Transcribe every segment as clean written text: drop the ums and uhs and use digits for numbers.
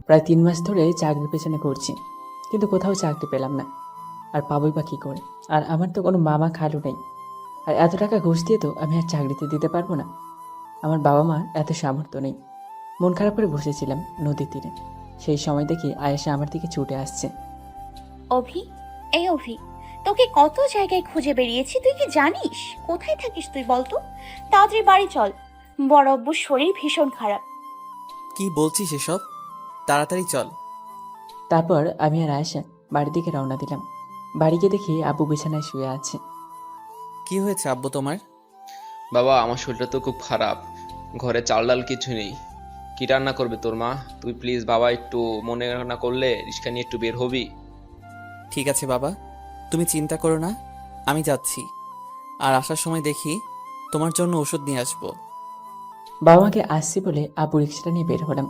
প্রায় 3 মাস ধরে চাকরির পেছনে ঘুরছি, কিন্তু কোথাও চাকরি পেলাম না। আর পাবোই বা কী করে? আর আমার তো কোনো মামা খালু নেই। আর এত টাকা ঘুষ দিয়ে তো আমি আর চাকরিতে দিতে পারবো না। আমার বাবা মার এত সামর্থ্য নেই। মন খারাপ করে বসেছিলাম নদীর তীরে। সেই সময় দেখি আয়েশা আমার দিকে ছুটে আসছে। অভি, এই অভি, তোকে কত জায়গায় খুঁজে বেরিয়েছি, তুই কি জানিস? কোথায় থাকিস তুই বলতো? তাড়াতাড়ি বাড়ি চল, বড় আব্বুর শরীর ভীষণ খারাপ। কি বলছিস এসব? তাড়াতাড়ি চল। তারপর আমি আর আয়েশা বাড়ির দিকে রওনা দিলাম। বাড়ি গিয়ে দেখি আব্বু বিছানায় শুয়ে আছে। কি হয়েছে আব্বু তোমার? বাবা, আমার শরীরটা তো খুব খারাপ। ঘরে চাল ডাল কিছু নেই। কি রান্না করবে তোর মা? তুই প্লিজ বাবা, একটু মনে না করলে রিক্সা নিয়ে একটু বের হবি। ঠিক আছে বাবা, তুমি চিন্তা করো না, আমি যাচ্ছি। আর আসার সময় দেখি তোমার জন্য ওষুধ নিয়ে আসবো। বাবা মাকে আসছি বলে আব্বু রিক্সাটা নিয়ে বের হলাম।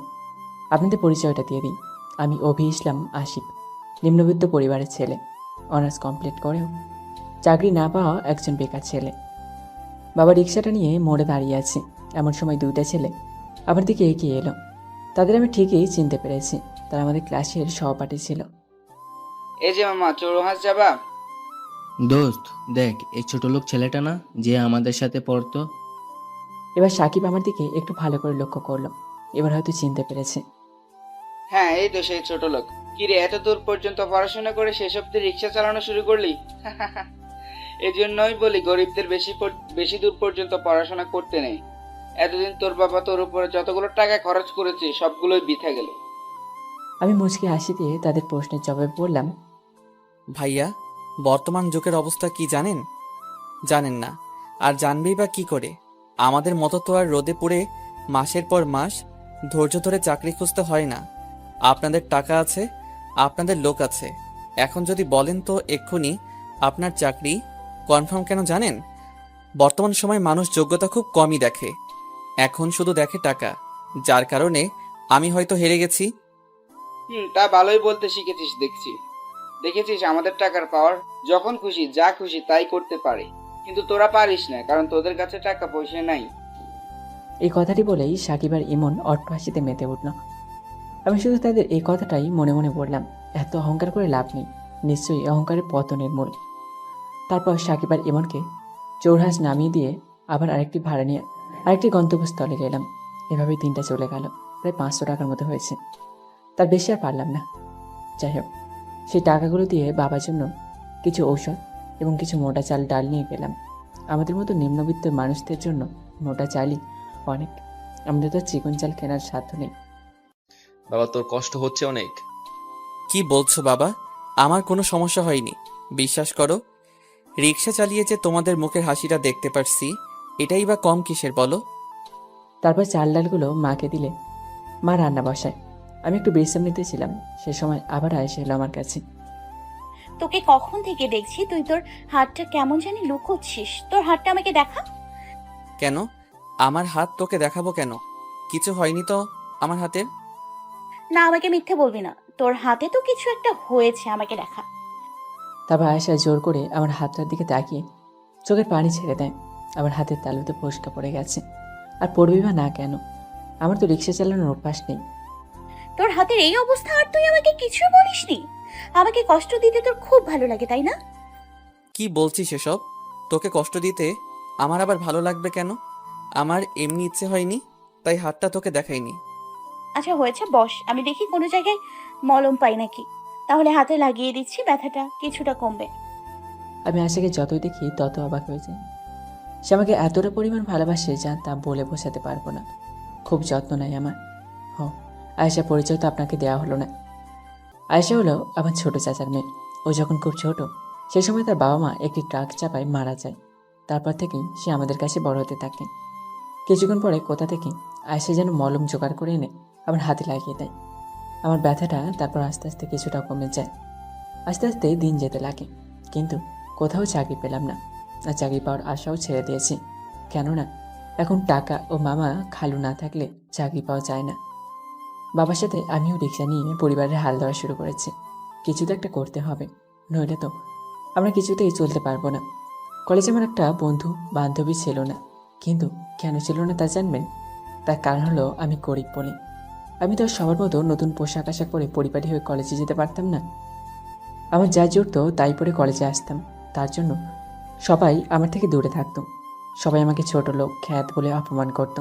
আপনাদের পরিচয়টা দিয়ে দিই, আমি অভি ইসলাম আশিক, নিম্নবিত্ত পরিবারের ছেলে। অনার্স কমপ্লিট করেও চাকরি না পাওয়া একজন বেকার ছেলে। বাবা রিক্সাটা নিয়ে মোড়ে দাঁড়িয়ে আছে। এমন সময় 2টা ছেলে আমার দিকে এগিয়ে এলো। তাদের আমি ঠিকই চিনতে পেরেছি, তারা আমাদের ক্লাসের সহপাঠী ছিল। এই যে মামা, চৌরাহাস যাবা? দোস্ত দেখ, এই ছোট লোক ছেলেটা না যে আমাদের সাথে পড়তো? এবার সাকিব আমার দিকে একটু ভালো করে লক্ষ্য করলো। এবার হয়তো চিনতে পেরেছে। হ্যাঁ, এই তো সেই ছোট লোক। কিরে, এত দূর পর্যন্ত পড়াশোনা করে শেষ অব্দি রিক্সা চালানো শুরু করলি? এজন্যই বলি গরিবদের বেশি দূর পর্যন্ত পড়াশোনা করতে নেই। এতদিন তোর বাবা তোর উপরে যতগুলো টাকা খরচ করেছে সবগুলোই বৃথা গেল। আমি মুচকি হাসি দিয়ে তাদের প্রশ্নের জবাবে বললাম, ভাইয়া, বর্তমান যুগের অবস্থা কি জানেন? জানেন না, আর জানবেই বা কি করে? আমাদের মতো তো আর রোদে পুড়ে মাসের পর মাস ধৈর্য ধরে চাকরি খুঁজতে হয় না। আপনাদের টাকা আছে, আপনাদের লোক আছে। এখন যদি বলেন তো এক্ষুনি আপনার চাকরি কনফার্ম কেন জানেন? বর্তমান সময় মানুষ যোগ্যতা খুব কমই দেখে, এখন শুধু দেখে টাকা। যার কারণে আমি হয়তো হেরে গেছি। তা ভালোই বলতে শিখেছিস দেখছি। দেখেছিস আমাদের টাকার পাওয়ার, যখন খুশি যা খুশি তাই করতে পারে। কিন্তু তোরা পারিস না, কারণ তোদের কাছে টাকা পয়সা নাই। এই কথাটি বলেই সাকিব আর ইমন অট্ট হাসিতে মেতে উঠল। আমি শুধু তাদের এই কথাটাই মনে মনে বললাম, এত অহংকার করে লাভ নেই, নিশ্চয়ই অহংকারের পতনের মূল। তারপর সাকিব আর ইমনকে চৌরাহাস নামিয়ে দিয়ে আবার আরেকটি ভাড়া নিয়ে আরেকটি গন্তব্যস্থলে গেলাম। এভাবেই দিনটা চলে গেল। প্রায় 500 টাকার মতো হয়েছে, তার বেশি আর পারলাম না। যাই হোক, সেই টাকাগুলো দিয়ে বাবার জন্য কিছু ঔষধ এবং কিছু মোটা চাল ডাল নিয়ে গেলাম। আমাদের মতো নিম্নবিত্ত মানুষদের জন্য মোটা চালই অনেক, আমাদের তো চিকন চাল কেনার সাধ্য নেই। বাবা, তোর কষ্ট হচ্ছে অনেক। কি বলছো বাবা? আমার কোনো সমস্যা হয়নি, বিশ্বাস করো। রিক্সা চালিয়ে যে তোমাদের মুখের হাসিটা দেখতে পারছি, এটাই বা কম কিসের বলো? তারপর চাল ডালগুলো মাকে দিলে মা রান্না বসায়। আমি একটু বিশ্রাম নিতেছিলাম, সে সময় আবার আয়েশা এলো আমার কাছে। তোকে কখন থেকে দেখছি, তুই তোর হাতটা কেমন জানি লুকোচ্ছিস। তোর হাতটা আমাকে দেখা। কেন? আমার হাত তোকে দেখাবো কেন? কিছু হয়নি তো আমার হাতের। না, আমাকে মিথ্যে বলবি না, তোর হাতে তো কিছু একটা হয়েছে, আমাকে দেখা। তারপর আয়েশা জোর করে আমার হাতটার দিকে তাকিয়ে চোখের পানি ছেড়ে দেয়। আমার হাতের তালুতে ফোস্কা পড়ে গেছে। আর পড়বি বা না কেন, আমার তো রিক্সা চালানোর অভ্যাস নেই। তোর হাতের এই অবস্থা আর তুই আমাকে কিছু বলিসনি? আমাকে কষ্ট দিতে তোর খুব ভালো লাগে, তাই না? কি বলছিস এসব? তোকে কষ্ট দিতে আমার আবার ভালো লাগবে কেন? আমার এমনি ইচ্ছে হয়নি, তাই হাতটা তোকে দেখাইনি। আচ্ছা হয়েছে, বস, আমি দেখি কোনো জায়গায় মলম পাই নাকি। তাহলে হাতে লাগিয়ে দিচ্ছি, ব্যথাটা কিছুটা কমবে। আমি আয়েশাকে যতই দেখি তত অবাক হয়ে যাই। সে আমাকে এতটা পরিমাণ ভালোবাসে যা তা বলে বোঝাতে পারবো না। খুব যত্ন নেয় আমার। হ, আয়েশা পরিচয় তো আপনাকে দেওয়া হলো না। আয়েশা হলো আমার ছোট চাচার মেয়ে। ও যখন খুব ছোট, সে সময় তার বাবা মা একটি ট্রাক চাপায় মারা যায়। তারপর থেকেই সে আমাদের কাছে বড় হতে থাকে। কিছুক্ষণ পরে কোথা থেকে আয়েশা যেন মলম জোগাড় করে এনে আমার হাতে লাগিয়ে দেয়। আমার ব্যথাটা তারপর আস্তে আস্তে কিছুটা কমে যায়। আস্তে আস্তে দিন যেতে লাগে, কিন্তু কোথাও চাকরি পেলাম না। আর চাকরি পাওয়ার আশাও ছেড়ে দিয়েছি, কেননা এখন টাকা ও মামা খালু না থাকলে চাকরি পাওয়া যায় না। বাবার সাথে আমিও রিক্সা নিয়ে পরিবারের হাল ধরা শুরু করেছি। কিছু তো একটা করতে হবে, নইলে তো আমরা কিছুতেই চলতে পারবো না। কলেজে আমার একটা বন্ধু বান্ধবী ছিল না, কিন্তু কেন ছিল না তা জানবেন? তার কারণ হলো আমি গরিব বলে। আমি তো আর সবার মতো নতুন পোশাক আশাক পরে পরিপাটি হয়ে কলেজে যেতে পারতাম না। আমার যা জুটতো তাই পরে কলেজে আসতাম। তার জন্য সবাই আমার থেকে দূরে থাকতো। সবাই আমাকে ছোট লোক, খ্যাত বলে অপমান করতো।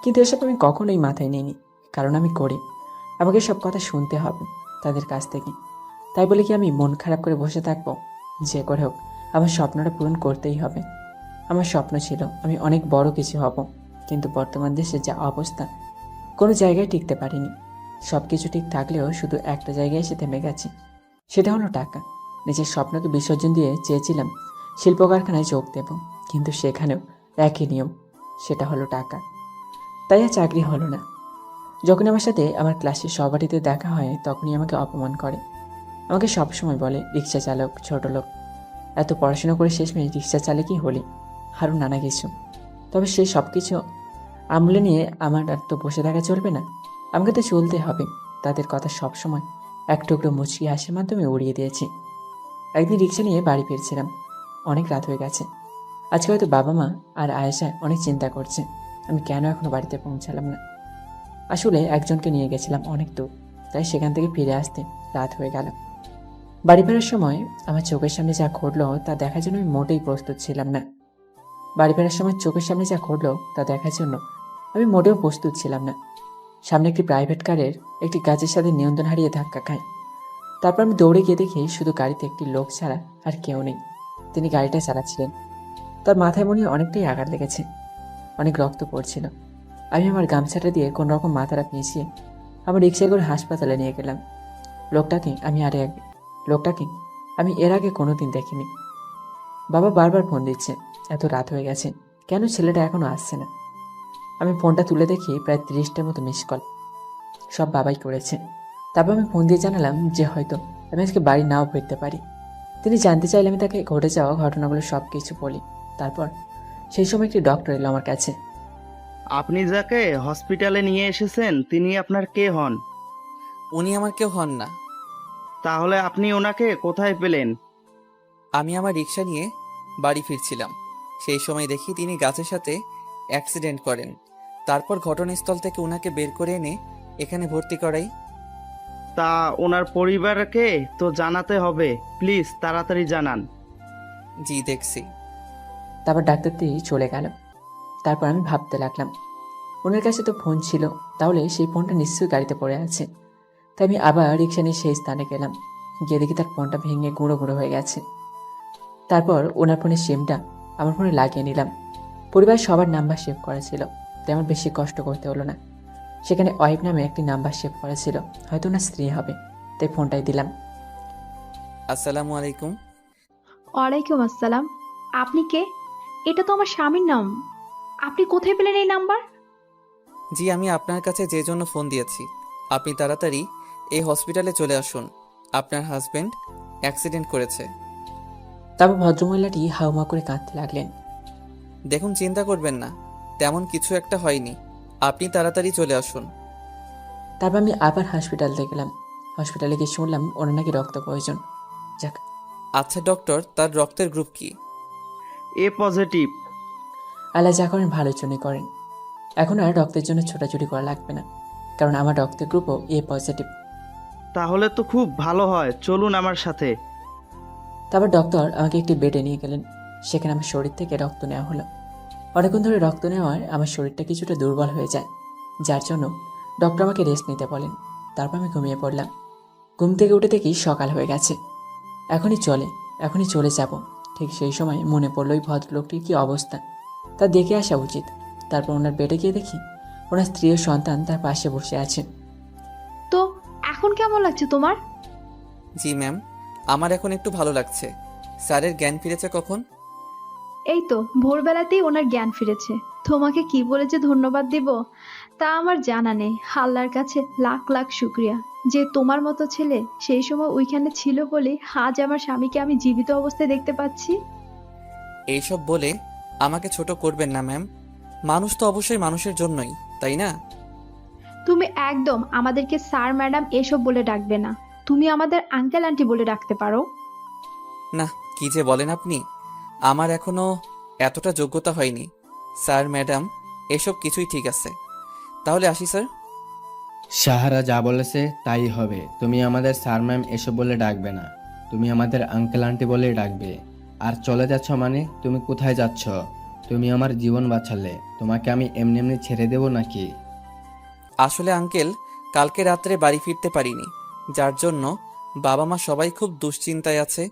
কিন্তু এসব আমি কখনোই মাথায় নিইনি, কারণ আমি গরিব। আমাকে সব কথা শুনতে হবে তাদের কাছ থেকে। তাই বলে কি আমি মন খারাপ করে বসে থাকবো? যে করে হোক আমার স্বপ্নটা পূরণ করতেই হবে। আমার স্বপ্ন ছিল আমি অনেক বড় কিছু হব, কিন্তু বর্তমান দেশে যা অবস্থা, কোনো জায়গায় টিকতে পারিনি। সব কিছু ঠিক থাকলেও শুধু একটা জায়গায় এসে থেমে গেছি, সেটা হলো টাকা। নিজের স্বপ্নকে বিসর্জন দিয়ে চেয়েছিলাম শিল্প কারখানায় যোগ দেব, কিন্তু সেখানেও একই নিয়ম, সেটা হলো টাকা। তাই আর চাকরি হলো না। যখন আমার সাথে আমার ক্লাসের সহপাঠীদের দেখা হয় তখনই আমাকে অপমান করে। আমাকে সবসময় বলে রিক্সা চালক, ছোট লোক। এত পড়াশোনা করে শেষমেশ রিক্সা চালকই হলি, আরও নানা কিছু। তবে সেই সব কিছু আমলে নিয়ে আমার আর তো বসে থাকা চলবে না, আমাকে তো চলতে হবে। তাদের কথা সবসময় এক টুকরো মুচকি হাসির মাধ্যমে উড়িয়ে দিয়েছি। একদিন রিক্সা নিয়ে বাড়ি ফিরছিলাম, অনেক রাত হয়ে গেছে। আজকে হয়তো বাবা মা আর আয়েশা অনেক চিন্তা করছে আমি কেন এখনো বাড়িতে পৌঁছালাম না। আসলে একজনকে নিয়ে গেছিলাম অনেক দূর, তাই সেখান থেকে ফিরে আসতে রাত হয়ে গেল। বাড়ি ফেরার সময় আমার চোখের সামনে যা ঘটলো তা দেখার জন্য আমি মোটেই প্রস্তুত ছিলাম না। বাড়ি ফেরার সময় চোখের সামনে যা ঘটলো তা দেখার জন্য আমি মোটেও প্রস্তুত ছিলাম না। সামনে একটি প্রাইভেট কারের একটি গাছের সাথে নিয়ন্ত্রণ হারিয়ে ধাক্কা খায়। তারপর আমি দৌড়ে গিয়ে দেখি শুধু গাড়িতে একটি লোক ছাড়া আর কেউ নেই। তিনি গাড়িটা চালাচ্ছিলেন। তার মাথায় মনে হয় অনেকটাই আঘাত লেগেছে, অনেক রক্ত পড়ছিল। আমি আমার গামছাটা দিয়ে কোনো রকম মাথাটা পেঁচিয়ে আমার রিক্সায় করে হাসপাতালে নিয়ে গেলাম। লোকটাকে আমি এর আগে কোনোদিন দেখিনি। বাবা বারবার ফোন দিচ্ছে, এত রাত হয়ে গেছে, কেন ছেলেটা এখনো আসছে না। আমি ফোনটা তুলে দেখি প্রায় 30টার মতো মিস কল, সব বাবাই করেছে। তারপর আমি ফোন দিয়ে জানালাম যে হয়তো আমি আজকে বাড়ি নাও ফিরতে পারি। তিনি জানতে চাইলে আমি তাকে ঘটে যাওয়া ঘটনাগুলো সব কিছু বলি। তারপর সেই সময় একটি ডক্টর এলো আমার কাছে। আপনি যাকে হসপিটালে নিয়ে এসেছেন তিনি আপনার কে হন? উনি আমার কেউ হন না। তাহলে আপনি ওনাকে কোথায় পেলেন? আমি আমার রিক্সা নিয়ে বাড়ি ফিরছিলাম, সেই সময় দেখি তিনি গাছের সাথে অ্যাক্সিডেন্ট করেন। তারপর ঘটনাস্থল থেকে ওনাকে বের করে এনে এখানে ভর্তি করাই। তা ওনার পরিবারকে তো জানাতে হবে, প্লিজ তাড়াতাড়ি জানান। জি দেখছি। তারপর ডাক্তারটি চলে গেল। তারপর আমি ভাবতে লাগলাম, ওনার কাছে তো ফোন ছিল, তাহলে সেই ফোনটা নিশ্চয়ই গাড়িতে পড়ে আছে। তাই আমি আবার রিক্সা নিয়ে সেই স্থানে গেলাম। গিয়ে দেখি তার ফোনটা ভেঙে গুঁড়ো গুঁড়ো হয়ে গেছে। তারপর ওনার ফোনের সিমটা আমার ফোনে লাগিয়ে নিলাম। পরিবারের সবার নাম্বার সেভ করা ছিল, তাই আমার বেশি কষ্ট করতে হলো না। সেখানে ওয়াইফ নামে একটি নাম্বার সেভ করা ছিল, হয়তো ওনার স্ত্রী হবে, তাই ফোনটাই দিলাম। আসসালামু আলাইকুম। ওয়ালাইকুম আসসালাম। আপনি কে? এটা তো আমার স্বামীর নাম। আপনি কোথায় পেলেন এই নাম্বার? জি আমি আপনার কাছে যে জন্য ফোন দিয়েছি, আপনি তাড়াতাড়ি এই হসপিটালে চলে আসুন। আপনার হাজবেন্ড অ্যাক্সিডেন্ট করেছে। তারপর ভদ্রমহিলাটি হাউমা করে কাঁদতে লাগলেন। দেখুন চিন্তা করবেন না, তেমন কিছু একটা হয়নি, আপনি তাড়াতাড়ি চলে আসুন। তারপর আমি আবার হসপিটালে গেলাম। হসপিটালে গিয়ে শুনলাম ওনার নাকি রক্ত প্রয়োজন। যাক, আচ্ছা ডক্টর, তার রক্তের গ্রুপ কি? এ পজিটিভ। আল্লাহ যা করেন ভালোর জন্যই করেন। এখন আর রক্তের জন্য ছোটাছুটি করা লাগবে না, কারণ আমার রক্তের গ্রুপও এ পজিটিভ। তাহলে তো খুব ভালো হয়, চলুন আমার সাথে। তারপর ডক্টর আমাকে একটি বেডে নিয়ে গেলেন। সেখানে আমার শরীর থেকে রক্ত নেওয়া হলো। অনেকক্ষণ ধরে রক্ত নেওয়ায় আমার শরীরটা কিছুটা দুর্বল হয়ে যায়, যার জন্য ডক্টর আমাকে রেস্ট নিতে বলেন। তারপর আমি ঘুমিয়ে পড়লাম। ঘুম থেকে উঠে দেখি সকাল হয়ে গেছে। এখনই চলে যাব। ঠিক সেই সময় মনে পড়ল ওই ভদ্রলোকটির কী অবস্থা, তা দেখে আসা উচিত। তারপর ওনার বেডে গিয়ে দেখি ওনার স্ত্রী ও সন্তান তার পাশে বসে আছে। তো এখন কেমন লাগছে তোমার? জি ম্যাম, আমার এখন একটু ভালো লাগছে। স্যারের জ্ঞান ফিরেছে কখন? এই তো ভোরবেলাতেই ওনার জ্ঞান ফিরেছে। তোমাকে কি বলে যে ধন্যবাদ দিব তা আমার জানা নেই। আল্লাহর কাছে লাখ লাখ শুক্রিয়া যে তোমার মতো ছেলে সেই সময় ওইখানে ছিল বলে আজ আমার স্বামীকে আমি জীবিত অবস্থায় দেখতে পাচ্ছি। এইসব বলে আমাকে ছোট করবেন না ম্যাম, মানুষ তো অবশ্যই মানুষের জন্যই, তাই না? তুমি একদম আমাদেরকে স্যার ম্যাডাম এসব বলে ডাকবে না। তুমি আমাদের আঙ্কেল আন্টি বলে ডাকতে পারো। না, কি যে বলেন আপনি, আমার এখনো এতটা যোগ্যতা হয়নি। স্যার ম্যাডাম এসব কিছুই ঠিক আছে, তাহলে আসি স্যার। সাহারা যা বলেছে তাই হবে। তুমি আমাদের স্যার ম্যাম এসব বলে ডাকবে না, তুমি আমাদের আঙ্কেল আন্টি বলেই ডাকবে। আর চলে যাচ্ছ মানে তুমি কোথায় যাচ্ছ? তুমি আমার জীবন বাঁচালে, তোমাকে আমি এমনি এমনি ছেড়ে দেবো নাকি? আসলে আঙ্কেল, কালকে রাত্রে বাড়ি ফিরতে পারিনি, যার জন্য বাবা মা সবাই খুব দুশ্চিন্তায় আছে,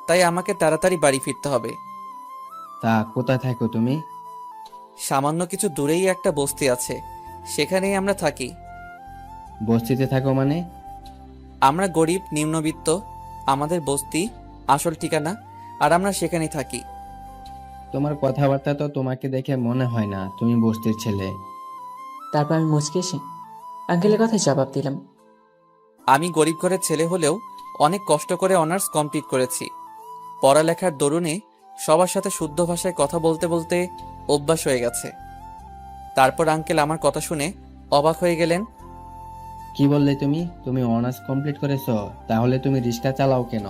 তাই আমাকে তাড়াতাড়ি বাড়ি ফিরতে হবে। তা কোথায় থাকো তুমি? সামান্য কিছু দূরেই একটা বস্তি আছে, সেখানেই আমরা থাকি। বস্তিতে থাকো মানে? আমরা গরিব নিম্নবিত্ত, আমাদের বস্তি আসল ঠিকানা, আর আমরা সেখানেই থাকি। তোমার কথাবার্তা তো তোমাকে দেখে মনে হয় না তুমি বস্তির ছেলে। তারপর আমি মুচকে এসে আঙ্কেলের কথায় জবাব দিলাম। আমি গরিব ঘরের ছেলে হলেও অনেক কষ্ট করে অনার্স কমপ্লিট করেছি। পড়ালেখার দরুনে সবার সাথে শুদ্ধ ভাষায় কথা বলতে বলতে অভ্যাস হয়ে গেছে। তারপর আঙ্কেল আমার কথা শুনে অবাক হয়ে গেলেন। কি বললে তুমি? তুমি অনার্স কমপ্লিট করেছো, তাহলে তুমি রিক্সা চালাও কেন?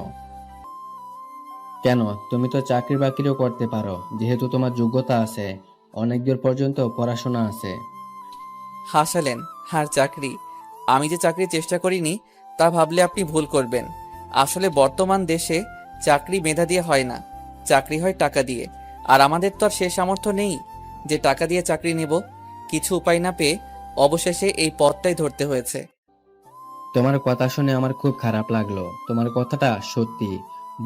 কেন, তুমি তো চাকরি বাকরিও করতে পারো, যেহেতু তোমার যোগ্যতা আছে, অনেক দূর পর্যন্ত পড়াশোনা আছে। হাসালেন। আর চাকরি, আমি যে চাকরি চেষ্টা করিনি তা ভাবলে আপনি ভুল করবেন। আসলে বর্তমান দেশে চাকরি মেধা দিয়ে হয় না, চাকরি হয় টাকা দিয়ে। আর আমাদের তো আর সে সামর্থ্য নেই যে টাকা দিয়ে চাকরি নেব। কিছু উপায় না পেয়ে অবশেষে এই পথটাই ধরতে হয়েছে। তোমার কথা শুনে আমার খুব খারাপ লাগলো। তোমার কথাটা সত্যি,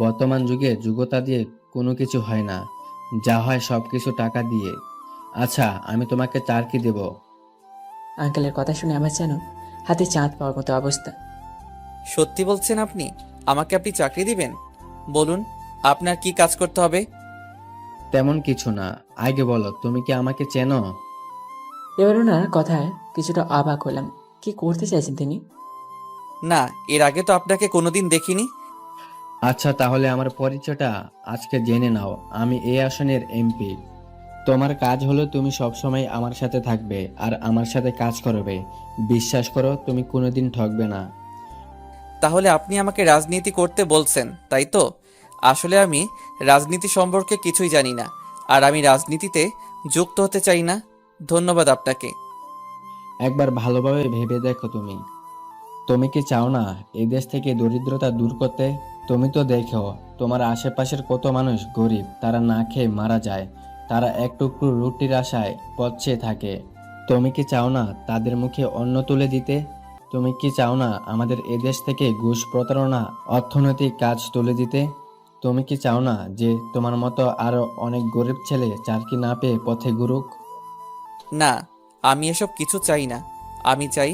বর্তমান যুগে যোগ্যতা দিয়ে কোনো কিছু হয় না, যা হয় সবকিছু টাকা দিয়ে। আচ্ছা, আমি তোমাকে চাকরি দেব। আঙ্কেলের কথা শুনে আমার যেন হাতে চাঁদ পাওয়ার মতো অবস্থা। সত্যি বলছেন আপনি? আমাকে আপনি চাকরি দিবেন? বলুন, আপনার কি কাজ করতে হবে? তেমন কিছু না, আগে বলো তুমি কি আমাকে চেনো? এবার ওনার কথায় কিছুটা অবাক হলাম। কি করতে চাইছেন তিনি? না, এর আগে তো আপনাকে কোনোদিন দেখিনি। আচ্ছা, তাহলে আমার পরিচয়টা আজকে জেনে নাও। আমি এই আসনের এমপি। তোমার কাজ হলো তুমি সবসময় আমার সাথে থাকবে আর আমার সাথে কাজ করবে। বিশ্বাস করো, তুমি কোনোদিন ঠকবে না। তাহলে আপনি আমাকে রাজনীতি করতে বলছেন, তাই তো? আসলে আমি রাজনীতি সম্পর্কে কিছুই জানি না, আর আমি রাজনীতিতে যুক্ত হতে চাই না। ধন্যবাদ আপনাকে। একবার ভালোভাবে ভেবে দেখো, তুমি তুমি কি চাও না এই দেশ থেকে দরিদ্রতা দূর করতে? তুমি তো দেখো তোমার আশেপাশের কত মানুষ গরিব, তারা না খেয়ে মারা যায়, তারা এক টুকরো রুটির আশায় পথ চেয়ে থাকে। তুমি কি চাও না তাদের মুখে অন্ন তুলে দিতে? তুমি কি চাও না আমাদের এদেশ থেকে ঘুষ, প্রতারণা, অর্থনৈতিক কাজ তুলে দিতে? তুমি কি চাও না যে তোমার মতো আরো অনেক গরিব ছেলে চাকরি না পেয়ে পথে ঘুরুক? না, আমি এসব কিছু চাই না। আমি চাই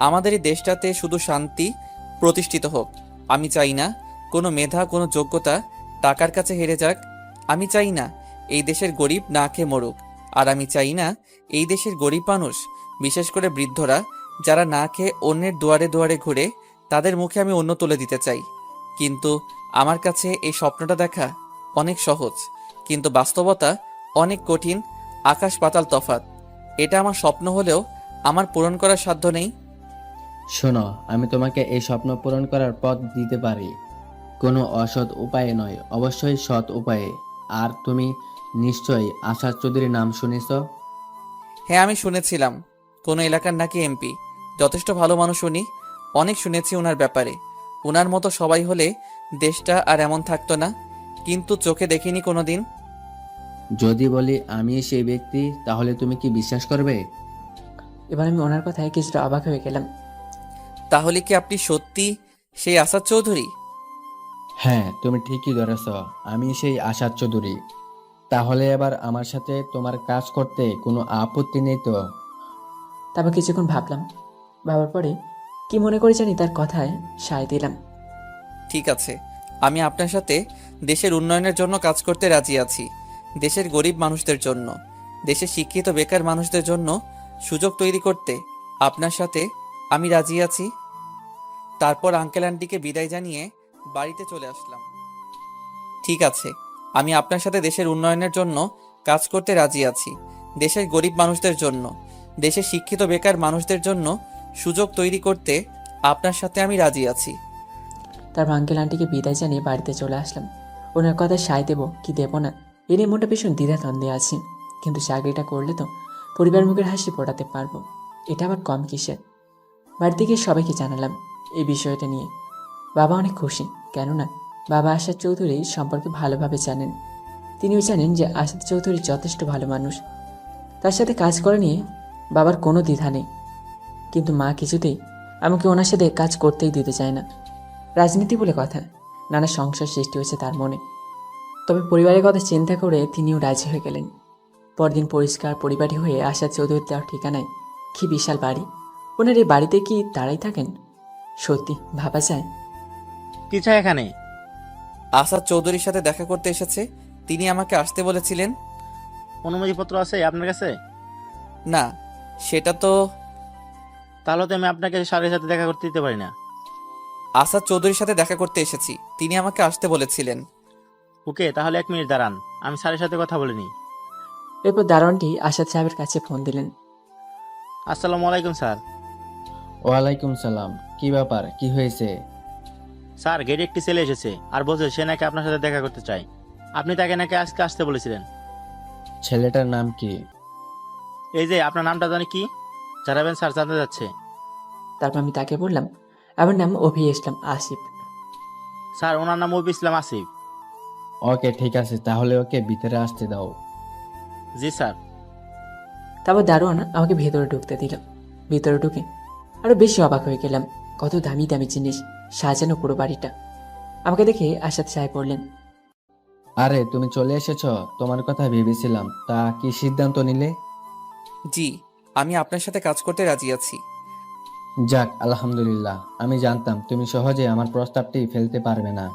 আমাদের এই দেশটাতে শুধু শান্তি প্রতিষ্ঠিত হোক। আমি চাই না কোনো মেধা, কোনো যোগ্যতা টাকার কাছে হেরে যাক। আমি চাই না এই দেশের গরিব না খেয়ে মরুক। আর আমি চাই না এই দেশের গরিব মানুষ, বিশেষ করে বৃদ্ধরা, যারা না খেয়ে অন্যের দুয়ারে দুয়ারে ঘুরে, তাদের মুখে আমি অন্ন তুলে দিতে চাই। কিন্তু আমার কাছে এই স্বপ্নটা দেখা অনেক সহজ, কিন্তু বাস্তবতা অনেক কঠিন, আকাশ পাতাল তফাৎ। এটা আমার স্বপ্ন হলেও আমার পূরণ করার সাধ্য নেই। শোনো, আমি তোমাকে এই স্বপ্ন পূরণ করার পথ দিতে পারি, কোনো অসৎ উপায়ে নয়, অবশ্যই সৎ উপায়ে। আর তুমি নিশ্চয়ই আশাদ চৌধুরীর নাম শুনেছ? হ্যাঁ, আমি শুনেছিলাম কোনো এলাকার নাকি এমপি। যথেষ্ট ভালো মানুষ উনি, অনেক শুনেছি ওনার ব্যাপারে। ওনার মতো সবাই হলে দেশটা আর এমন থাকতো না, কিন্তু চোখে দেখিনি কোনোদিন। যদি বলি আমি সেই ব্যক্তি, তাহলে তুমি কি বিশ্বাস করবে? এবার আমি ওনার কথায় কিছুটা অবাক হয়ে গেলাম। তাহলে কি আপনি সত্যি সেই আসাদ চৌধুরী? হ্যাঁ, তুমি ঠিকই ধরেছ, আমি সেই আশাদ চৌধুরী। তাহলে এবার আমার সাথে তোমার কাজ করতে কোনো আপত্তি নেই তো? তারপর কিছুক্ষণ ভাবলাম। ভাবার পরে কি মনে করে জানি তার কথায় সায় দিলাম। ঠিক আছে, আমি আপনার সাথে দেশের উন্নয়নের জন্য কাজ করতে রাজি আছি। দেশের গরিব মানুষদের জন্য, দেশের শিক্ষিত বেকার মানুষদের জন্য সুযোগ তৈরি করতে আপনার সাথে আমি রাজি আছি। তারপর আঙ্কেল আন্টিকে বিদায় জানিয়ে বাড়িতে চলে আসলাম। ঠিক আছে, আমি আপনার সাথে দেশের উন্নয়নের জন্য কাজ করতে রাজি আছি। দেশের গরিব মানুষদের জন্য, দেশের শিক্ষিত বেকার মানুষদের জন্য সুযোগ তৈরি করতে আপনার সাথে আমি রাজি আছি। তারপর আঙ্কেল আন্টিকে বিদায় জানিয়ে বাড়িতে চলে আসলাম। ওনার কথায় সায় দেবো কি দেবো না এ নিয়ে মনটা ভীষণ দ্বিধাদ্বন্দ্বে আছি। কিন্তু চাকরিটা করলে তো পরিবার মুখের হাসি ফোটাতে পারবো। এটা আবার কম কিসের। বাড়িতে গিয়ে সবাইকে জানালাম এই বিষয়টা নিয়ে। বাবা অনেক খুশি, কেননা বাবা আসাদ চৌধুরী সম্পর্কে ভালোভাবে জানেন। তিনিও জানেন যে আসাদ চৌধুরী যথেষ্ট ভালো মানুষ। তার সাথে কাজ করা নিয়ে বাবার কোনো দ্বিধা নেই। কিন্তু মা কিছুতেই আমাকে ওনার সাথে কাজ করতেই দিতে চায় না। রাজনীতি বলে কথা, নানা সংশয় সৃষ্টি হয়েছে তার মনে। তবে পরিবারের কথা চিন্তা করে তিনিও রাজি হয়ে গেলেন। পরদিন পরিষ্কার পরিবারী হয়ে আসাদ চৌধুরীর দেওয়ার ঠিকানায় কি বিশাল বাড়ি। ওনার এই বাড়িতে কি তারাই থাকেন? সত্যি ভাবা যায়। কি চাই এখানে? আসাদ চৌধুরীর সাথে দেখা করতে এসেছে। তিনি আমাকে আসতে বলেছিলেন। অনুমতিপত্র আছে আপনার কাছে? না, সেটা তো। তাহলে তো আমি আপনাকে স্যারের সাথে দেখা করতে দিতে পারি না। আসাদ চৌধুরীর সাথে দেখা করতে এসেছি, তিনি আমাকে আসতে বলেছিলেন। ওকে, তাহলে 1 মিনিট দাঁড়ান, আমি স্যারের সাথে কথা বলে নিই। এরপর দারোয়ানটি আসাদ সাহেবের কাছে ফোন দিলেন। আসসালামু আলাইকুম স্যার। ওয়ালাইকুম সালাম। কি ব্যাপার, কি হয়েছে? স্যার, গেটে একটি ছেলে এসেছে আর বলছে সে নাকি আপনার সাথে দেখা করতে চায়। আপনি তাকে নাকি আজকে আসতে বলেছিলেন। ছেলেটার নাম কি? এই যে আপনার নামটা জানি কি জানাবেন স্যার, জানতে যাচ্ছে। তারপর আমি তাকে বললাম আমার নাম অভি ইসলাম আসিফ। স্যার, ওনার নাম অভি ইসলাম আসিফ। ওকে, ঠিক আছে, তাহলে ওকে ভিতরে আসতে দাও। জি স্যার। তারপর দারোয়ান আমাকে ভেতরে ঢুকতে দিল। ভিতরে ঢুকে আরো বেশি অবাক হয়ে গেলাম। কত দামি দামি জিনিস সাজানো পুরো বাড়িটা। আমাকে দেখে আসাদ সাহেব বললেন, আরে তুমি চলে এসেছো, তোমার কথা ভেবেছিলাম। তা কি সিদ্ধান্ত নিলে? জি, আমি আপনার সাথে কাজ করতে রাজি আছি। যাক, আলহামদুলিল্লাহ। আমি জানতাম তুমি সহজে আমার প্রস্তাবটি ফেলতে পারবে না।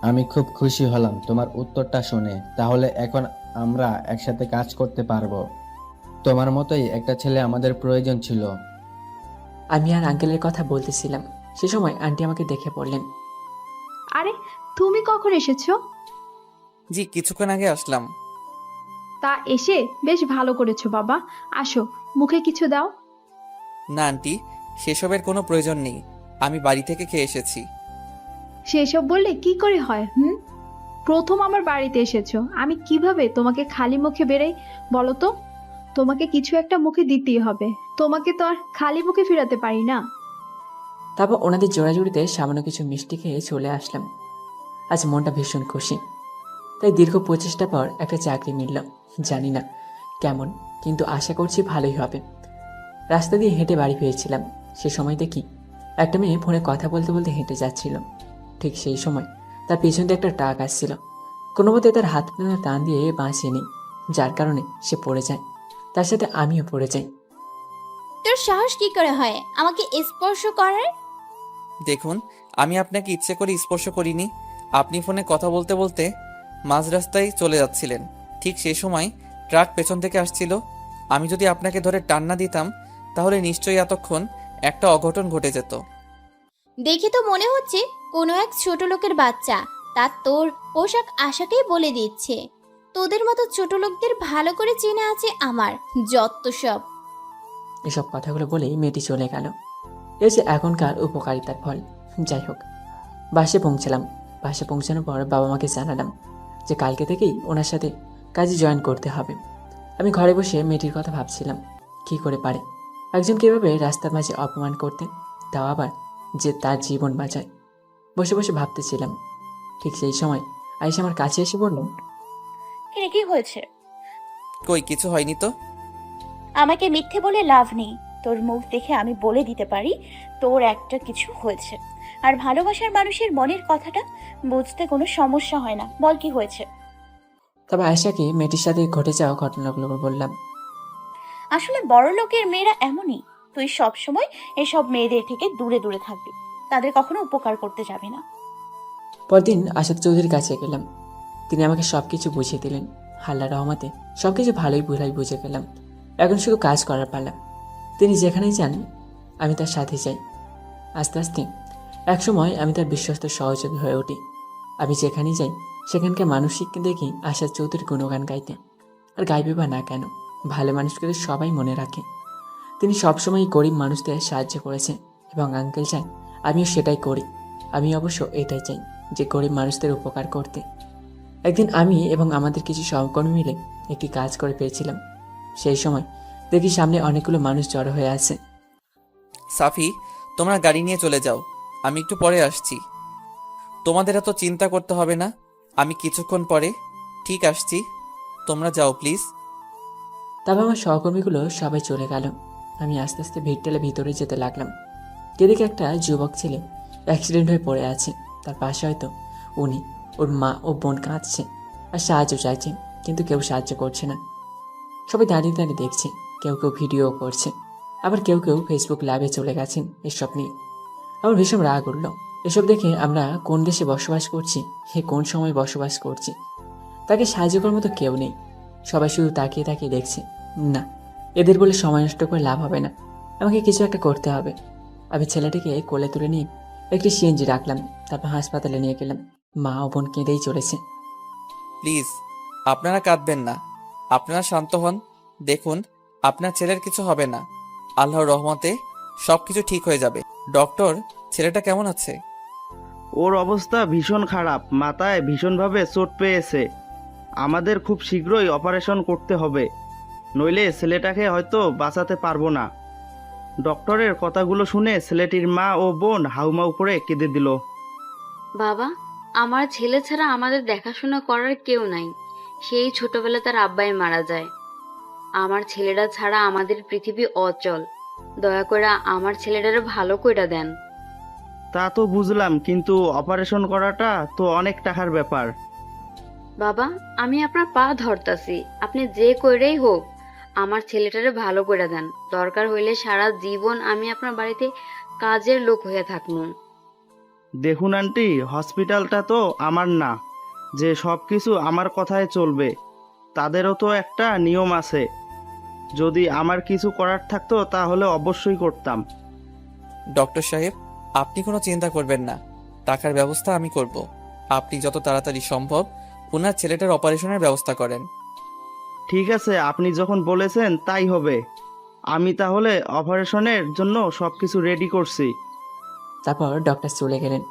আমি খুব খুশি হলাম তোমার উত্তরটা শুনে। তাহলে এখন আমরা একসাথে কাজ করতে পারবো। তোমার মতোই একটা ছেলে আমাদের প্রয়োজন ছিল। আমি আর আঙ্কেলের কথা বলতেছিলাম, সে সময় আন্টি আমাকে দেখে পড়লেন। আরে, তুমি কখন এসেছো? জি, কিছুক্ষণ আগে আসলাম। তা এসে বেশ ভালো করেছো বাবা। আসো, মুখে কিছু দাও। না আন্টি, সেসবের কোনো প্রয়োজন নেই, আমি বাড়ি থেকে খেয়ে এসেছি। সেসব বললে কি করে হয়? প্রথম আমার বাড়িতে এসেছো, আমি কিভাবে তোমাকে খালি মুখে বেরোই বলো তো? তোমাকে কিছু একটা মুখে দিতেই হবে। তোমাকে তো আর খালি মুখে ফিরাতে পারি না। তারপর ওনাদের জোড়াজুড়িতে সামান্য কিছু মিষ্টি খেয়ে চলে আসলাম। আজ মনটা ভীষণ খুশি। তাই দীর্ঘ প্রচেষ্টা পর একটা চাকরি মিলল। জানি না কেমন, কিন্তু আশা করছি ভালোই হবে। রাস্তা দিয়ে হেঁটে বাড়ি ফিরেছিলাম, সে সময় দেখি একটা মেয়ে ফোনে কথা বলতে বলতে হেঁটে যাচ্ছিল। ঠিক সেই সময় তার পেছন দিয়ে একটা ট্রাক আসছিল। কোনো মতে তার হাত টান দিয়ে বাঁচিয়ে নিই, যার কারণে সে পড়ে যায়। তার সাথে আমিও পড়ে যাই। তোর সাহস কি করে হয় আমাকে স্পর্শ করার? দেখুন, আমি আপনাকে ইচ্ছে করে স্পর্শ করিনি। আপনি ফোনে কথা বলতে বলতে মাঝ রাস্তায় চলে যাচ্ছিলেন। ঠিক সেই সময় ট্রাক পেছন থেকে আসছিল। আমি যদি আপনাকে ধরে টান না দিতাম তাহলে নিশ্চয়ই এতক্ষণ একটা অঘটন ঘটে যেত। দেখে তো মনে হচ্ছে কোনো এক ছোট লোকের বাচ্চা তার তোর পোশাক আশাকেই বলে দিচ্ছে। তোদের মতো ছোট লোকদের ভালো করে চেনা আছে আমার, যত সব। এসব কথাগুলো বলেই মেয়েটি চলে গেল। এ যে এখনকার উপকারিতার ফল। যাই হোক, বাসে পৌঁছালাম। বাসে পৌঁছানোর পর বাবা মাকে জানালাম যে কালকে থেকেই ওনার সাথে কাজে জয়েন করতে হবে। আমি ঘরে বসে মেয়েটির কথা ভাবছিলাম, কি করে পারে একজন কীভাবে রাস্তার মাঝে অপমান করতে, তাও আবার যে তার জীবন বাঁচায়। বসে বসে ভাবতেছিলাম। ঠিক সেই সময় আয়েশা আমার কাছে এসে বলল, কিরে, কি হয়েছে? কই কিছু হয়নি তো। আমাকে মিথ্যে বলে লাভ নেই। তোর মুখ দেখে আমি বলে দিতে পারি তোর একটা কিছু হয়েছে। আর ভালোবাসার মানুষের মনের কথাটা বুঝতে কোনো সমস্যা হয় না। বল কি হয়েছে? তবে আয়েশাকে মেয়েটির সাথে ঘটে যাওয়া ঘটনাগুলো বললাম। আসলে বড় লোকের মেয়েরা এমনই। তুই সব সময় এসব মেয়েদের থেকে দূরে দূরে থাকবি, তাদের কখনো উপকার করতে যাবি না। পরদিন আসাদ চৌধুরীর কাছে গেলাম। তিনি আমাকে সব কিছু বুঝিয়ে দিলেন। আল্লাহর রহমতে সব কিছু ভালোই বুঝে গেলাম। এখন শুধু কাজ করার পালা। তিনি যেখানেই যান আমি তার সাথে যাই। আস্তে আস্তে একসময় আমি তার বিশ্বস্ত সহযোগী হয়ে উঠি। আমি যেখানেই যাই সেখানকার মানসিক দেখি আসাদ চৌধুরীর গুণগান গাইতে। আর গাইবে বা না কেন, ভালো মানুষকে তো সবাই মনে রাখে। তিনি সবসময় গরিব মানুষদের সাহায্য করেছেন এবং আঙ্কেল চান আমিও সেটাই করি। আমি অবশ্য এটাই চাই যে গরিব মানুষদের উপকার করতে। একদিন আমি এবং আমাদের কিছু সহকর্মী মিলে একটি কাজ করে পেয়েছিলাম। সেই সময় দেখি সামনে অনেকগুলো মানুষ জড়ো হয়ে আছে। সাফি, তোমরা গাড়ি নিয়ে চলে যাও, আমি একটু পরে আসছি। তোমাদের এত চিন্তা করতে হবে না, আমি কিছুক্ষণ পরে ঠিক আসছি, তোমরা যাও প্লিজ। তারপর আমার সহকর্মীগুলো সবাই চলে গেল। আমি আস্তে আস্তে ভিড় ঠেলে ভিতরে যেতে লাগলাম। এদিকে একটা যুবক ছেলে অ্যাক্সিডেন্ট হয়ে পড়ে আছে, তার পাশে হয়তো উনি, ওর মা ও বোন কাঁদছে আর সাহায্য চাইছে, কিন্তু কেউ সাহায্য করছে না। সবাই দাঁড়িয়ে দাঁড়িয়ে দেখছে, কেউ কেউ ভিডিও করছে, আবার কেউ কেউ ফেসবুক লাইভে চলে গেছেন এসব নিয়ে। আমার ভীষণ রাগ উঠল। এসব দেখে আমরা কোন দেশে বসবাস করছি, কোন সময় বসবাস করছি। তাকে সাহায্য করার মতো কেউ নেই, সবাই শুধু তাকিয়ে তাকিয়ে দেখছে। না, এদের বলে সময় নষ্ট করে লাভ হবে না, আমাকে কিছু একটা করতে হবে। আমি ছেলেটিকে কোলে তুলে নিয়ে একটি সিএনজি রাখলাম, তারপর হাসপাতালে নিয়ে গেলাম। মা ও বোন কেঁদেই চলেছে। প্লিজ আপনারা কাঁদবেন না, আপনারা শান্ত হন। দেখুন, আপনার ছেলের কিছু হবে না, আল্লাহর রহমতে সব কিছু ঠিক হয়ে যাবে। ডক্টর, ছেলেটা কেমন আছে? ওর অবস্থা ভীষণ খারাপ, মাথায় ভীষণভাবে চোট পেয়েছে। আমাদের খুব শীঘ্রই অপারেশন করতে হবে, নইলে ছেলেটাকে হয়তো বাঁচাতে পারবো না। ডক্টরের কথাগুলো শুনে ছেলেটির মা ও বোন হাউমাউ করে কেঁদে দিল। বাবা, আমার ছেলে ছাড়া আমাদের দেখাশোনা করার কেউ নাই। সেই ছোটবেলা তার আব্বাই মারা যায়। আমার ছেলেরা ছাড়া আমাদের পৃথিবী অচল। দয়া করে আমার ছেলেটারে ভালো কইরা দেন। তা তো বুঝলাম, কিন্তু অপারেশন করাটা তো অনেক টাকার ব্যাপার। বাবা, আমি আপনার পা ধরতাছি, আপনি যে কইরেই হোক আমার ছেলেটারে ভালো কইরা দেন। দরকার হইলে সারা জীবন আমি আপনার বাড়িতে কাজের লোক হয়ে থাকবো। দেখুন আন্টি, হসপিটালটা তো আমার না যে সব কিছু আমার কথায় চলবে। তাদেরও তো একটা নিয়ম আছে। যদি আমার কিছু করার থাকতো তাহলে অবশ্যই করতাম। ডক্টর সাহেব, আপনি কোনো চিন্তা করবেন না, টাকার ব্যবস্থা আমি করব। আপনি যত তাড়াতাড়ি সম্ভব ওনার ছেলেটার অপারেশনের ব্যবস্থা করেন। ঠিক আছে, আপনি যখন বলেছেন তাই হবে। আমি তাহলে অপারেশনের জন্য সব কিছু রেডি করছি। তারপর ডক্টর চলে গেলেন।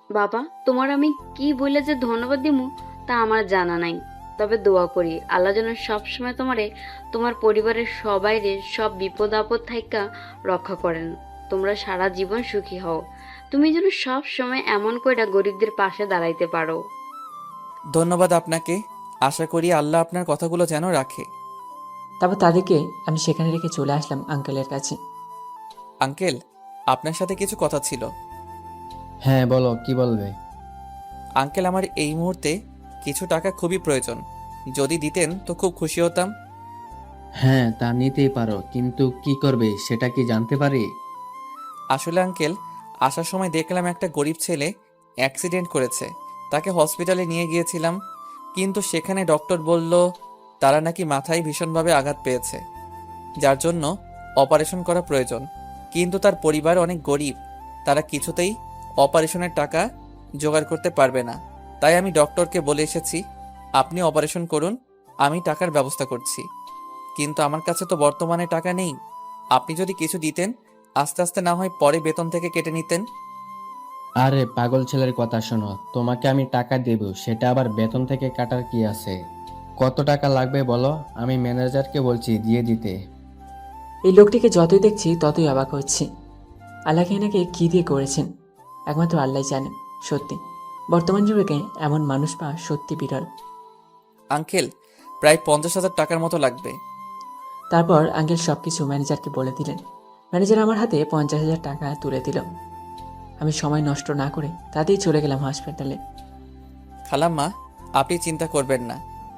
বাবা, তোমার আমি কি বলে যে ধন্যবাদ দিমু তা আমার জানা নাই। তবে দোয়া করি আল্লাহ যেন সবসময় তোমারে, তোমার পরিবারের সবাইরে সব বিপদ আপদ থাইকা রক্ষা করেন। তোমরা সারা জীবন সুখী হও। তুমি যেন সব সময় এমন কইরা গরিবদের পাশে দাঁড়াইতে পারো। ধন্যবাদ আপনাকে, আশা করি আল্লাহ আপনার কথাগুলো যেন রাখে। তারপর তাদেরকে আমি সেখানে রেখে চলে আসলাম আঙ্কেলের কাছে। আঙ্কেল, আপনার সাথে কিছু কথা ছিল। হ্যাঁ বলো, কি বলবে? আঙ্কেল, আমার এই মুহূর্তে কিছু টাকা খুবই প্রয়োজন, যদি দিতেন তো খুব খুশি হতাম। হ্যাঁ, তা নিতেই পারো, কিন্তু কি করবে সেটা কি জানতে পারি? আসলে আঙ্কেল, আসার সময় দেখলাম একটা গরিব ছেলে অ্যাক্সিডেন্ট করেছে, তাকে হসপিটালে নিয়ে গিয়েছিলাম, কিন্তু সেখানে ডক্টর বলল তারা নাকি মাথায় ভীষণভাবে আঘাত পেয়েছে, যার জন্য অপারেশন করা প্রয়োজন। কিন্তু তার পরিবার অনেক গরিব, তারা কিছুতেই অপারেশনের টাকা জোগাড় করতে পারবে না। তাই আমি ডক্টরকে বলে এসেছি আপনি অপারেশন করুন, আমি টাকার ব্যবস্থা করছি। কিন্তু আমার কাছে তো বর্তমানে টাকা নেই, আপনি যদি কিছু দিতেন, আস্তে আস্তে না হয় পরে বেতন থেকে কেটে নিতেন। আরে পাগল ছেলের কথা শোনো, তোমাকে আমি টাকা দেব, সেটা আবার বেতন থেকে কাটার কি আছে? কত টাকা লাগবে বলো, আমি ম্যানেজারকে বলছি দিয়ে দিতে। এই লোকটিকে যতই দেখছি ততই অবাক হচ্ছি। আল্লাহকে এনাকে কী দিয়ে করেছেন একমাত্র আল্লাহ জানেন। সত্যি বর্তমান যুগে এমন মানুষ পাওয়া সত্যি বিরল। আঙ্কেল, প্রায় 50,000 টাকার মতো লাগবে। তারপর আঙ্কেল সব কিছু ম্যানেজারকে বলে দিলেন। ম্যানেজার আমার হাতে 50,000 টাকা তুলে দিল। আমি সময় নষ্ট না করে তাতেই চলে গেলাম হাসপাতালে। খালাম্মা, আপনি চিন্তা করবেন না,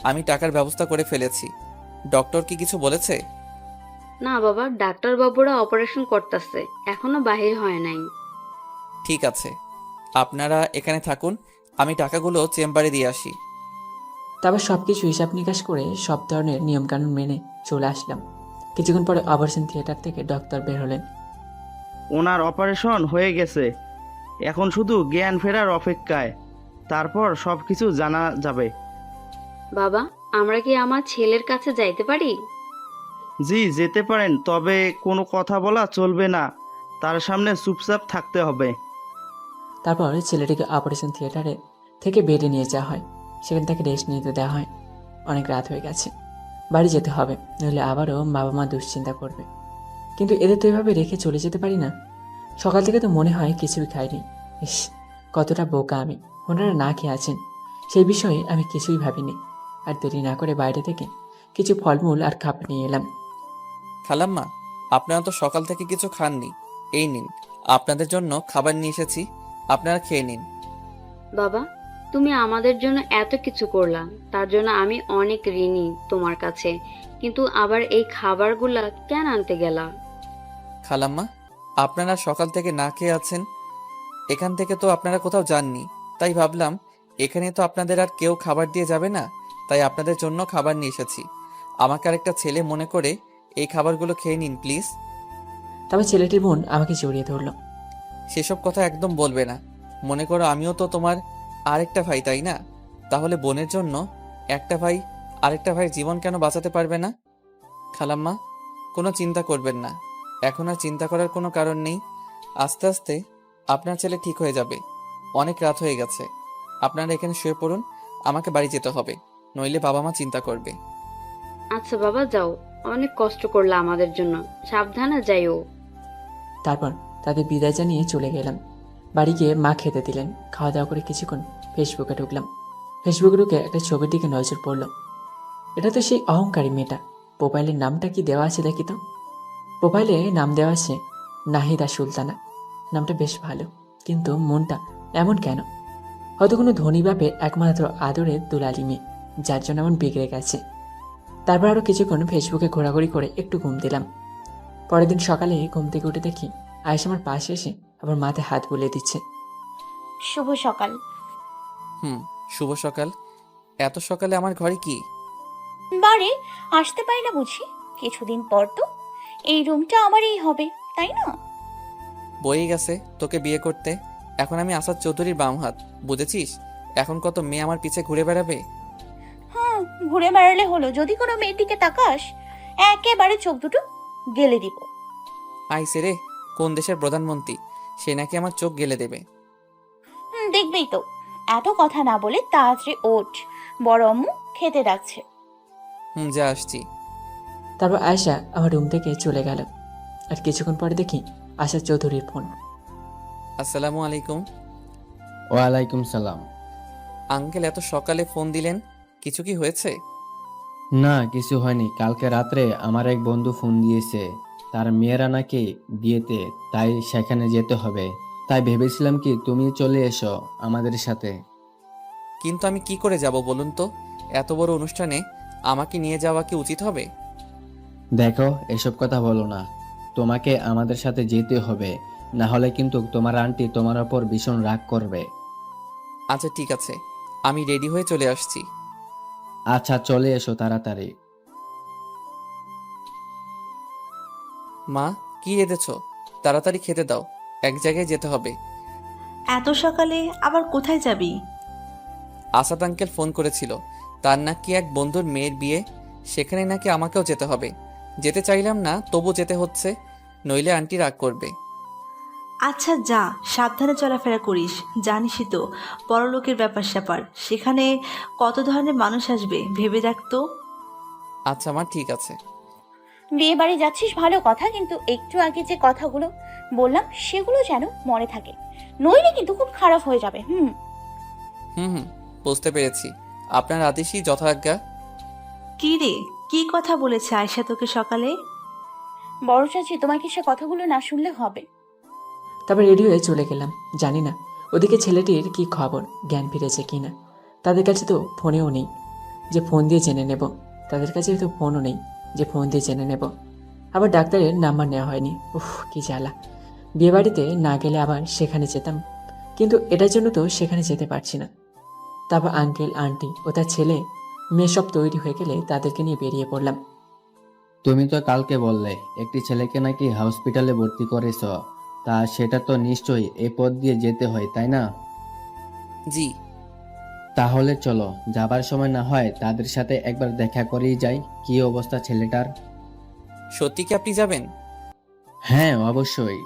আমি টাকার ব্যবস্থা করে ফেলেছি। ডক্টর কি কিছু বলেছে? না বাবা, ডাক্তার বাবুরা অপারেশন করতেছে, এখনো বাহির হয় নাই। ঠিক আছে, আপনারা এখানে থাকুন, আমি টাকাগুলো চেম্বারে দিয়ে আসি। তারপর সব কিছু হিসাব নিকাশ করে সব ধরনের নিয়মকানুন মেনে চলে আসলাম। কিছুক্ষণ পরে অপারেশন থিয়েটার থেকে ডক্টর বের হলেন। ওনার অপারেশন হয়ে গেছে, এখন শুধু জ্ঞান ফেরার অপেক্ষায়, তারপর সব কিছু জানা যাবে। বাবা, আমরা কি আমার ছেলের কাছে যাইতে পারি? জি যেতে পারেন, তবে কোনো কথা বলা চলবে না, তার সামনে চুপচাপ থাকতে হবে। তারপর ছেলেটিকে অপারেশন থিয়েটারে থেকে বেডে নিয়ে যাওয়া হয়। সেখানে তাকে রেস্ট নিতে দেওয়া হয়। অনেক রাত হয়ে গেছে, বাড়ি যেতে হবে, নইলে আবারও বাবা মা দুশ্চিন্তা করবে। কিন্তু এদের তো এভাবে রেখে চলে যেতে পারি না। সকাল থেকে তো মনে হয় কিছুই খাইনি। ইস, কতটা বোকা আমি। ওনারা না খেয়ে আছেন, সেই বিষয়ে আমি কিছুই ভাবিনি। আর দেরি না করে বাইরে থেকে কিছু ফলমূল আর খাবার নিয়ে এলাম। খালাম্মা, আপনারা তো সকাল থেকে কিছু খাননি, এই নিন আপনাদের জন্য খাবার নিয়ে এসেছি, আপনারা খেয়ে নিন। বাবা, তুমি আমাদের জন্য এত কিছু করলা, তার জন্য আমি অনেক ঋণী তোমার কাছে। কিন্তু আবার এই খাবারগুলা কেন আনতে গেলা? খালাম্মা, আপনারা সকাল থেকে না খেয়ে আছেন, এখান থেকে তো আপনারা কোথাও যাননি, তাই ভাবলাম এখানে তো আপনাদের আর কেউ খাবার দিয়ে যাবে না, তাই আপনাদের জন্য খাবার নিয়ে এসেছি। আমাকে আর একটা ছেলে মনে করে এই খাবারগুলো খেয়ে নিন প্লিজ। তবে ছেলেটির বোন আমাকে জড়িয়ে ধরল। সেসব কথা একদম বলবে না। মনে করো আমিও তো তোমার আরেকটা ভাই, তাই না? তাহলে বোনের জন্য একটা ভাই আরেকটা ভাইয়ের জীবন কেন বাঁচাতে পারবে না? খালাম্মা, কোনো চিন্তা করবেন না, এখন আর চিন্তা করার কোনো কারণ নেই। আস্তে আস্তে আপনার ছেলে ঠিক হয়ে যাবে। অনেক রাত হয়ে গেছে, আপনারা এখানে শুয়ে পড়ুন, আমাকে বাড়ি যেতে হবে, নইলে বাবা মা চিন্তা করবে। আচ্ছা বাবা, যাও, অনেক কষ্ট করলা আমাদের জন্য, সাবধানে যাইও। তারপর তাদের বিদায় জানিয়ে চলে গেলাম। বাড়ি গিয়ে মা খেতে দিলেন। খাওয়া দাওয়া করে কিছুক্ষণ ফেসবুকে ঢুকলাম। ফেসবুকে ঢুকে একটা ছবির দিকে নজর পড়ল। এটা তো সেই অহংকারী মেয়েটা। প্রোফাইলের নামটা কি দেওয়া আছে দেখি তো। প্রোফাইলে নাম দেওয়া আছে নাহিদা সুলতানা। নামটা বেশ ভালো, কিন্তু মনটা এমন কেন? হয়তো কোনো ধনী বাপের একমাত্র আদরের দুলালি মেয়ে, যার জন্য এমন বিগড়ে গেছে। তারপর আরও কিছুক্ষণ ফেসবুকে ঘোরাঘুরি করে একটু ঘুম দিলাম। পরের দিন সকালে ঘুম থেকে উঠে দেখি আয়েশা আমার পাশে এসে আবার মাথায় হাত বুলিয়ে দিচ্ছে। শুভ সকাল। শুভ সকাল। এত সকালে আমার ঘরে কি? বারে আসতে পারি না বুঝি? কিছুদিন পর তো এই রুমটা আমারই হবে, তাই না? বয়ে গেছে তোকে বিয়ে করতে। এখন আমি আসাদ চৌধুরীর বাম হাত, বুঝেছিস? এখন কত মেয়ে আমার পিছে ঘুরে বেড়াবে। হুম, ঘুরে বেড়ালে হলো। যদি কোনো মেয়ের দিকে তাকাস, একেবারে চোখ দুটো গেলে দিব। আইসে রে, কোন দেশের প্রধানমন্ত্রী, সে নাকি আমার চোখ গেলে দেবে। দেখবেই তো। এত কথা না বলে তাড়াতাড়ি ওঠ, বড় আম্মু খেতে ডাকছে। যা আসছি। তারপর আয়েশা আমার রুম থেকে চলে গেল। আর কিছুক্ষণ পরে দেখি আশা চৌধুরীর ফোন। আসসালামু আলাইকুম। ওয়ালাইকুম সালাম। আঙ্কেল, এত সকালে ফোন দিলেন, কিছু কি হয়েছে? না, কিছু হয়নি। কালকে রাত্রে আমার এক বন্ধু ফোন দিয়েছে, তার মেয়েরা নাকি বিয়েতে, তাই সেখানে যেতে হবে। তাই ভেবেছিলাম কি তুমি চলে এসো আমাদের সাথে। কিন্তু আমি কি করে যাব বলুন তো? এত বড় অনুষ্ঠানে আমাকে নিয়ে যাওয়া কি উচিত হবে? দেখো, এসব কথা বলো না। তোমাকে আমাদের সাথে যেতে হবে, না হলে কিন্তু তোমার আন্টি তোমার ওপর ভীষণ রাগ করবে। আচ্ছা ঠিক আছে, আমি রেডি হয়ে চলে আসছি। আচ্ছা, চলে এসো তাড়াতাড়ি। মা, কি রেঁধেছ? তাড়াতাড়ি খেতে দাও, এক জায়গায় যেতে হবে। এত সকালে আবার কোথায় যাবি? আসাদ আঙ্কেল ফোন করেছিল, তার নাকি এক বন্ধুর মেয়ের বিয়ে, সেখানে নাকি আমাকেও যেতে হবে। যেতে চাইলাম না, তবু যেতে হচ্ছে, নইলে আন্টি রাগ করবে। আচ্ছা যা, সাবধানে চলাফেরা করিস। জানিসই তো বড়লোকের ব্যাপার স্যাপার, সেখানে কত ধরনের মানুষ আসবে, ভেবে দেখ তো। আচ্ছা মা, ঠিক আছে। বিয়ে বাড়ি যাচ্ছিস ভালো কথা, কিন্তু একটু আগে যে কথাগুলো বললাম সেগুলো যেন মনে থাকে, নইলে কিন্তু খুব খারাপ হয়ে যাবে। হুম, বুঝতে পেরেছি। আপনার আদেশই যথাজ্ঞা। কি রে, কি কথা বলেছে আয়শা তোকে সকালে? বড় চাচি, তোমাকে সে কথাগুলো না শুনলে হবে। তারপর রেডি হয়ে চলে গেলাম। জানি না ওদিকে ছেলেটির কি খবর, জ্ঞান ফিরেছে কি না। তাদের কাছে তো ফোনেও নেই যে ফোন দিয়ে জেনে নেব। তাদের কাছে তো ফোনও নেই যে ফোন দিয়ে জেনে নেব। আবার ডাক্তারের নাম্বার নেওয়া হয়নি। উফ, কি জ্বালা। বিয়েবাড়িতে না গেলে আবার সেখানে যেতাম, কিন্তু এটার জন্য তো সেখানে যেতে পারছি না। তারপর আঙ্কেল, আন্টি ও তার ছেলে মেয়ে সব তৈরি হয়ে গেলে তাদেরকে নিয়ে বেরিয়ে পড়লাম। তুমি তো কালকে বললে একটি ছেলেকে নাকি হসপিটালে ভর্তি করেছ, তা সেটা তো নিশ্চয়ই এই পথ দিয়ে যেতে হয়, তাই না? জি। তাহলে চলো, যাবার সময় না হয় তাদের সাথে একবার দেখা করেই যাই, কি অবস্থা ছেলেটার। সত্যি কি আপনি যাবেন? হ্যাঁ, অবশ্যই।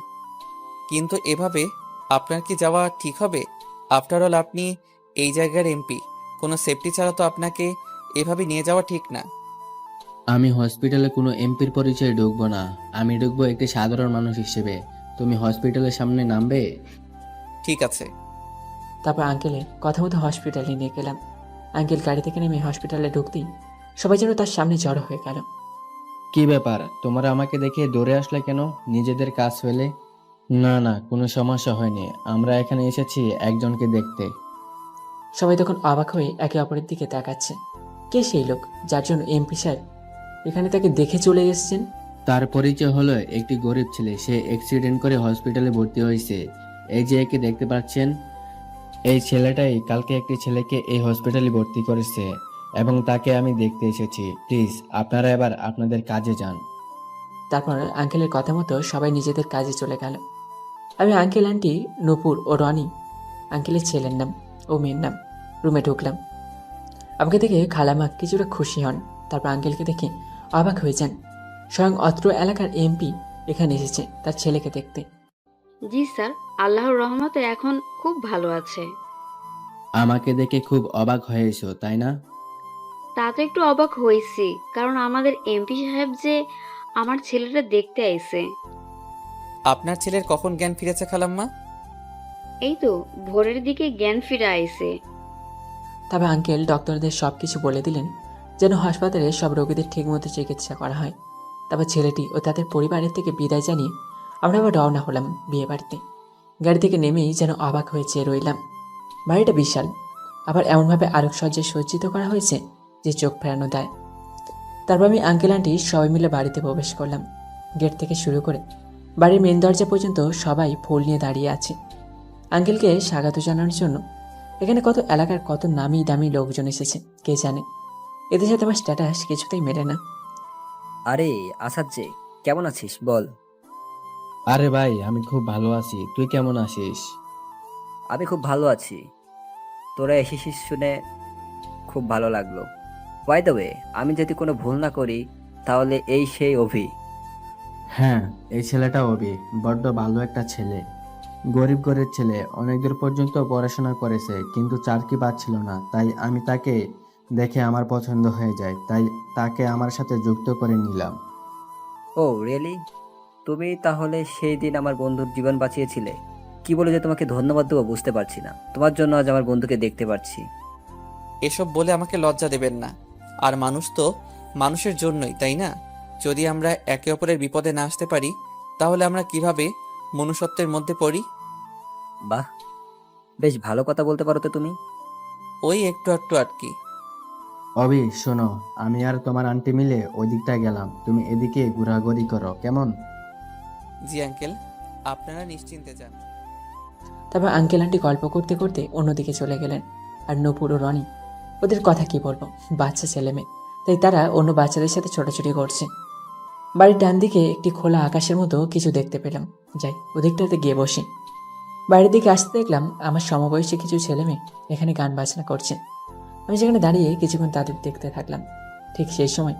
কিন্তু এভাবে আপনার কি যাওয়া ঠিক হবে? আফটার অল আপনি এই জায়গার এমপি, কোনো সেফটি ছাড়া তো আপনাকে এভাবে নিয়ে যাওয়া ঠিক না। আমি হসপিটালে কোনো এমপির পরিচয়ে ঢুকবো না, আমি ঢুকবো একটি সাধারণ মানুষ হিসেবে। তুমি হসপিটালের সামনে নামবে। ঠিক আছে। তারপর আঙ্কেলের কথা মতো হসপিটালে নিয়ে গেলাম। আঙ্কেল গাড়ি থেকে নেমে হসপিটালে ঢুকতেই সবাই যেন তার সামনে জড়ো হয়ে গেল। কি ব্যাপার, তোমরা আমাকে দেখে দৌড়ে আসলে কেন নিজেদের কাজ ফেলে? না না, কোনো সমস্যা হয়নি, আমরা এখানে এসেছি একজনকে দেখতে। সবাই তখন অবাক হয়ে একে অপরের দিকে তাকাচ্ছে। কে সেই লোক যার জন্য এমপি সাহেব এখানে তাকে দেখে চলে এসেছেন? তার পরিচয় হলো একটি গরিব ছেলে, সে অ্যাক্সিডেন্ট করে হসপিটালে ভর্তি হয়েছে। এই যে একে দেখতে পাচ্ছেন, এই ছেলেটাই কালকে একটি ছেলেকে এই হসপিটালে ভর্তি করেছে এবং তাকে আমি দেখতে এসেছি। প্লিজ আপনারা এবার আপনাদের কাজে যান। তারপর আঙ্কেলের কথা মতো সবাই নিজেদের কাজে চলে গেল। আমি আঙ্কেল, আন্টি, নূপুর ও রনি, আঙ্কেলের ছেলের নাম ও মেয়ের নাম, রুমে ঢুকলাম। আমাকে দেখে খালামা কিছুটা খুশি হন। তারপর আঙ্কেলকে দেখে অবাক হয়ে যান। স্বয়ং অত্র এলাকার এমপি এখানে এসেছে তার ছেলেকে দেখতে। জি স্যার, আল্লাহর রহমতে এখন খুব ভালো আছে। আমাকে দেখে খুব অবাক হয়েছো তাই না? তা তো একটু অবাক হয়েছি, কারণ আমাদের এমপি সাহেব যে আমার ছেলেটা দেখতে আইছে। আপনার ছেলের কখন জ্ঞান ফিরেছে খালাম্মা? এই তো ভোরের দিকে জ্ঞান ফিরে আইছে। তবে আঙ্কেল ডক্টরদের সব কিছু বলে দিলেন যেন হাসপাতালে সব রোগীদের ঠিকমতো চিকিৎসা করা হয়। তারপর ছেলেটি ও তাদের পরিবারের থেকে বিদায় জানিয়ে আমরা আবার রওনা হলাম বিয়ে বাড়িতে। গাড়ি থেকে নেমেই যেন অবাক হয়ে চেয়ে রইলাম। বাড়িটা বিশাল, আবার এমনভাবে আলোকসজ্জায় সজ্জিত করা হয়েছে যে চোখ ফেরানো দেয়। তারপর আমি আঙ্কেল আন্টি সবাই মিলে বাড়িতে প্রবেশ করলাম। গেট থেকে শুরু করে বাড়ির মেন দরজা পর্যন্ত সবাই ফুল নিয়ে দাঁড়িয়ে আছে আঙ্কেলকে স্বাগত জানানোর জন্য। এখানে কত এলাকার কত নামি দামি লোকজন এসেছে কে জানে। এদের সাথে আমার স্ট্যাটাস কিছুতেই মেলে না। আরে আসাদ যে, কেমন আছিস বল? আরে ভাই, আমি খুব ভালো আছি, তুই কেমন আছিস? আমি খুব ভালো আছি। তোরা এসেছিস শুনে খুব ভালো লাগলো। বাই দ্য ওয়ে, আমি যদি কোনো ভুল না করি তাহলে এই সেই অভি। হ্যাঁ, এই ছেলেটা অভি, বড্ড ভালো একটা ছেলে। গরিব ঘরের ছেলে, অনেক দূর পর্যন্ত পড়াশোনা করেছে কিন্তু চাকরি পাচ্ছিল না, তাই আমি তাকে দেখে আমার পছন্দ হয়ে যায়, তাই তাকে আমার সাথে যুক্ত করে নিলাম। ও রিয়েলি? তুমি তাহলে সেই দিন আমার বন্ধুর জীবন বাঁচিয়েছিলে। কি বলে যে তোমাকে ধন্যবাদ দেবো বুঝতে পারছি না। তোমার জন্য আজ আমার বন্ধুকে দেখতে পাচ্ছি। এসব বলে আমাকে লজ্জা দেবেন না। আর মানুষ তো মানুষের জন্যই, তাই না? যদি আমরা একে অপরের বিপদে না আসতে পারি তাহলে আমরা কিভাবে মনুষ্যত্বের মধ্যে পড়ি? বাহ, বেশ ভালো কথা বলতে পারো তো তুমি। ওই একটু একটু আর কি। অভি শোনো, আমি আর তোমার আন্টি মিলে ওই দিকটা গেলাম, তুমি এদিকে ঘোরাঘুরি করো, কেমন? জি আঙ্কেল, আপনারা নিশ্চিন্তে যান। তারপর আঙ্কেল আন্টি গল্প করতে করতে অন্যদিকে চলে গেলেন। আর নূপুর ও রনি, ওদের কথা কি বলবো, বাচ্চা ছেলে মেয়ে, তাই তারা অন্য বাচ্চাদের সাথে ছোটাছুটি করছে। বাড়ির ডান দিকে একটি খোলা আকাশের মতো কিছু দেখতে পেলাম। যাই ওদিকটাতে গিয়ে বসি। বাড়ির দিকে আসতে দেখলাম আমার সমবয়সী কিছু ছেলে মেয়ে এখানে গান বাজনা করছে। আমি সেখানে দাঁড়িয়ে কিছুক্ষণ তাদের দেখতে থাকলাম। ঠিক সেই সময়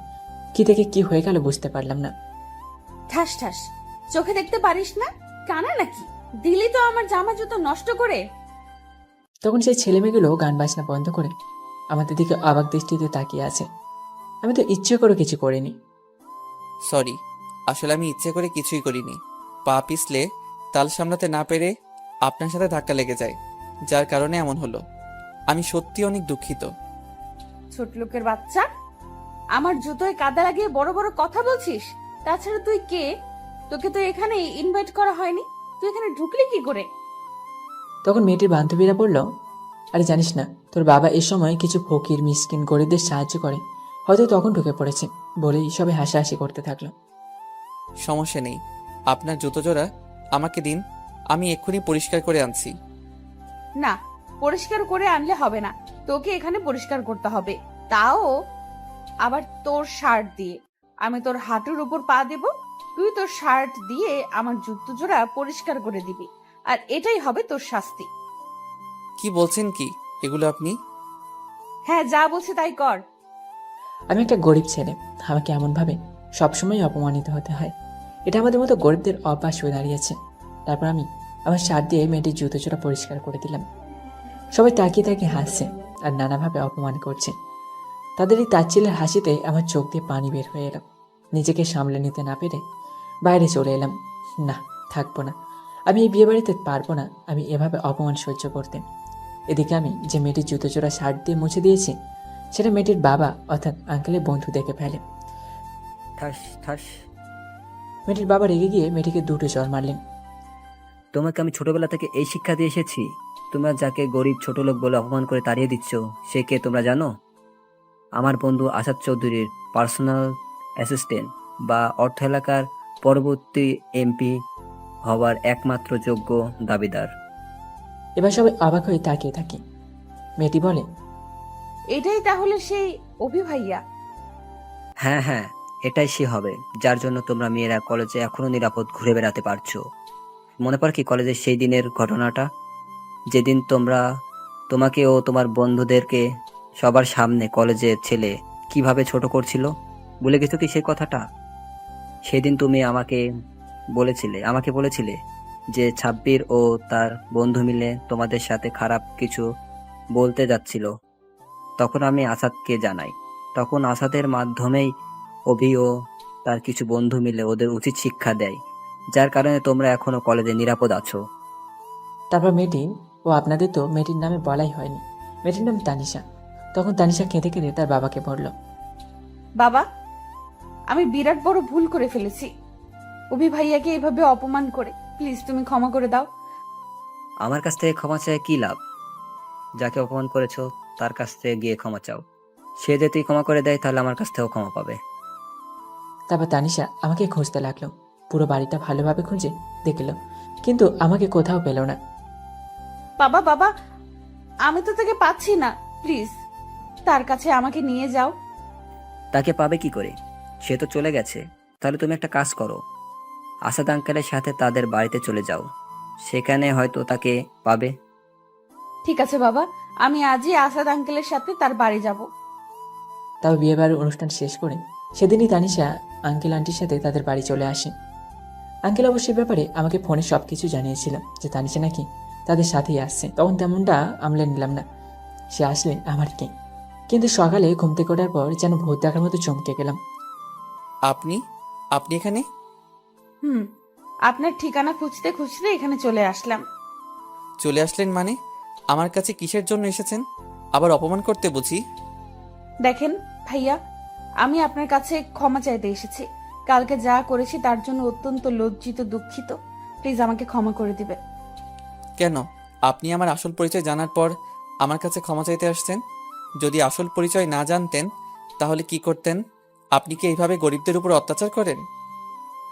কি থেকে কি হয়ে গেল বুঝতে পারলাম না। ঠাস ঠাস, চোখে দেখতে পারিস না? কানা নাকি? দিলি তো আমার জামা জুতো নষ্ট করে। তখন সেই ছেলে মেয়েগুলো গান বাজনা বন্ধ করে আমাদের দিকে অবাক দৃষ্টিতে তাকিয়ে আছে। আমি তো ইচ্ছে করে কিছু করিনি। সরি, আসলে আমি ইচ্ছে করে কিছুই করিনি। পা পিছলে তাল সামলাতে না পেরে আপনার সাথে ধাক্কা লেগে যায়, যার কারণে এমন হলো। আমি সত্যি অনেক দুঃখিত। ছোট লোকের বাচ্চা, আমার জুতোয় কাদা লাগিয়ে বড় বড় কথা বলছিস? তাছাড়া তুই কে? তোকে তো এখানে ইনভাইট করা হয়নি, তুই এখানে ঢুকলি কি করে? তখন মেয়েটির বান্ধবীরা বলল, আরে জানিস না, তোর বাবা এ সময় কিছু ফকির মিসকিন গরিবদের সাহায্য করে, হয়তো তখন ঢুকে পড়েছে, বলেই সবাই হাসাহাসি করতে থাকলো। সমস্যা নেই, আপনার জুতো জোড়া আমাকে দিন, আমি এক্ষুনি পরিষ্কার করে আনছি। না, পরিষ্কার করে আনলে হবে না, তোকে এখানে পরিষ্কার করতে হবে, তাও আবার তোর শার্ট দিয়ে। আমি তোর হাঁটুর উপর পা দেব, তুই তোর শার্ট দিয়ে আমার জুতো জোড়া পরিষ্কার করে দিবি, আর এটাই হবে তোর শাস্তি। কি বলছেন কি এগুলো আপনি? হ্যাঁ, যা বলছি তাই কর। আমি একটা গরিব ছেলে, আমাকে এমনভাবে সবসময় অপমানিত হতে হয়, এটা আমাদের মতো গরিবদের অভ্যাস হয়ে দাঁড়িয়েছে। তারপর আমি আমার শার্ট দিয়ে মেয়েটির জুতো জোড়া পরিষ্কার করে দিলাম। সবাই তাকিয়ে তাকিয়ে হাসছে আর নানাভাবে অপমান করছে। তাদের এই তাচ্ছিলের হাসিতে আমার চোখ দিয়ে পানি বের হয়ে এলো। নিজেকে সামলে নিতে না পেরে বাইরে চলে এলাম। না, থাকবো না, আমি এই বিয়ে বাড়িতে পারবো না আমি এভাবে অপমান সহ্য করতে। এদিকে আমি যে মেয়েটির জুতো জোড়া শার্ট দিয়ে মুছে দিয়েছি সেটা মেয়েটির বাবা অর্থাৎ আঙ্কেলের বন্ধু দেখে ফেলে। ঠাস ঠাস। মেয়েটির বাবা রেগে গিয়ে মেয়েটিকে দুটো চড় মারলেন। তোমাকে আমি ছোটবেলা থেকে এই শিক্ষা দিয়ে এসেছি, তোমরা যাকে গরিব ছোট লোক বলে অপমান করে তাড়িয়ে দিচ্ছ সে কে তোমরা জানো? আমার বন্ধু আসাদ চৌধুরীর পার্সোনাল অ্যাসিস্ট্যান্ট বা অর্থ এলাকার পরবর্তী এমপি হওয়ার একমাত্র যোগ্য দাবিদার। এবার সবাই অবাক হয়ে তাকিয়ে থাকি। মেয়েটি বলে, এটাই তাহলে সেই অভি ভাইয়া? হ্যাঁ হ্যাঁ, এটাই সে হবে যার জন্য তোমরা মেয়েরা কলেজে এখনো নিরাপদ ঘুরে বেড়াতে পারছো। মনে পড়ে কি কলেজের সেই দিনের ঘটনাটা, যেদিন তোমাকে ও তোমার বন্ধুদেরকে সবার সামনে কলেজের ছেলে কিভাবে ছোট করছিল? ভুলে গেছো কি সেই কথাটা? সেদিন তুমি আমাকে বলেছিলে যে ছাব্বির ও তার বন্ধু মিলে তোমাদের সাথে খারাপ কিছু বলতে যাচ্ছিল। তখন আমি আসাদকে জানাই, তখন আসাদের মাধ্যমেই অভি ও তার কিছু বন্ধু মিলে ওদের উচিত শিক্ষা দেয়, যার কারণে তোমরা এখনো কলেজে নিরাপদ আছো। তারপর মেয়েটি, ও আপনাদের তো মেয়েটির নামে বলাই হয়নি, মেয়েটির নাম তানিশা। তখন তানিশা কেঁদে কেঁদে তার বাবাকে বলল, বাবা, আমি বিরাট বড় ভুল করে ফেলেছি। অভি ভাইয়াকে এভাবে অপমান করে প্লিজ তুমি ক্ষমা করে দাও। আমার কাছ থেকে ক্ষমা চাই কি লাভ? যাকে অপমান করেছো তার কাছ থেকে গিয়ে ক্ষমা চাও, সে যদি ক্ষমা করে দেয় তাহলে আমার কাছ থেকেও ক্ষমা পাবে। তারপর তানিশা আমাকে খুঁজতে লাগলো। পুরো বাড়িটা ভালোভাবে খুঁজে দেখলো, কিন্তু আমাকে কোথাও পেল না। বাবা বাবা, আমি তো তাকে পাচ্ছি না, প্লিজ তার কাছে আমাকে নিয়ে যাও। তাকে পাবে কি করে? সে তো চলে গেছে। তাহলে তুমি একটা কাজ করো, আসাদ আঙ্কেলের সাথে তাদের বাড়িতে চলে যাও, সেখানে হয়তো তাকে পাবে। ঠিক আছে বাবা, আমি আজই আসাদ আঙ্কেলের সাথে তার বাড়ি যাব। তারপর বিয়ে বাড়ির অনুষ্ঠান শেষ করে সেদিনই তানিশা আঙ্কেল আন্টির সাথে তাদের বাড়ি চলে আসে। আঙ্কেল অবশ্যই ব্যাপারে আমাকে ফোনে সব কিছু জানিয়েছিল যে তানিশা নাকি তাদের সাথেই আসছে। তখন তেমনটা আমলে নিলাম না, সে আসলে আমার কি। কিন্তু সকালে ঘুম থেকে ওঠার পর যেন ভূত দেখার মতো চমকে গেলাম। আপনি আপনি এখানে? আপনার ঠিকানা খুঁজতে খুঁজতে এখানে চলে আসলাম। চলে আসলেন মানে? আমার কাছে কিসের জন্য এসেছেন? আবার অপমান করতে বুঝি? দেখেন ভাইয়া, আমি আপনার কাছে ক্ষমা চাইতে এসেছি। কালকে যা করেছি তার জন্য অত্যন্ত লজ্জিত, দুঃখিত। প্লিজ আমাকে ক্ষমা করে দিবেন। কেন? আপনি আমার আসল পরিচয় জানার পর আমার কাছে ক্ষমা চাইতে আসছেন? যদি আসল পরিচয় না জানতেন তাহলে কি করতেন? আপনি কি এইভাবে গরিবদের উপর অত্যাচার করেন?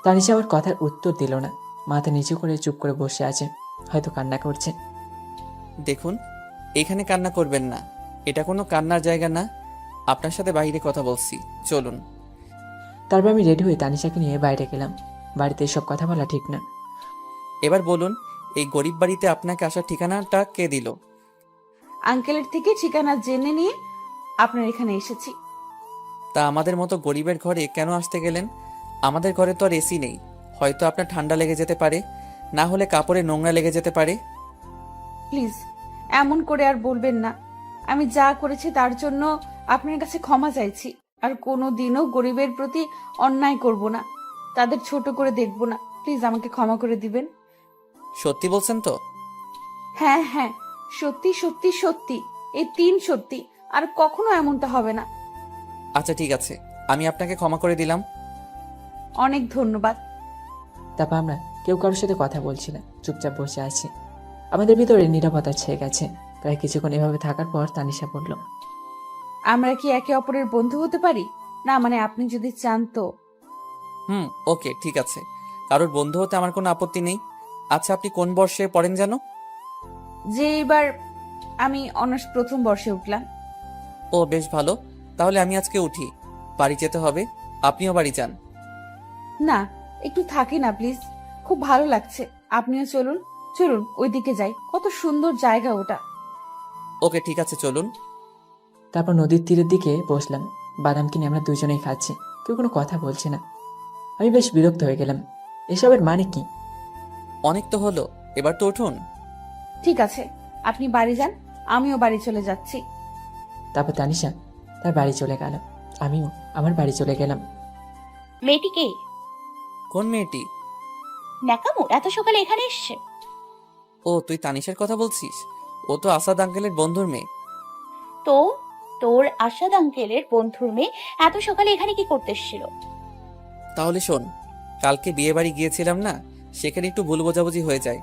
তানিশা আমার কথার উত্তর দিল না, মাথা নিচু করে চুপ করে বসে আছে, হয়তো কান্না করছে। দেখুন, এখানে কান্না করবেন না, এটা কোনো কান্নার জায়গা না। আপনার সাথে বাইরে কথা বলছি, চলুন। তারপর আমি রেডি হয়ে তানিশাকে নিয়ে বাইরে গেলাম। বাড়িতে এসব কথা বলা ঠিক না। এবার বলুন, এই গরিব বাড়িতে আপনাকে আসার ঠিকানাটা কে দিল? আঙ্কেলের থেকে ঠিকানা জেনে নিয়ে আপনার এখানে এসেছি। তা আমাদের মতো গরিবের ঘরে কেন আসতে গেলেন? আমাদের ঘরে তো আর এসি নেই, হয়তো আপনার ঠান্ডা লেগে যেতে পারে, না হলে কাপড়ে নোংরা লেগে যেতে পারে। প্লিজ এমন করে আর বলবেন না। আমি যা করেছি তার জন্য আপনার কাছে ক্ষমা চাইছি। আর কোনো দিনও গরিবের প্রতি অন্যায় করব না, তাদের ছোট করে দেখব না। প্লিজ আমাকে ক্ষমা করে দিবেন। সত্যি বলছেন তো? হ্যাঁ হ্যাঁ, সত্যি সত্যি সত্যি, এই 3 সত্যি, আর কখনো এমনটা হবে না। আচ্ছা ঠিক আছে, আমি আপনাকে ক্ষমা করে দিলাম। অনেক ধন্যবাদ। তারপর আমরা কেউ কারোর সাথে কথা বলছি না, চুপচাপ বসে আছি। আমাদের ভিতরে নীরবতা ছেয়ে গেছে। প্রায় কিছুক্ষণ এভাবে থাকার পর তানিশা বলল, আমরা কি একে অপরের বন্ধু হতে পারি? না মানে আপনি যদি চান তো। ওকে ঠিক আছে, কারোর বন্ধু হতে আমার কোনো আপত্তি নেই। আচ্ছা, আপনি কোন বর্ষে পড়েন যেন? যে এবার আমি অনার্স প্রথম বর্ষে উঠলাম। ও বেশ ভালো, তাহলে আমি আজকে উঠি, বাড়ি যেতে হবে। আপনিও বাড়ি যান। না, একটু থাকি না প্লিজ, খুব ভালো লাগছে। আপনিও চলুন, চলুন ওইদিকে যাই, কত সুন্দর জায়গা ওটা। ওকে ঠিক আছে, চলুন। তারপর নদীর তীরের দিকে বসলাম। বাদাম কিনে আমরা দুজনেই খাচ্ছি, কেউ কোনো কথা বলছে না। আমি বেশ বিরক্ত হয়ে গেলাম, এসবের মানে কি? অনেক তো হলো, এবার তো উঠুন। ঠিক আছে, আপনি বাড়ি যান, আমিও বাড়ি চলে যাচ্ছি। তারপর তার বাড়ি চলে গেল। আমিও আমার বাড়ি চলে গেলাম। মেয়েটিকে কোন মেয়েটি? ন্যাকামো এত সকালে এখানে এসছে। ও, তুই তানিশের কথা বলছিস? ও তো আসাদ আঙ্কেলের বন্ধুর মেয়ে। তো তোর আশাদ আঙ্কেলের বন্ধুর মেয়ে এত সকালে এখানে কি করতে এসেছিল? তাহলে শোন, কালকে বিয়ে বাড়ি গিয়েছিলাম না, সেখানে একটু ভুল বোঝাবুঝি হয়ে যায়,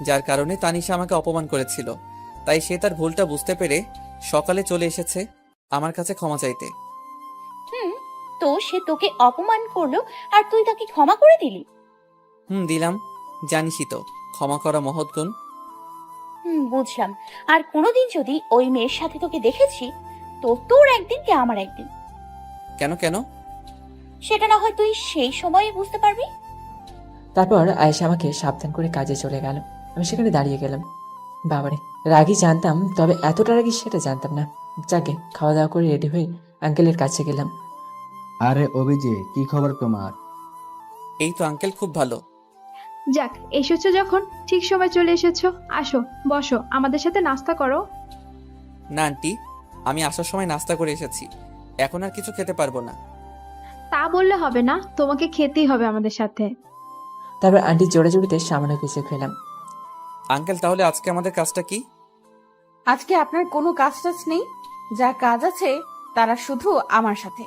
যার কারণে তানিশা আমাকে অপমান করেছিল। তাই সে তার ভুলটা বুঝতে পেরে সকালে চলে এসেছে আমার কাছে ক্ষমা চাইতে। হুম, তো সে তোকে অপমান করলো আর তুই তাকে ক্ষমা করে দিলি? দিলাম। জানিসই তো, ক্ষমা করা মহৎ গুণ। বুঝলাম। আর কোনোদিন যদি ওই মেয়ের সাথে তোকে দেখেছি, তো তোর একদিন কি আমার একদিন। কেন কেন? সেটা না হয় তুই সেই সময়ে বুঝতে পারবি। তারপর আয়েশা আমাকে সাবধান করে কাজে চলে গেল। আমি সেখানে দাঁড়িয়ে গেলাম। বাবারে, রাগী জানতাম, তবে এতটা রাগী সেটা জানতাম না। যাকে খাওয়া দাওয়া করে রেডি হয়ে আঙ্কেলের কাছে গেলাম। আরে অভিজি, কি খবর তোমার? এই তো আঙ্কেল, খুব ভালো। যাক, এসেছো যখন, ঠিক সময় চলে এসেছো। আসো, বসো, আমাদের সাথে নাস্তা করো। না আন্টি, আমি আসার সময় নাস্তা করে এসেছি, এখন আর কিছু খেতে পারবো না। তা বললে হবে না, তোমাকে খেতেই হবে আমাদের সাথে। তারপর আন্টি জোরে জোরেতে সামান্য কিছু খেলাম। আঙ্কেল, তাহলে আজকে আমাদের কাজটা কি? আজকে আপনার কোনো কাজ টাজ নেই। যা কাজ আছে তারা শুধু আমার সাথে।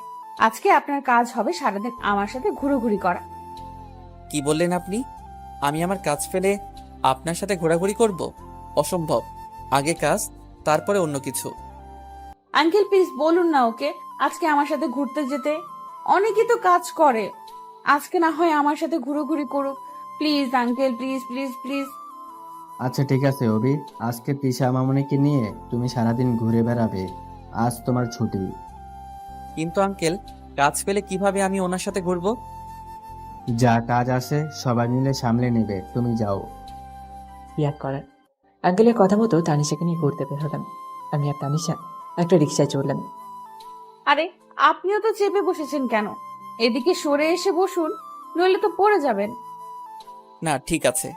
আজকে আপনার কাজ হবে সারাদিন আমার সাথে ঘুরোঘুরি করা। কি বললেন আপনি? আমি আমার কাজ ফেলে আপনার সাথে ঘোরাঘুরি করব? অসম্ভব। আগে কাজ, তারপরে অন্য কিছু। আঙ্কেল প্লিজ বলুন না ওকে আজকে আমার সাথে ঘুরতে যেতে। অনেকেই তো কাজ করে, আজকে না হয় আমার সাথে ঘুরোঘুরি করুক। Please uncle, please please please. আচ্ছা ঠিক আছে অভি, আজকে তিশা মামুনিকে নিয়ে তুমি সারাদিন ঘুরে বেড়াবে। আজ তোমার ছুটি। কিন্তু আঙ্কেল, কাজ পেলে কিভাবে আমি ওনার সাথে ঘুরবো? যা কাজ আছে সবাই মিলে সামলে নেবে, তুমি যাও। বিয়ার করার আঙ্কেলের কথা মতো তানিশাকে নিয়ে ঘুরতে বের হলাম। আমি আর তানিশা একটা রিক্সায় চড়লাম। আরে আপনিও তো চেপে বসেছেন কেন? এদিকে সরে এসে বসুন, নইলে তো পড়ে যাবেন। না, ঠিক আছে।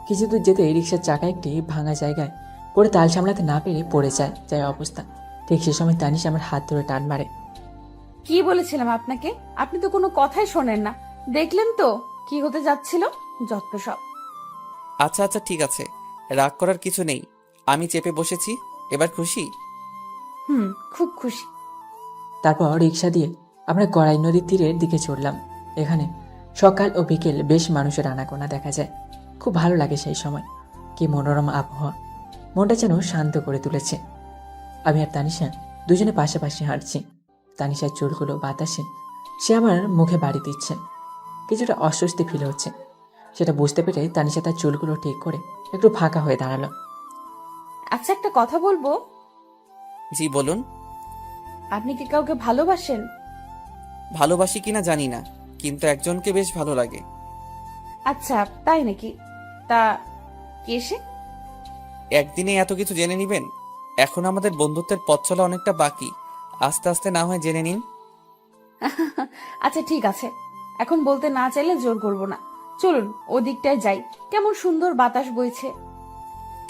কিছু দূর যেতে রিক্সার চাকা একটি ভাঙা জায়গায় পরে তাল সামলাতে না পেরে পড়ে যায় অবস্থা। ঠিক সে সময় তানিশ আমার হাত ধরে টান মারে। কি বলেছিলাম আপনাকে? আপনি তো কোনো কথাই শোনেন না। দেখলেন তো কি হতে যাচ্ছিল, যত সব। আচ্ছা আচ্ছা, ঠিক আছে, রাগ করার কিছু নেই। আমি চেপে বসেছি, এবার খুশি? খুব খুশি। তারপর রিক্সা দিয়ে আমরা গড়াই নদীর তীরের দিকে চড়লাম। এখানে সকাল ও বিকেল বেশ মানুষের আনাগোনা দেখা যায়। খুব ভালো লাগে সেই সময়। কি মনোরম আবহাওয়া, মনটা যেন শান্ত করে তুলেছে। আমি আর তানিশা দুজনে পাশাপাশি হাঁটছি। তানিশার চুলগুলো বাতাসে সে আমার মুখে বাড়ি দিচ্ছে। কিছুটা অস্বস্তি ফিল হচ্ছে। সেটা বুঝতে পেরে তানিশা তার চুলগুলো ঠিক করে একটু ফাঁকা হয়ে দাঁড়ালো। আচ্ছা একটা কথা বলবো। জি বলুন। আপনি কি কাউকে ভালোবাসেন? ভালোবাসি কিনা জানি না, কিন্তু একজনকে বেশ ভালো লাগে। আচ্ছা তাই নাকি? তা কে সে? একদিনে এত কিছু জেনে নিবেন? এখন আমাদের বন্ধুত্বের পথ চলা অনেকটা বাকি, আস্তে আস্তে না হয় জেনে নিন। আচ্ছা ঠিক আছে, এখন বলতে না চাইলে জোর করব না। চলুন ওদিকটায় যাই, কেমন সুন্দর বাতাস বইছে।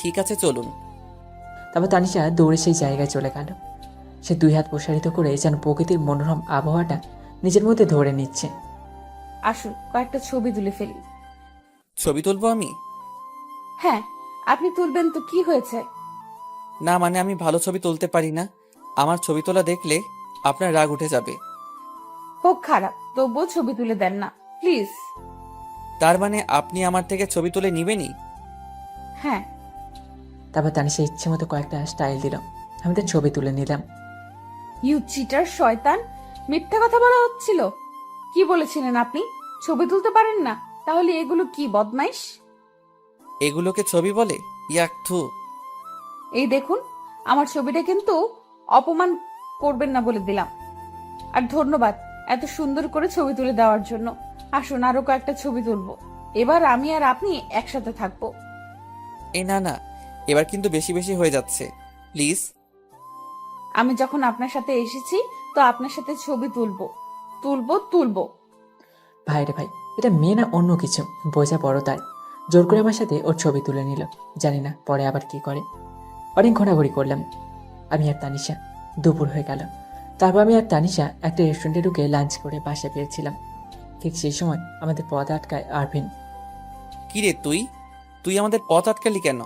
ঠিক আছে, চলুন। তারপর তানিশা দৌড়ে সেই জায়গায় চলে গেল। সে দুই হাত প্রসারিত করে যেন প্রকৃতির মনোরম আবহাওয়াটা নিজের মধ্যে ধরে নিচ্ছে। আসুন কয়েকটা ছবি তুলে ফেলি। ছবি তুলবো আমি? হ্যাঁ আপনি তুলবেন তো কি হয়েছে? না মানে, আমি ভালো ছবি তুলতে পারি না। আমার ছবি তোলা দেখলে আপনার রাগ উঠে যাবে। হোক খারাপ, তবুও ছবি তুলে দেন না প্লিজ। তার মানে আপনি আমার থেকে ছবি তুলে নিবেনই? হ্যাঁ। তারপর তানিশা ইচ্ছে মতো কয়েকটা স্টাইল দিল। আমি তার ছবি তুলে নিলাম। ইউ চিটার শয়তান, মিথ্যা কথা বলা হচ্ছিল। কি বলেছিলেন আপনি? ছবি তুলতে পারেন না? তাহলে এগুলো কি বদমাইশ? এগুলোকে ছবি বলে? ইয়াক, থু। এই দেখুন, আমার ছবিটা কিন্তু অপমান করবেন না বলে দিলাম। আর ধন্যবাদ এত সুন্দর করে ছবি তুলে দেওয়ার জন্য। আসুন আরো কয়েকটা ছবি তুলবো। এবার আমি আর আপনি একসাথে থাকবো। এই না না, এবার কিন্তু বেশি বেশি হয়ে যাচ্ছে, প্লিজ। আমি যখন আপনার সাথে এসেছি তো আপনার সাথে ছবি তুলবো তুলবো তুলবো। ভাই রে ভাই, এটা মেয়ে না অন্য কিছু, বোঝা বড় তার। জোর করে আমার সাথে ওর ছবি তুলে নিল। জানি না পরে আবার কি করে। অনেক ঘোরাঘুরি করলাম আমি আর তানিশা। দুপুর হয়ে গেল। তারপর আমি আর তানিশা একটা রেস্টুরেন্টে ঢুকে লাঞ্চ করে বাসায় ফিরছিলাম। ঠিক সেই সময় আমাদের পথ আটকায় আরভিন। কি রে তুই তুই আমাদের পথ আটকালি কেন?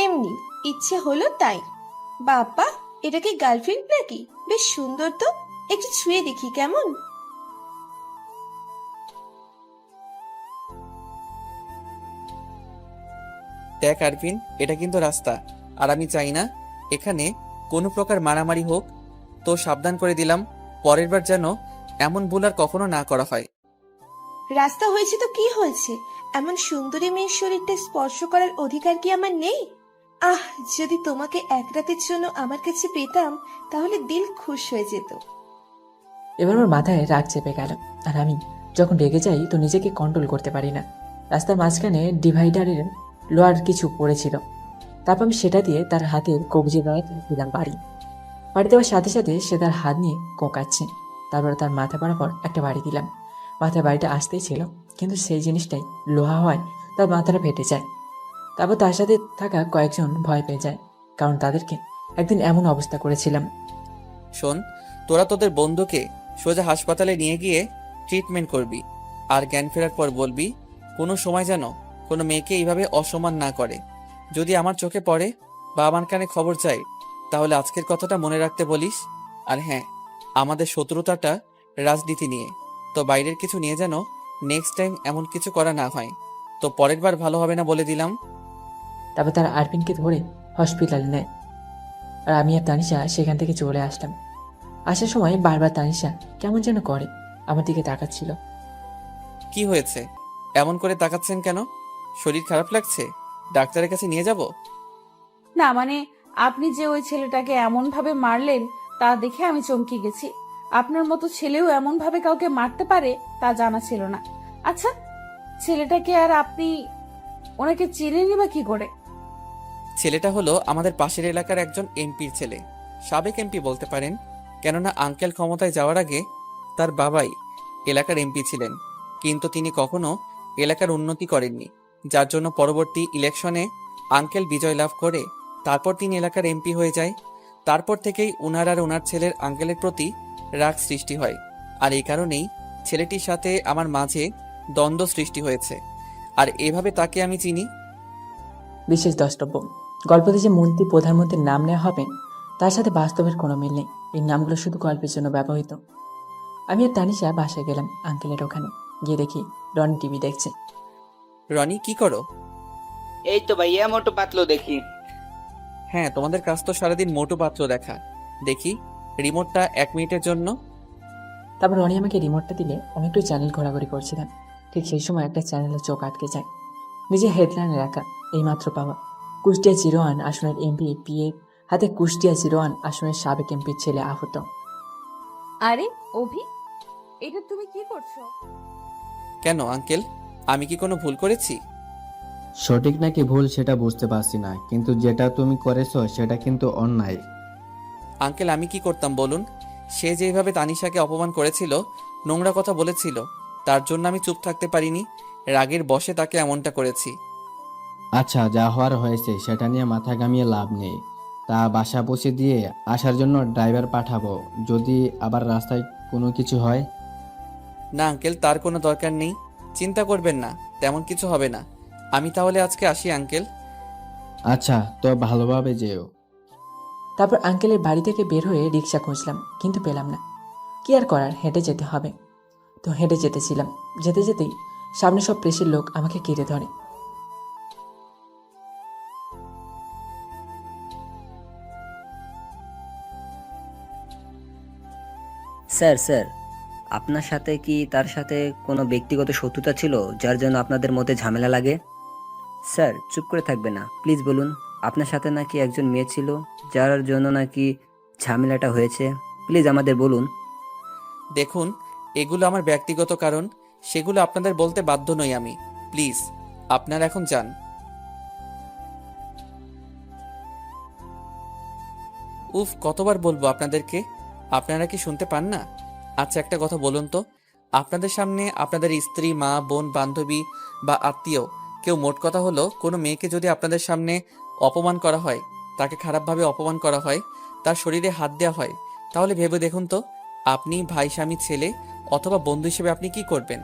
এমনি ইচ্ছে হলো তাই। বাবা, এটা কি গার্লফ্রেন্ড নাকি? বেশ সুন্দর তো, একটু ছুঁয়ে দেখি কেমন। দেখ আরভিন, এটা কিন্তু রাস্তা, আর আমি চাই না এখানে কোনো প্রকার মারামারি হোক। তো সাবধান করে দিলাম, পরের বার যেন এমন ভুল আর কখনো না করা হয়। রাস্তা হয়েছে তো কি হয়েছে? এমন সুন্দরী মেয়ের শরীরটা স্পর্শ করার অধিকার কি আমার নেই? আহ, যদি তোমাকে এক রাতের জন্য আমার কাছে পেতাম তাহলে দিল খুশ হয়ে যেত। এবার আমার মাথায় রাগ চেপে গেল, আর আমি যখন রেগে যাই তো নিজেকে কন্ট্রোল করতে পারি না। রাস্তার মাঝখানে ডিভাইডারের লোহার কিছু পড়েছিল, তারপর আমি সেটা দিয়ে তার হাতের কবজি গায়ে দিলাম বাড়ি দেওয়ার সাথে সাথে সে তার হাত নিয়ে কোঁকাচ্ছে। তারপর তার মাথা বরাবর একটা বাড়ি দিলাম। মাথায় বাড়িটা আসতেই ছিল, কিন্তু সেই জিনিসটাই লোহা হয় তার মাথাটা ফেটে যায়। তারপর তার সাথে থাকা কয়েকজন ভয় পেয়ে যায়, কারণ তাদেরকে একদিন এমন অবস্থা করেছিলাম। শোন, তোরা তোদের বন্ধুকে সোজা হাসপাতালে নিয়ে গিয়ে ট্রিটমেন্ট করবি, আর জ্ঞান ফেরার পর বলবি কোনো সময় যেন কোনো মেয়েকে এইভাবে অসম্মান না করে। যদি আমার চোখে পড়ে বা আমার কানে খবর যায়, তাহলে আজকের কথাটা মনে রাখতে বলিস। আর হ্যাঁ, আমাদের শত্রুতাটা রাজনীতি নিয়ে, তো বাইরের কিছু নিয়ে যেন নেক্সট টাইম এমন কিছু করা না হয়। তো পরের বার ভালো হবে না বলে দিলাম। তারপর তারা আরপিনকে ধরে হসপিটালে নেয়, আর আমি আর তানিশা সেখান থেকে চলে আসলাম। আসার সময় বারবার তানিশা কেমন যেন করে আমার দিকে তাকাচ্ছিল। কি হয়েছে, এমন করে তাকাচ্ছেন কেন? শরীর খারাপ লাগছে? ডাক্তারের কাছে নিয়ে যাব? না মানে, আপনি যে ওই ছেলেটাকে এমন ভাবে মারলেন তা দেখে আমি চমকে গেছি। আপনার মতো ছেলেও এমন ভাবে কাউকে মারতে পারে তা জানা ছিল না। আচ্ছা, ছেলেটাকে আর আপনি ওনাকে চেনেনই বা কি করে? ছেলেটা হলো আমাদের পাশের এলাকার একজন এমপির ছেলে, সাবেক এমপি বলতে পারেন, কেননা আঙ্কেল ক্ষমতায় যাওয়ার আগে তার বাবাই এলাকার এমপি ছিলেন, কিন্তু তিনি কখনো এলাকার উন্নতি করেননি, যার জন্য পরবর্তী ইলেকশনে আঙ্কেল বিজয় লাভ করে তারপর তিনি এলাকার এমপি হয়ে যায়। তারপর থেকেই উনার আর উনার ছেলের আঙ্কেলের প্রতি রাগ সৃষ্টি হয়, আর এই কারণেই ছেলেটির সাথে আমার মাঝে দ্বন্দ্ব সৃষ্টি হয়েছে, আর এভাবে তাকে আমি চিনি। বিশেষ দ্রষ্টব্য, গল্পতে যে মন্ত্রী প্রধানমন্ত্রীর নাম নেওয়া হবে তার সাথে বাস্তবের কোনো মিল নেই। এই নামগুলো শুধু গল্পের জন্য ব্যবহৃত। আমি আর তানিশা বাসায় গেলাম আঙ্কেলের ওখানে। গিয়ে দেখি রনি টিভি দেখছে। রনি, কি করো? এই তো ভাইয়া মোটো পাতলো দেখি। হ্যাঁ, তোমাদের কাজ তো সারাদিন মোটু পাত্র দেখা। দেখি রিমোটটা 1 মিনিটের জন্য। তারপর রনি আমাকে রিমোটটা দিলে আমি একটু চ্যানেল ঘোরাঘুরি করছিলাম। ঠিক সেই সময় একটা চ্যানেলের চোখ আটকে যায়। নিজে হেডলাইনে রাখা, এইমাত্র পাওয়া কুষ্টিয়া 01 আসনের এমপি পিএ হাতে কুষ্টিয়া 01 আসনের সাবেক এমপির ছেলে আহত। আরে অভি, এটা তুমি কি করছো? কেন আঙ্কেল, আমি কি কোনো ভুল করেছি? সঠিক নাকি ভুল সেটা বুঝতে পারছি না, কিন্তু যেটা তুমি করেছো সেটা কিন্তু অন্যায়। আঙ্কেল, আমি কি করতাম বলুন? সে যেভাবে তানিশাকে অপমান করেছিল, নোংরা কথা বলেছিল, তার জন্য আমি চুপ থাকতে পারিনি। রাগের বশে তাকে এমনটা করেছি। আচ্ছা, যা হওয়ার হয়েছে সেটা নিয়ে মাথা ঘামিয়ে লাভ নেই। তা বাসা পৌঁছে দিয়ে আসার জন্য ড্রাইভার পাঠাবো, যদি আবার রাস্তায় কোনো কিছু হয়। না আঙ্কেল, তার কোনো দরকার নেই, চিন্তা করবেন না, তেমন কিছু হবে না। আমি তাহলে আজকে আসি আঙ্কেল। আচ্ছা, তো ভালোভাবে যেও। তারপর আঙ্কেলের বাড়ি থেকে বের হয়ে রিক্সা খুঁজলাম, কিন্তু পেলাম না। কি আর করার, হেঁটে যেতে হবে। তো হেঁটে যেতেছিলাম, যেতে যেতেই সামনে সব প্রেসের লোক আমাকে ঘিরে ধরে। স্যার স্যার, আপনার সাথে কি তার সাথে কোনো ব্যক্তিগত শত্রুতা ছিল যার জন্য আপনাদের মধ্যে ঝামেলা লাগে? স্যার, চুপ করে থাকবে না, প্লিজ বলুন। আপনার সাথে নাকি একজন মেয়ে ছিল যার জন্য নাকি ঝামেলাটা হয়েছে? প্লিজ আমাদের বলুন। দেখুন, এগুলো আমার ব্যক্তিগত কারণ, সেগুলো আপনাদের বলতে বাধ্য নই আমি। প্লিজ আপনারা এখন যান। উফ, কতবার বলবো আপনাদেরকে, আপনারা কি শুনতে পান না? আচ্ছা, একটা কথা বলুন তো, আপনাদের সামনে আপনাদের স্ত্রী, মা, বোন, বান্ধবী বা আত্মীয় কেউ, মোট কথা হলো কোনো মেয়েকে যদি আপনাদের সামনে অপমান করা হয়, তাকে খারাপভাবে অপমান করা হয়, তার শরীরে হাত দেওয়া হয়, তাহলে ভেবে দেখুন তো, আপনি ভাই স্বামী ছেলে অথবা বন্ধু হিসেবে আপনি কি করবেন?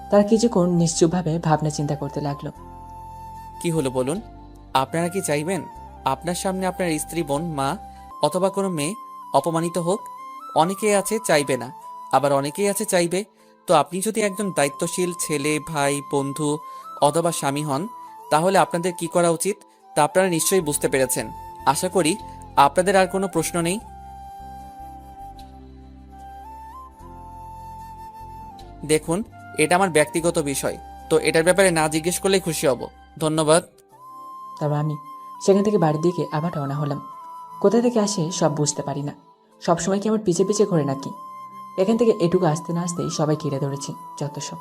তারা কিছুক্ষণ নিশ্চুপভাবে ভাবনা চিন্তা করতে লাগলো। কি হলো বলুন? আপনারা কি চাইবেন আপনার সামনে আপনার স্ত্রী, বোন, মা অথবা কোনো মেয়ে অপমানিত হোক? অনেকেই আছে চাইবে না, আবার অনেকেই আছে চাইবে। তো আপনি যদি একজন দায়িত্বশীল ছেলে, ভাই, বন্ধু অথবা স্বামী হন, তাহলে আপনাদের কি করা উচিত তা আপনারা নিশ্চয়ই বুঝতে পেরেছেন। আশা করি আপনাদের আর কোনো প্রশ্ন নেই। দেখুন, এটা আমার ব্যক্তিগত বিষয়, তো এটার ব্যাপারে না জিজ্ঞেস করলেই খুশি হব। ধন্যবাদ। তারপর আমি সেখান থেকে বাড়ির দিকে আবার রওনা হলাম। কোথা থেকে আসে সব বুঝতে পারি না। সবসময় কি আমার পিছে পিছে ঘোরে নাকি? এখান থেকে এটুকু আসতে না আসতেই সবাই ঘিরে ধরেছি, যত সব।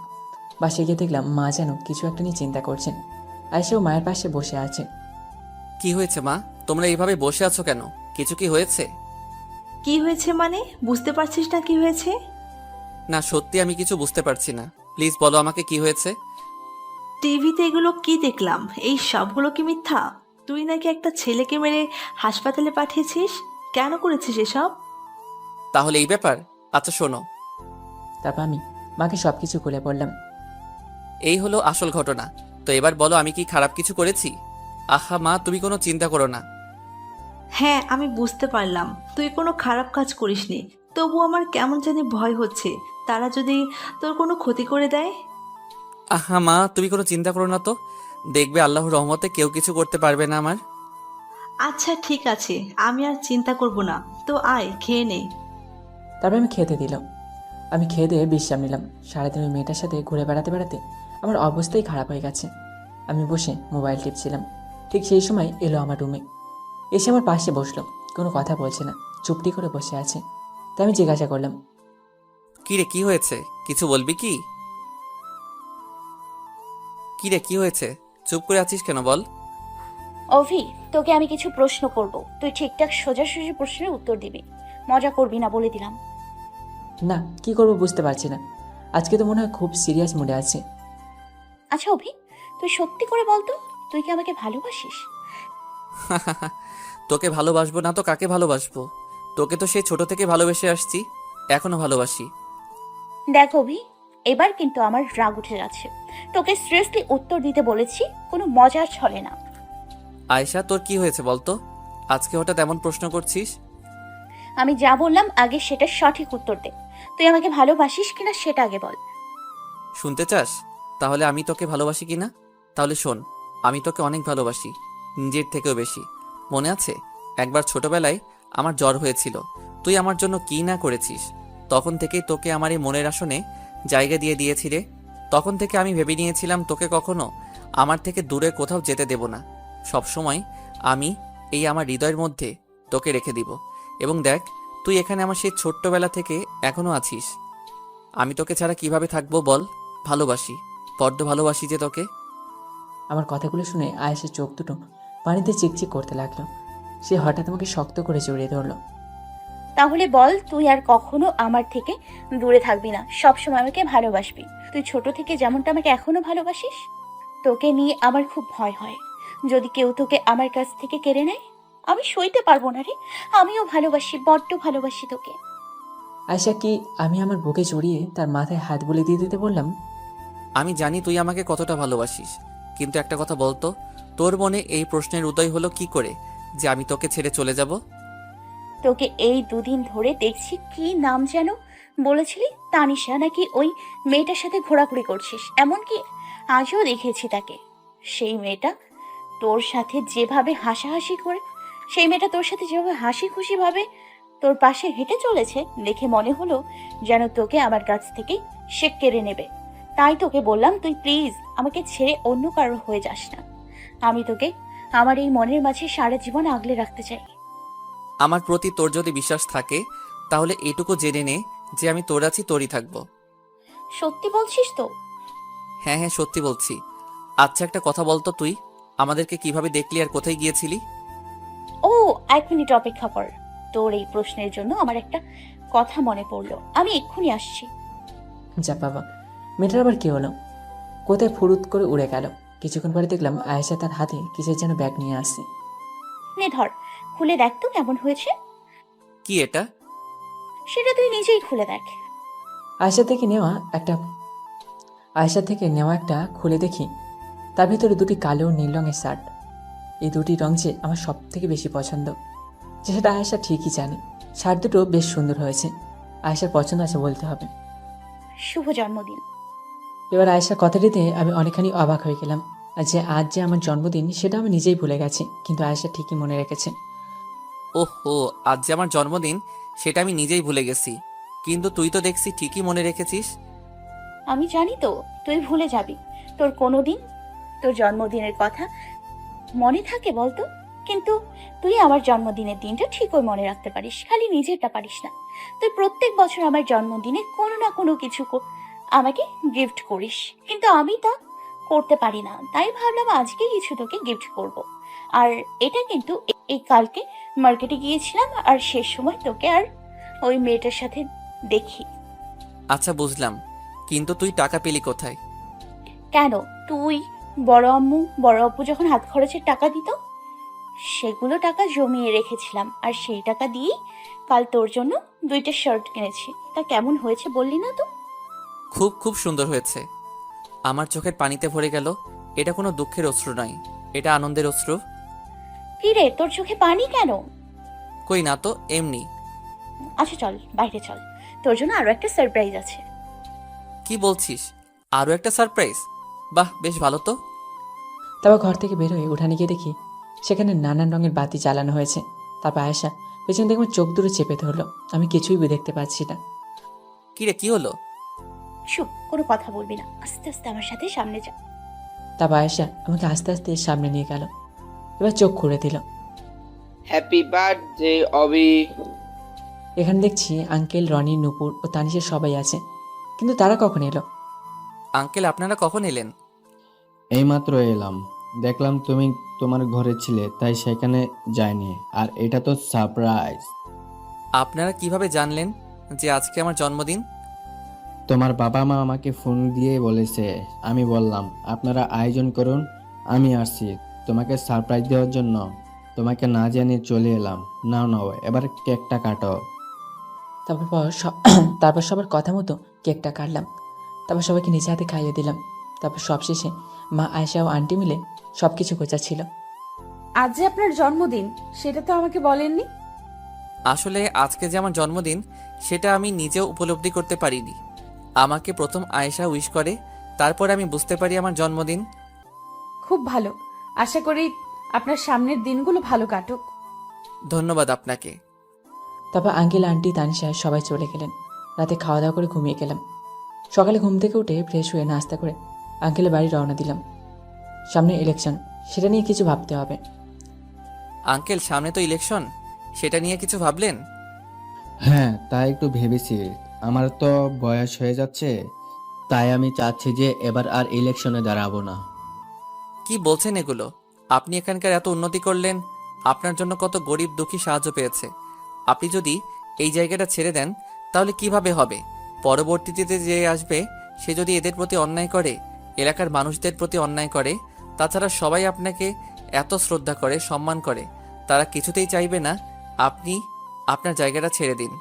বাসে গিয়ে দেখলাম মা যেন কিছু একটা নিয়ে চিন্তা করছেন। আয়েশাও মায়ের পাশে বসে আছে। কি হয়েছে মা, তোমরা এইভাবে বসে আছো কেন? কিছু কি হয়েছে? কি হয়েছে মানে? বুঝতে পারছিস না কি হয়েছে? না, সত্যি আমি কিছু বুঝতে পারছি না। প্লিজ বলো আমাকে কি হয়েছে। টিভিতে এগুলো কি দেখলাম? এই সবগুলো কি মিথ্যা? তুই নাকি একটা ছেলেকে মেরে হাসপাতালে পাঠিয়েছিস। কেন করেছিস এসব? তাহলে এই ব্যাপার? আচ্ছা শোনো। তারপর আমি মাকে সবকিছু খুলে বললাম। এই হলো আসল ঘটনা। তো এবার বলো, আমি কি খারাপ কিছু করেছি? আহা মা, তুমি কোনো চিন্তা করো না। হ্যাঁ, আমি বুঝতে পারলাম তুই কোনো খারাপ কাজ করিসনি। তবু আমার কেমন জানি ভয় হচ্ছে, তারা যদি তোর কোনো ক্ষতি করে দেয়। আহা মা, তুমি কোনো চিন্তা করো না তো। দেখবে আল্লাহর রহমতে কেউ কিছু করতে পারবে না আমার। আচ্ছা ঠিক আছে, আমি আর চিন্তা করব না। তো আয় খেয়ে নে। তারপর আমি খেতে দিলাম। আমি খেয়ে দিয়ে বিশ্রাম নিলাম। সারাদিন ওই মেয়েটার সাথে ঘুরে বেড়াতে বেড়াতে আমার অবস্থাই খারাপ হয়ে গেছে। আমি বসে মোবাইল টিপছিলাম। ঠিক সেই সময় এলো আমার রুমে। এসে আমার পাশে বসলো। কোনো কথা বলছে না, চুপটি করে বসে আছে। তাই আমি জিজ্ঞাসা করলাম, কি রে, কি হয়েছে? কিছু বলবি কি? কি রে, কি হয়েছে? চুপ করে আছিস কেন, বল। অভি, তোকে আমি কিছু প্রশ্ন করব, তুই ঠিকঠাক সোজাসুজি প্রশ্নের উত্তর দিবি। মজা করবি না, বলে দিলাম। না কি করবো বুঝতে পারছি না। আজকে তো মনে হয় খুব সিরিয়াস মুডে আছে। আচ্ছা অভি, তুই সত্যি করে বলতো, তুই কি আমাকে ভালোবাসিস? তোকে ভালোবাসবো না তো কাকে ভালোবাসবো? তোকে তো সেই ছোট থেকে ভালোবেসে আসছি, এখনো ভালোবাসি। দেখ অভি, এবার কিন্তু আমার রাগ উঠে যাচ্ছে। তোকে সিরিয়াসলি উত্তর দিতে বলেছি, কোনো মজার ছলে না। আয়েশা, তোর কি হয়েছে বলতো? আজকে হঠাৎ এমন প্রশ্ন করছিস? আমি যা বললাম আগে সেটা সঠিক উত্তর দে। তুই আমাকে ভালোবাসিস কিনা সেটা আগে বল। শুনতে চাস তাহলে আমি তোকে ভালোবাসি কিনা? তাহলে শোন, আমি তোকে অনেক ভালোবাসি, নিজের থেকেও বেশি। মনে আছে একবার ছোটবেলায় আমার জ্বর হয়েছিল, তুই আমার জন্য কি না করেছিস। তখন থেকেই তোকে আমার এই মনের আসনে জায়গা দিয়ে দিয়েছিলে। তখন থেকে আমি ভেবে নিয়েছিলাম তোকে কখনো আমার থেকে দূরে কোথাও যেতে দেব না। সবসময় আমি এই আমার হৃদয়ের মধ্যে তোকে রেখে দিব। এবং দেখ, তুই এখানে আমার সেই ছোট্টবেলা থেকে এখনো আছিস। আমি তোকে ছাড়া কিভাবে থাকবো বল? ভালোবাসি, বড্ড ভালোবাসি যে তোকে। আমার কথাগুলো শুনে আয়েশের চোখ দুটো পানিতে চিকচিক করতে লাগলো। সে হঠাৎ আমাকে শক্ত করে জড়িয়ে ধরলো। তাহলে বল, তুই আর কখনো আমার থেকে দূরে থাকবি না, সবসময় আমাকে ভালোবাসবি। তুই ছোট থেকে যেমনটা আমাকে এখনো ভালোবাসিস। তোকে নিয়ে আমার খুব ভয় হয়, যদি কেউ তোকে আমার কাছ থেকে কেড়ে নেয়। আমি সইতে পারবো না রে। আমিও ভালোবাসি, বড্ড ভালোবাসি তোকে। আয়েশা কি আমি আমার বুকে জড়িয়ে তার মাথায় হাত বুলিয়ে দিয়ে দিতে বললাম। আমি জানি তুই আমাকে কতটা ভালোবাসিস, কিন্তু একটা কথা বলতো, তোর মনে এই প্রশ্নের উদয় হলো কি করে যে আমি তোকে ছেড়ে চলে যাব? তোকে এই দুদিন ধরে দেখছি, কি নাম যেন বলেছিলি, তানিশা নাকি? ওই মেয়েটার সাথে ঘোরাঘুরি করছিস, এমনকি আজও দেখেছি তাকে। সেই মেয়েটা তোর সাথে যেভাবে হাসাহাসি করে, সেই মেয়েটা তোর সাথে যেভাবে হাসি খুশি ভাবে তোর পাশে হেঁটে চলেছে, দেখে মনে হলো যেন তোকে আমার কাছ থেকে সে কেড়ে নেবে। তাই তোকে বললাম, তুই প্লিজ আমাকে ছেড়ে অন্য কারোর হয়ে যাস না। আমি তোকে আমার এই মনের মাঝে সারা জীবন আগলে রাখতে চাই। আমার প্রতি তোর যদি বিশ্বাস থাকে তাহলে এটুকু জেনে নে যে আমি তোর আছি, তোরই থাকবো। সত্যি বলছিস তো? হ্যাঁ হ্যাঁ, সত্যি বলছি। আচ্ছা একটা কথা বলতো, তুই আমাদেরকে কিভাবে দেখলি আর কোথায় গিয়েছিলি? ও, 1 মিনিট অপেক্ষা কর। তোর এই প্রশ্নের জন্য আমার একটা কথা মনে পড়লো, আমি এক্ষুনি আসছি। যা বাবা, মেয়েটার আবার কি হলো? কোথায় ফুরুত করে উড়ে গেল। কিছুক্ষণ পরে দেখলাম আয়েশা তার হাতে কিসের যেন ব্যাগ নিয়ে আসছে। নে ধর, খুলে দেখ তো কেমন হয়েছে। কি এটা? সেটা তুই নিজেই খুলে দেখ। আয়শা থেকে নেওয়া একটা খুলে দেখি, তার ভিতরে দুটি কালো ও নীল রঙের শার্ট। এই দুটি রং যে আমার সব থেকে বেশি পছন্দ, যে সেটা আয়শা ঠিকই জানে। শার্ট দুটো বেশ সুন্দর হয়েছে, আয়শার পছন্দ আছে বলতে হবে। শুভ জন্মদিন। এবার আয়শার কথাটিতে আমি অনেকখানি অবাক হয়ে গেলাম। আর যে আজ যে আমার জন্মদিন সেটা আমি নিজেই ভুলে গেছি, কিন্তু আয়শা ঠিকই মনে রেখেছে। ওহো, আজ যে আমার জন্মদিন সেটা আমি নিজেই ভুলে গেছি, কিন্তু তুই তো দেখছি ঠিকই মনে রেখেছিস। আমি জানি তো তুই ভুলে যাবি, তোর কোনোদিন তোর জন্মদিনের কথা মনে থাকে বলতো? কিন্তু তুই আমার জন্মদিনের দিনটা ঠিকই মনে রাখতে পারিস, খালি নিজেরটা পারিস না। তুই প্রত্যেক বছর আমার জন্মদিনে কোনো না কোনো কিছু আমাকে গিফট করিস, কিন্তু আমি তা করতে পারি না। তাই ভাবলাম আজকে কিছু তোকে গিফট করব। আর এটা কিন্তু এই কালকে মার্কেটে গিয়েছিলাম, আর শেষ সময় তোকে আর ওই মেয়েটার সাথে দেখি। আচ্ছা বুঝলাম, কিন্তু তুই টাকা পেলি কোথায়? কেন? তুই বড় আম্মু বড় আব্বু যখন হাত খরচের টাকা দিত, সেগুলো টাকা জমিয়ে রেখেছিলাম, আর সেই টাকা দিয়েই কাল তোর জন্য 2টা শার্ট কিনেছি। তা কেমন হয়েছে বললি না তো? খুব খুব সুন্দর হয়েছে। আমার চোখের পানিতে ভরে গেল। এটা কোনো দুঃখের অশ্রু নয়, এটা আনন্দের অশ্রু। কি রে, তোর চোখে পানি কেন? কই না তো, এমনি। আচ্ছা চল বাইরে চল, তোর জন্য আরো একটা সারপ্রাইজ আছে। কি বলছিস? আরও একটা সারপ্রাইজ? বাহ, বেশ ভালো তো। তারপর ঘর থেকে বের হয়ে উঠানে গিয়ে দেখি সেখানে নানান রঙের বাতি জ্বালানো হয়েছে। তারপর আয়শা পেছন থেকে আমার চোখ দুটো চেপে ধরলো। আমি কিছুই দেখতে পাচ্ছি না। কিরে, কি হলো? চুপ, কোনো কথা বলবি না, আস্তে আস্তে আমার সাথে সামনে যা। তারপর আয়শা আমাকে আস্তে আস্তে সামনে নিয়ে গেল। এবার চোখ খুলে দিল। হ্যাপি বার্থডে অবি। এখানে দেখছি আঙ্কেল, রনি, নুপুর ও তানিশের সবাই আছে, কিন্তু তারা কখন এলো? আঙ্কেল, আপনারা কখন এলেন? এইমাত্র এলাম, দেখলাম তুমি তোমার ঘরে ছিলে, তাই সেখানে যাইনি। আর এটা তো সারপ্রাইজ। আপনারা কিভাবে জানলেন যে আজকে আমার জন্মদিন? তোমার বাবা মা আমাকে ফোন দিয়ে বলেছে। আমি বললাম আপনারা আয়োজন করুন, আমি আসছি তোমাকে সারপ্রাইজ দেওয়ার জন্য। তোমাকে না জানিয়ে চলে এলাম। নাও নাও, এবার কেকটা কাটো। তারপর সবার কথা মতো কেকটা কাটলাম। তারপর সবাইকে নিজে হাতে খাইয়ে দিলাম। তারপর সবশেষে মা, আয়শা ও আন্টি মিলে সব কিছু গোছাচ্ছিল। আজ যে আপনার জন্মদিন সেটা তো আমাকে বলেননি। আসলে আজকে যে আমার জন্মদিন সেটা আমি নিজেও উপলব্ধি করতে পারিনি। আমাকে প্রথম আয়েশা উইশ করে, তারপর আমি বুঝতে পারি আমার জন্মদিন। খুব ভালো, আশা করি আপনার সামনের দিনগুলো ভালো কাটুক। ধন্যবাদ আপনাকে। তারপর আঙ্কেল, আন্টি, তানিশা সবাই চলে গেলেন। রাতে খাওয়া দাওয়া করে ঘুমিয়ে গেলাম। সকালে ঘুম থেকে উঠে ফ্রেশ হয়ে নাস্তা করে আঙ্কেলের বাড়ি রওনা দিলাম। সামনে ইলেকশন, সেটা নিয়ে কিছু ভাবতে হবে। আঙ্কেল, সামনে তো ইলেকশন, সেটা নিয়ে কিছু ভাবলেন? হ্যাঁ, তাই একটু ভেবেছি। আমার তো বয়স হয়ে যাচ্ছে, তাই আমি চাচ্ছি যে এবার আর ইলেকশনে দাঁড়াবো না। কি বলছেন এগুলো? আপনি এখানকার এত উন্নতি করলেন, আপনার জন্য কত গরিব দুঃখী সাহায্য পেয়েছে। আপনি যদি এই জায়গাটা ছেড়ে দেন তাহলে কিভাবে হবে? পরবর্তীতে যে আসবে সে যদি এদের প্রতি অন্যায় করে, এলাকার মানুষদের প্রতি অন্যায় করে, তাছাড়া সবাই আপনাকে এত শ্রদ্ধা করে, সম্মান করে, তারা কিছুতেই চাইবে না আপনি আপনার জায়গাটা ছেড়ে দিন।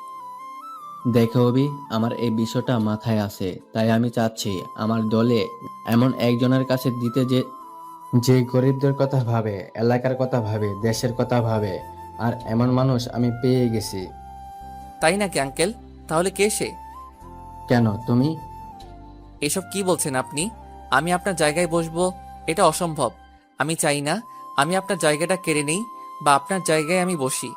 দেখো অবি, আমার এই বিষয়টা মাথায় আছে, তাই আমি চাচ্ছি আমার দলে এমন একজনের কাছে দিতে যে গরিবদের কথা ভাবে, এলাকার কথা ভাবে, দেশের কথা ভাবে। আর এমন মানুষ আমি পেয়ে গেছি। তাই নাকি আঙ্কেল? তাহলে কে সে? কেন, তুমি? এসব কি বলছেন আপনি? আমি আপনার জায়গায় বসবো এটা অসম্ভব। আমি চাই না আমি আপনার জায়গাটা কেড়ে নেই বা আপনার জায়গায় আমি বসি।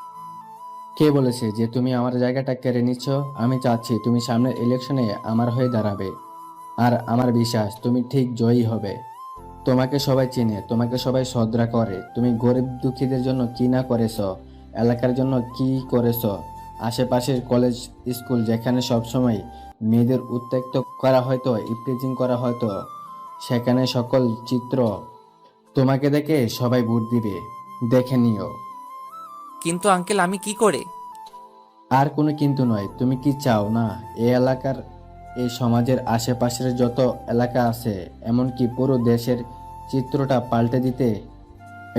কে বলেছে যে তুমি আমার জায়গাটা কেড়ে নিচ্ছ? আমি চাচ্ছি তুমি সামনের ইলেকশনে আমার হয়ে দাঁড়াবে, আর আমার বিশ্বাস তুমি ঠিক জয়ী হবে। তোমাকে সবাই চিনে, তোমাকে সবাই শ্রদ্ধা করে। তুমি গরিব দুঃখীদের জন্য কি না করেছো, এলাকার জন্য কি করেছো। আশেপাশের কলেজ, স্কুল যেখানে সবসময় মেয়েদের উত্ত্যক্ত করা হয়তো, ইপ্রিজিং করা হয়তো, সেখানে সকল চিত্র তোমাকে দেখে সবাই ভোট দিবে, দেখে নিও। কিন্তু আঙ্কেল, আমি কি করে? আর কোনো কিন্তু নয়। তুমি কি চাও না এই এলাকার, এই সমাজের আশেপাশের যত এলাকা আছে, এমনকি পুরো দেশের চিত্রটা পাল্টে দিতে?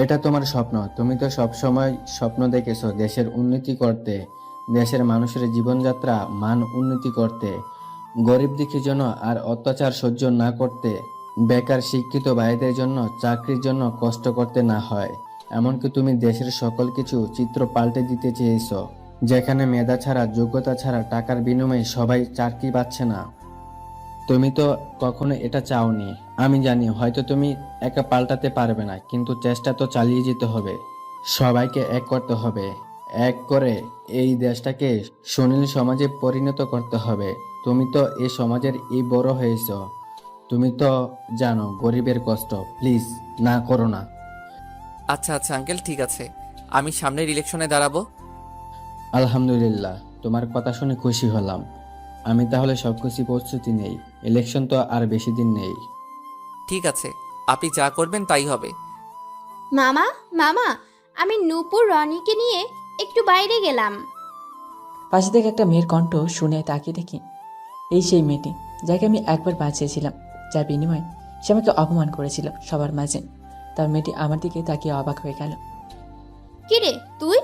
এটা তোমার স্বপ্ন। তুমি তো সবসময় স্বপ্ন দেখেছো দেশের উন্নতি করতে, দেশের মানুষের জীবনযাত্রা মান উন্নতি করতে, গরিব দুঃখীর জন্য আর অত্যাচার সহ্য না করতে, বেকার শিক্ষিত ভাইদের জন্য চাকরির জন্য কষ্ট করতে না হয়। এমনকি তুমি দেশের সকল কিছু চিত্র পাল্টে দিতে চেয়েছো, যেখানে মেধা ছাড়া, যোগ্যতা ছাড়া টাকার বিনিময়ে সবাই চাকরি পাচ্ছে না। তুমি তো কখনো এটা চাওনি। আমি জানি হয়তো তুমি একা পাল্টাতে পারবে না, কিন্তু চেষ্টা তো চালিয়ে যেতে হবে। সবাইকে এক করতে হবে। এক করে এই দেশটাকে সুনীল সমাজে পরিণত করতে হবে। তুমি তো এই সমাজের এই বড় হয়েছো, তুমি তো জানো গরিবের কষ্ট। প্লিজ না করো না। আচ্ছা আচ্ছা আঙ্কেল, ঠিক আছে, আমি সামনের ইলেকশনে দাঁড়াবো। আলহামদুলিল্লাহ, তোমার কথা শুনে খুশি হলাম। আমি তাহলে সবকিছু প্রস্তুতি নেই। ইলেকশন তো আর বেশি দিন নেই। ঠিক আছে, আপনি যা করবেন তাই হবে। মামা মামা, আমি নূপুর রনিকে নিয়ে একটু বাইরে গেলাম। পাশে থেকে একটা মেয়ের কণ্ঠ শুনে তাকিয়ে দেখি এই সেই মেয়েটি যাকে আমি একবার বাঁচিয়েছিলাম, যার বিনিময়ে সে আমাকে অপমান করেছিল সবার মাঝে। তার মেয়েটি আমার দিকে তাকিয়ে অবাক হয়ে গেল। কিরে তুই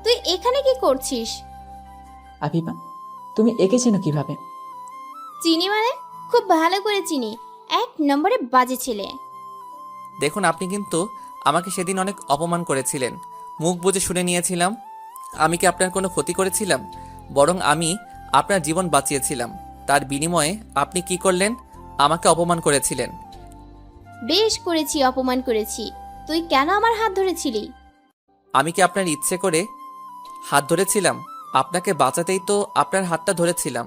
তুই এখানে কি করছিস? আফিফা, তুমি এঁকে চেনো কিভাবে? চিনি মানে? খুব ভালো করে চিনি, 1 নম্বরে বাজে ছেলে। দেখুন, আপনি কিন্তু আমাকে সেদিন অনেক অপমান করেছিলেন, মুখ বুজে শুনে নিয়েছিলাম। আমি কি আপনার কোনো ক্ষতি করেছিলাম? বরং আমি আপনার জীবন বাঁচিয়েছিলাম। তার বিনিময়ে আপনি কি করলেন? আমাকে অপমান করেছিলেন। বেশ করেছি, অপমান করেছি। তুই কেন আমার হাত ধরেছিলি? আমি কি আপনার ইচ্ছে করে হাত ধরেছিলাম? আপনাকে বাঁচাতেই তো আপনার হাতটা ধরেছিলাম।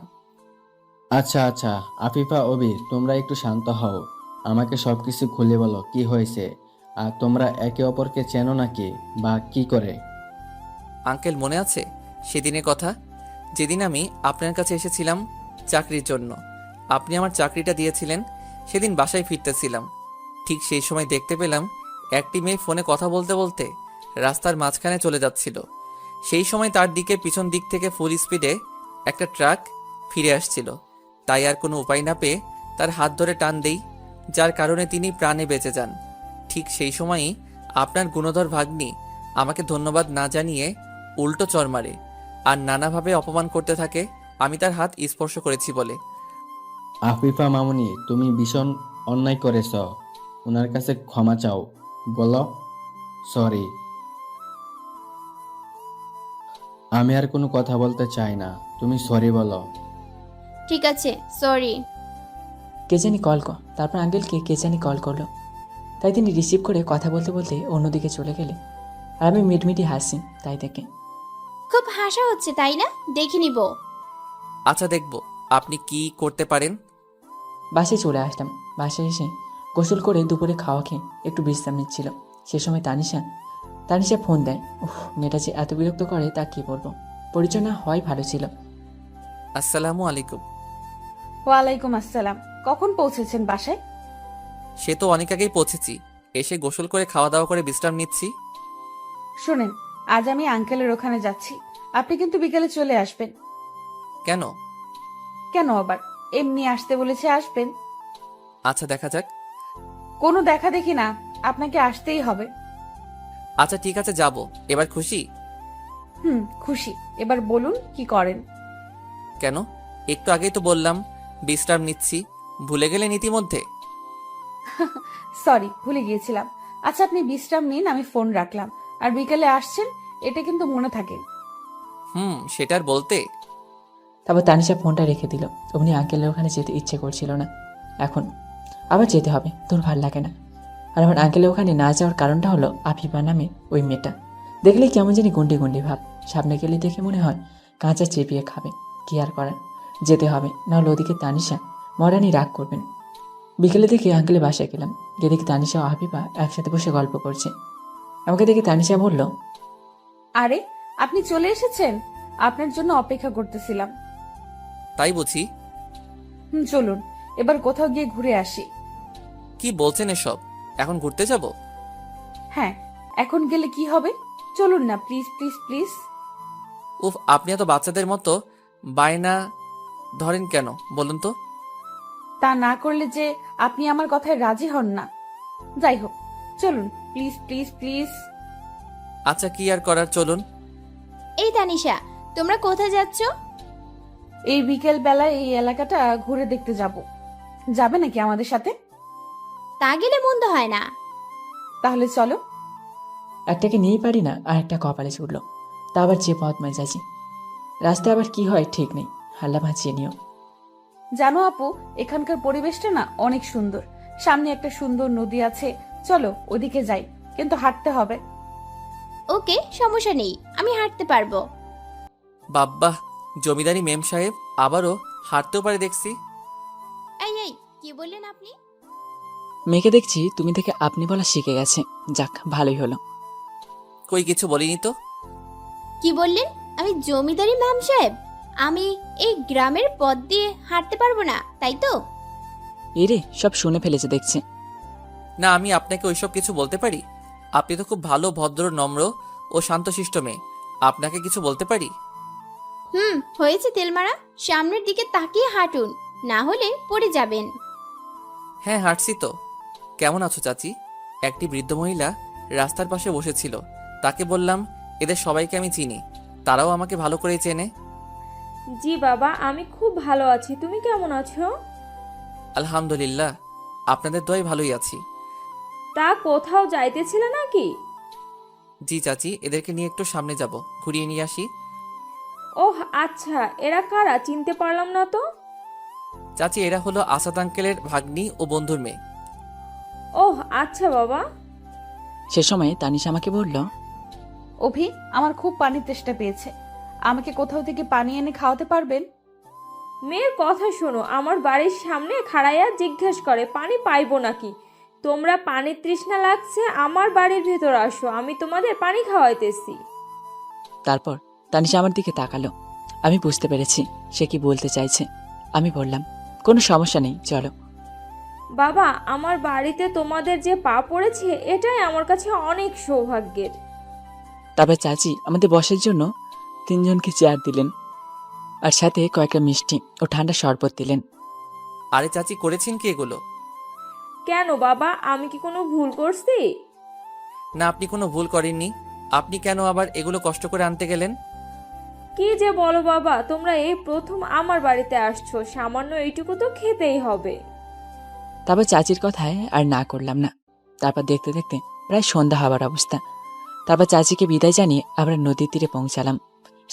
আচ্ছা আচ্ছা, আফিফা, অবি, তোমরা একটু শান্ত হও। আমাকে সবকিছু খুলে বলো, কি হয়েছে? আর তোমরা একে অপরকে চেনো নাকি, বা কি করে? আঙ্কেল, মনে আছে সেদিনের কথা, যেদিন আমি আপনার কাছে এসেছিলাম চাকরির জন্য? আপনি আমার চাকরিটা দিয়েছিলেন। সেদিন বাসায় ফিরতেছিলাম, ঠিক সেই সময় দেখতে পেলাম একটি মেয়ে ফোনে কথা বলতে বলতে রাস্তার মাঝখানে চলে যাচ্ছিল। সেই সময় তার দিকে পিছন দিক থেকে ফুল স্পিডে একটা ট্রাক ফিরে আসছিল। তাই আর কোনো উপায় না পেয়ে তার হাত ধরে টান দেই, যার কারণে তিনি প্রাণে বেঁচে যান। ঠিক সেই সময়ই আপনার গুণধর ভাগ্নি আমাকে ধন্যবাদ না জানিয়ে উল্টো চড় মারে আর নানাভাবে অপমান করতে থাকে আমি তার হাত স্পর্শ করেছি বলে। আফিফা মামুনি, তুমি ভীষণ অন্যায় করেছ। ওনার কাছে ক্ষমা চাও, বলো সরি। আমি আর কোনো কথা বলতে চাই না, তুমি সরি বলো। ঠিক আছে, সরি। কে জানি কল কর, তারপর আঙ্কেলকে কে জানি কল করলো। তাই তিনি রিসিভ করে কথা বলতে বলতে অন্যদিকে চলে গেলে আর আমি মিটমিটি হাসি তাই দেখে। খুব হাসা হচ্ছে তাই না? দেখে নিব। আচ্ছা, দেখব আপনি কি করতে পারেন। বাসায় চলে আসলাম। বাসায় এসে গোসল করে দুপুরে খাওয়া খেয়ে একটু বিশ্রাম নিচ্ছিল। সে সময় তানিশা ফোন দেয়। মেয়েটা যে এত বিরক্ত করে তা কি বলবো, পরিচয় না হয় ভালো ছিল। আসসালামু আলাইকুম। ওয়ালাইকুম আসসালাম। কখন পৌঁছেছেন বাসায়? সে তো অনেক আগেই পৌঁছেছি, এসে গোসল করে খাওয়া দাওয়া করে বিশ্রাম নিচ্ছি। শুনেন, আজ আমি আঙ্কেলের ওখানে যাচ্ছি, আপনি কিন্তু বিকেলে চলে আসবেন। কেন? কেন আবার? এমনি আসতে বলেছে, আসবেন। আচ্ছা, দেখা যাক। কোনো দেখা দেখি না, আপনাকে আসতেই হবে। আচ্ছা ঠিক আছে, যাব। এবার খুশি? খুশি। এবার বলুন কি করেন? কেন, একটু আগেই তো বললাম বিশ্রাম নিচ্ছি, ভুলে গেলেন ইতিমধ্যে? সরি, ভুলে গিয়েছিলাম। আচ্ছা আপনি বিশ্রাম নিন, আমি ফোন রাখলাম। আর বিকেলে আসছেন, এটা কিন্তু মনে থাকে। সেটার বলতে। তারপর তানিশা ফোনটা রেখে দিল। অমনি আঙ্কেলের ওখানে যেতে ইচ্ছে করছিল না। এখন আবার যেতে হবে, তোর ভাল লাগে না। আর আমার আঙ্কেলের ওখানে না যাওয়ার কারণটা হলো আফিফা নামে ওই মেয়েটা। দেখলে কেমন জানি গুন্ডি গুন্ডি ভাব, সামনে গেলে দেখে মনে হয় কাঁচা চেপিয়ে খাবে। কি আর করার, যেতে হবে, নাহলে ওদিকে তানিশা মরানি রাগ করবেন। বিকেলে দেখে আঙ্কেলের বাসায় গেলাম। গিয়ে দেখি তানিশা ও আফিফা একসাথে বসে গল্প করছে। আমাকে দেখে তানিশা বলল, আরে আপনি চলে এসেছেন, আপনার জন্য অপেক্ষা করতেছিলাম। তাই বুঝি? চলুন এবার কোথাও গিয়ে ঘুরে আসি। কি বলছেন এসব? এখন ঘুরতে যাব? হ্যাঁ, এখন গেলে কি হবে? চলুন না, প্লিজ প্লিজ প্লিজ। উফ, আপনি এত বাচ্চাদের মতো বায়না ধরেন কেন বলুন তো? তা না করলে যে আপনি আমার কথায় রাজি হন না। যাই হোক, চলুন প্লিজ প্লিজ প্লিজ। আচ্ছা, কি আর করার, চলুন। এই তানিশা, তোমরা কোথায় যাচ্ছ? এই বিকেল বেলায় এই এলাকাটা ঘুরে দেখতে যাব। যাবে নাকি আমাদের সাথে? তা গেলে মন্দ হয় না। তাহলে চলো। একটাকে নিয়েই পারি না, আর একটা কপালে ছুটল। তা আবার যে পথ মেজাজি। রাস্তায় আবার কি হয় ঠিক নেই, হাল্লা ভাঁচিয়ে নিও। জানো আপু, এখানকার পরিবেশটা না অনেক সুন্দর। সামনে একটা সুন্দর নদী আছে, চলো ওদিকে যাই, কিন্তু হাঁটতে হবে। ওকে, সমস্যা নেই, আমি হাঁটতে পারবো। বাব্বাহ, জমিদারি মেম সাহেব আবারও হাঁটতেও পারে দেখছি। এই এই, কি বললেন আপনি? মেয়েকে দেখছি তুমি থেকে আপনি বলা শিখে গেছে। যাক, ভালোই হলো। কই কিছু বলিনি তো। কি বললেন? আমি জমিদারি ম্যাম সাহেব? আমি এই গ্রামের পথ দিয়ে হাঁটতে পারবো না, তাই তো? এরে, সব শুনে ফেলেছে দেখছি। না, আমি আপনাকে ওইসব কিছু বলতে পারি? আপনি তো খুব ভালো, ভদ্র, নম্র ও শান্তশিষ্ট মেয়ে। আপনাকে কিছু বলতে পারি? হয়েছে তেলমারা, সামনের দিকে তাকিয়ে হাঁটুন, না হলে পড়ে যাবেন। হ্যাঁ, হাঁটছি তো। কেমন আছো চাচি? একটি বৃদ্ধ মহিলা রাস্তার পাশে বসেছিল। তাকে বললাম, এদের সবাইকে আমি চিনি, তারাও আমাকে ভালো করেই চেনে। জি বাবা, আমি খুব ভালো আছি। তুমি কেমন আছো? আলহামদুলিল্লাহ, আপনাদের দোয়ায় ভালোই আছি। তা কোথাও যাইতেছিলে নাকি? জি চাচি, এদেরকে নিয়ে একটু সামনে যাব, ঘুরিয়ে নিয়ে আসি। ওহ আচ্ছা, এরা কারা? চিনতে পারলাম না তো। চাচি, এরা হলো আসাদ আঙ্কেলের ভাগ্নি ও বন্ধুর মেয়ে। ওহ আচ্ছা বাবা। সে সময় তানিশা আমাকে বলল, অভি, আমার খুব পানির তেষ্টা পেয়েছে, আমাকে কোথাও থেকে পানি এনে খাওয়াতে পারবেন? মেয়ের কথা শোনো, আমার বাড়ির সামনে খাড়াইয়া জিজ্ঞেস করে পানি পাইবো নাকি। তোমরা পানির তৃষ্ণা লাগছে, আমার বাড়ির ভেতর আসো, আমি তোমাদের পানি খাওয়াইতেছি। তারপর তানিশা আমার দিকে তাকালো। আমি বুঝতে পেরেছি সে কি বলতে চাইছে। আমি বললাম, কোনো সমস্যা নেই, চলো। বাবা, আমার বাড়িতে তোমাদের যে পা পড়েছে, এটাই আমার কাছে অনেক সৌভাগ্যের। তারপর চাচি আমাদের বসার জন্য 3 জনকে চেয়ার দিলেন, আর সাথে কয়েকটা মিষ্টি ও ঠান্ডা শরবত দিলেন। আরে চাচি, করেছেন কি এগুলো? কেন বাবা, আমি কি কোনো ভুল করছি? না, আপনি কোনো ভুল করেননি। আপনি কেন আবার এগুলো কষ্ট করে আনতে গেলেন? কি যে বলো বাবা, তোমরা এই প্রথম আমার বাড়িতে আসছো, সামান্য এইটুকু তো খেতেই হবে। তারপর চাচির কথায় আর না করলাম না। তারপর দেখতে দেখতে প্রায় সন্ধ্যা হওয়ার অবস্থা। তারপর চাচিকে বিদায় জানিয়ে আমরা নদীর তীরে পৌঁছালাম।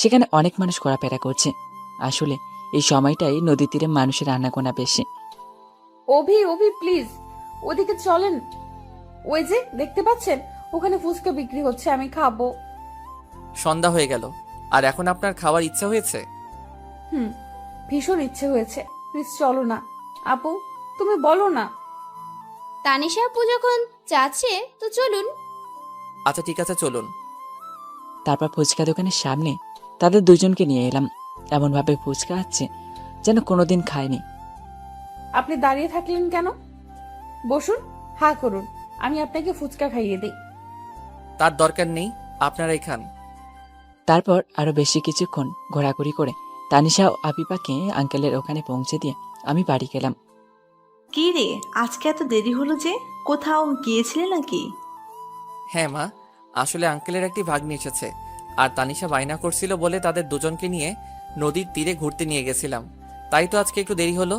সেখানে অনেক মানুষ ঘোরাফেরা করছে। আসলে এই সময়টাই নদীর তীরে মানুষের আনাগোনা বেশি। অভি অভি প্লিজ, ওদিকে চলেন। ওই যে দেখতে পাচ্ছেন, ওখানে ফুচকা বিক্রি হচ্ছে, আমি খাবো। সন্ধ্যা হয়ে গেল, আর এখন আপনার খাওয়ার ইচ্ছা হয়েছে? ভীষণ ইচ্ছে হয়েছে। প্লিজ চলো না। আপু, তুমি বলো না। তানিশা আপু যখন চাচ্ছে তো চলুন। আচ্ছা ঠিক আছে, চলুন। তারপর ফুচকা দোকানের সামনে তাদের 2 জনকে নিয়ে এলাম। এমনভাবে ফুচকা আছে যেন কোনোদিন খায়নি। আপনি দাঁড়িয়ে থাকলেন কেন? বসুন, হা করুন, আমি আপনাকে ফুচকা খাইয়ে দিই। তার দরকার নেই, আপনারাই খান। তারপর আরো বেশি কিছুক্ষণ ঘোরাঘুরি করে তানিশা ও আবিবাকে আঙ্কেলের ওখানে পৌঁছে দিয়ে আমি বাড়ি গেলাম। কি রে, আজকে এত দেরি হলো যে? কোথাও গিয়েছিলে নাকি? হ্যাঁ মা, আসলে আঙ্কেলের একটি ভাগ্নি এসেছে, আর তানিশা বায়না করছিল বলে তাদের 2 জনকে নিয়ে নদীর তীরে ঘুরতে নিয়ে গেছিলাম, তাই তো আজকে একটু দেরি হলো।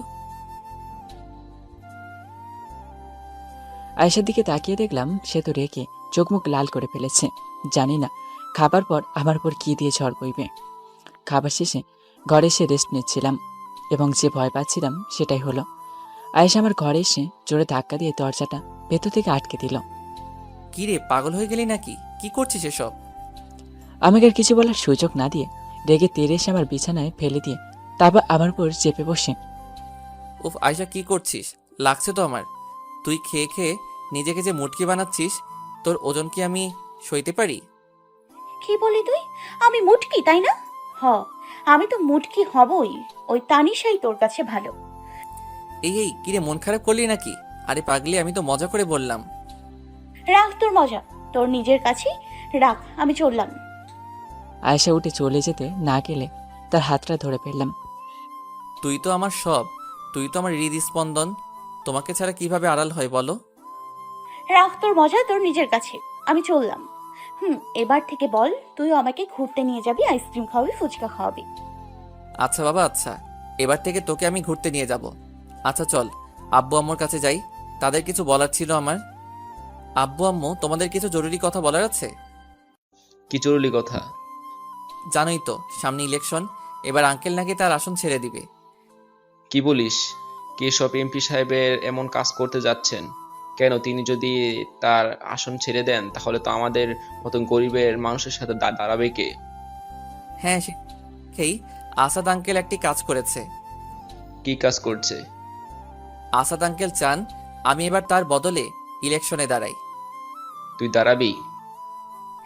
আয়েশার দিকে তাকিয়ে দেখলাম সে তো রেগে চোখ মুখ লাল করে ফেলেছে। জানি না খাবার পর আমার উপর কি দিয়ে ঝড় বইবে। খাবার শেষে ঘরে এসে রেস্ট নিচ্ছিলাম, এবং যে ভয় পাচ্ছিলাম সেটাই হলো। আয়েশা আমার ঘরে এসে জোরে ধাক্কা দিয়ে দরজাটা ভেতর থেকে আটকে দিল। কি রে, পাগল হয়ে গেলি নাকি? কি করছিস এসব? আমাকে আর কিছু বলার সুযোগ না দিয়ে রেগে তেড়ে এসে আমার বিছানায় ফেলে দিয়ে তারপর আমার উপর চেপে বসে, উফ আয়শা, কি করছিস? লাগছে তো আমার। তুই খেয়ে খেয়ে নিজেকে যে মুটকি বানাচ্ছিস, তোর ওজন কি আমি সইতে পারি? কি বলি তুই? আমি মুটকি, তাই না? আমি তো মুটকি হবই। ওই তানিশাই তোর কাছে ভালো। এই কিরে, মন খারাপ করলি নাকি? আরে পাগলি, আমি তো মজা করে বললাম। রাখ তোর মজা, তোর নিজের কাছেই রাখ, আমি চললাম। আয়েশা উঠে চলে যেতে না গেলে তার হাতটা ধরে ফেললাম। তুই তো আমার সব, তুই তো আমার হৃদস্পন্দন। তোমাকে ছাড়া কিভাবে আড়াল হয় বলো? রাখ তোর মজা তোর নিজের কাছে, আমি চললাম। এবার থেকে বল, তুইও আমাকে ঘুরতে নিয়ে যাবি, আইসক্রিম খাওয়াবি, ফুচকা খাওয়াবি। আচ্ছা বাবা, আচ্ছা, এবার থেকে তোকে আমি ঘুরতে নিয়ে যাব। আচ্ছা চল, আব্বু আম্মুর কাছে যাই, তাদের কিছু বলার ছিল আমার। আব্বু আম্মু, তোমাদের কিছু জরুরি কথা বলার আছে। কি জরুরি কথা? জানোই তো সামনে ইলেকশন, এবার আঙ্কেল নাকি তার আসন ছেড়ে দিবে। কি বলিস? কে সব এমপি সাহেবের এমন কাজ করতে যাচ্ছেন? কেন, তিনি যদি তার আসন ছেড়ে দেন তাহলে তো আমাদের মতন গরিবের মানুষের সাথে দাঁড়াবে কে? হ্যাঁ, সেই আসাদ আঙ্কেল একটি কাজ করেছে। কি কাজ করছে? আসাদ আঙ্কেল চান আমি এবার তার বদলে ইলেকশনে দাঁড়াই। তুই দাঁড়াবি?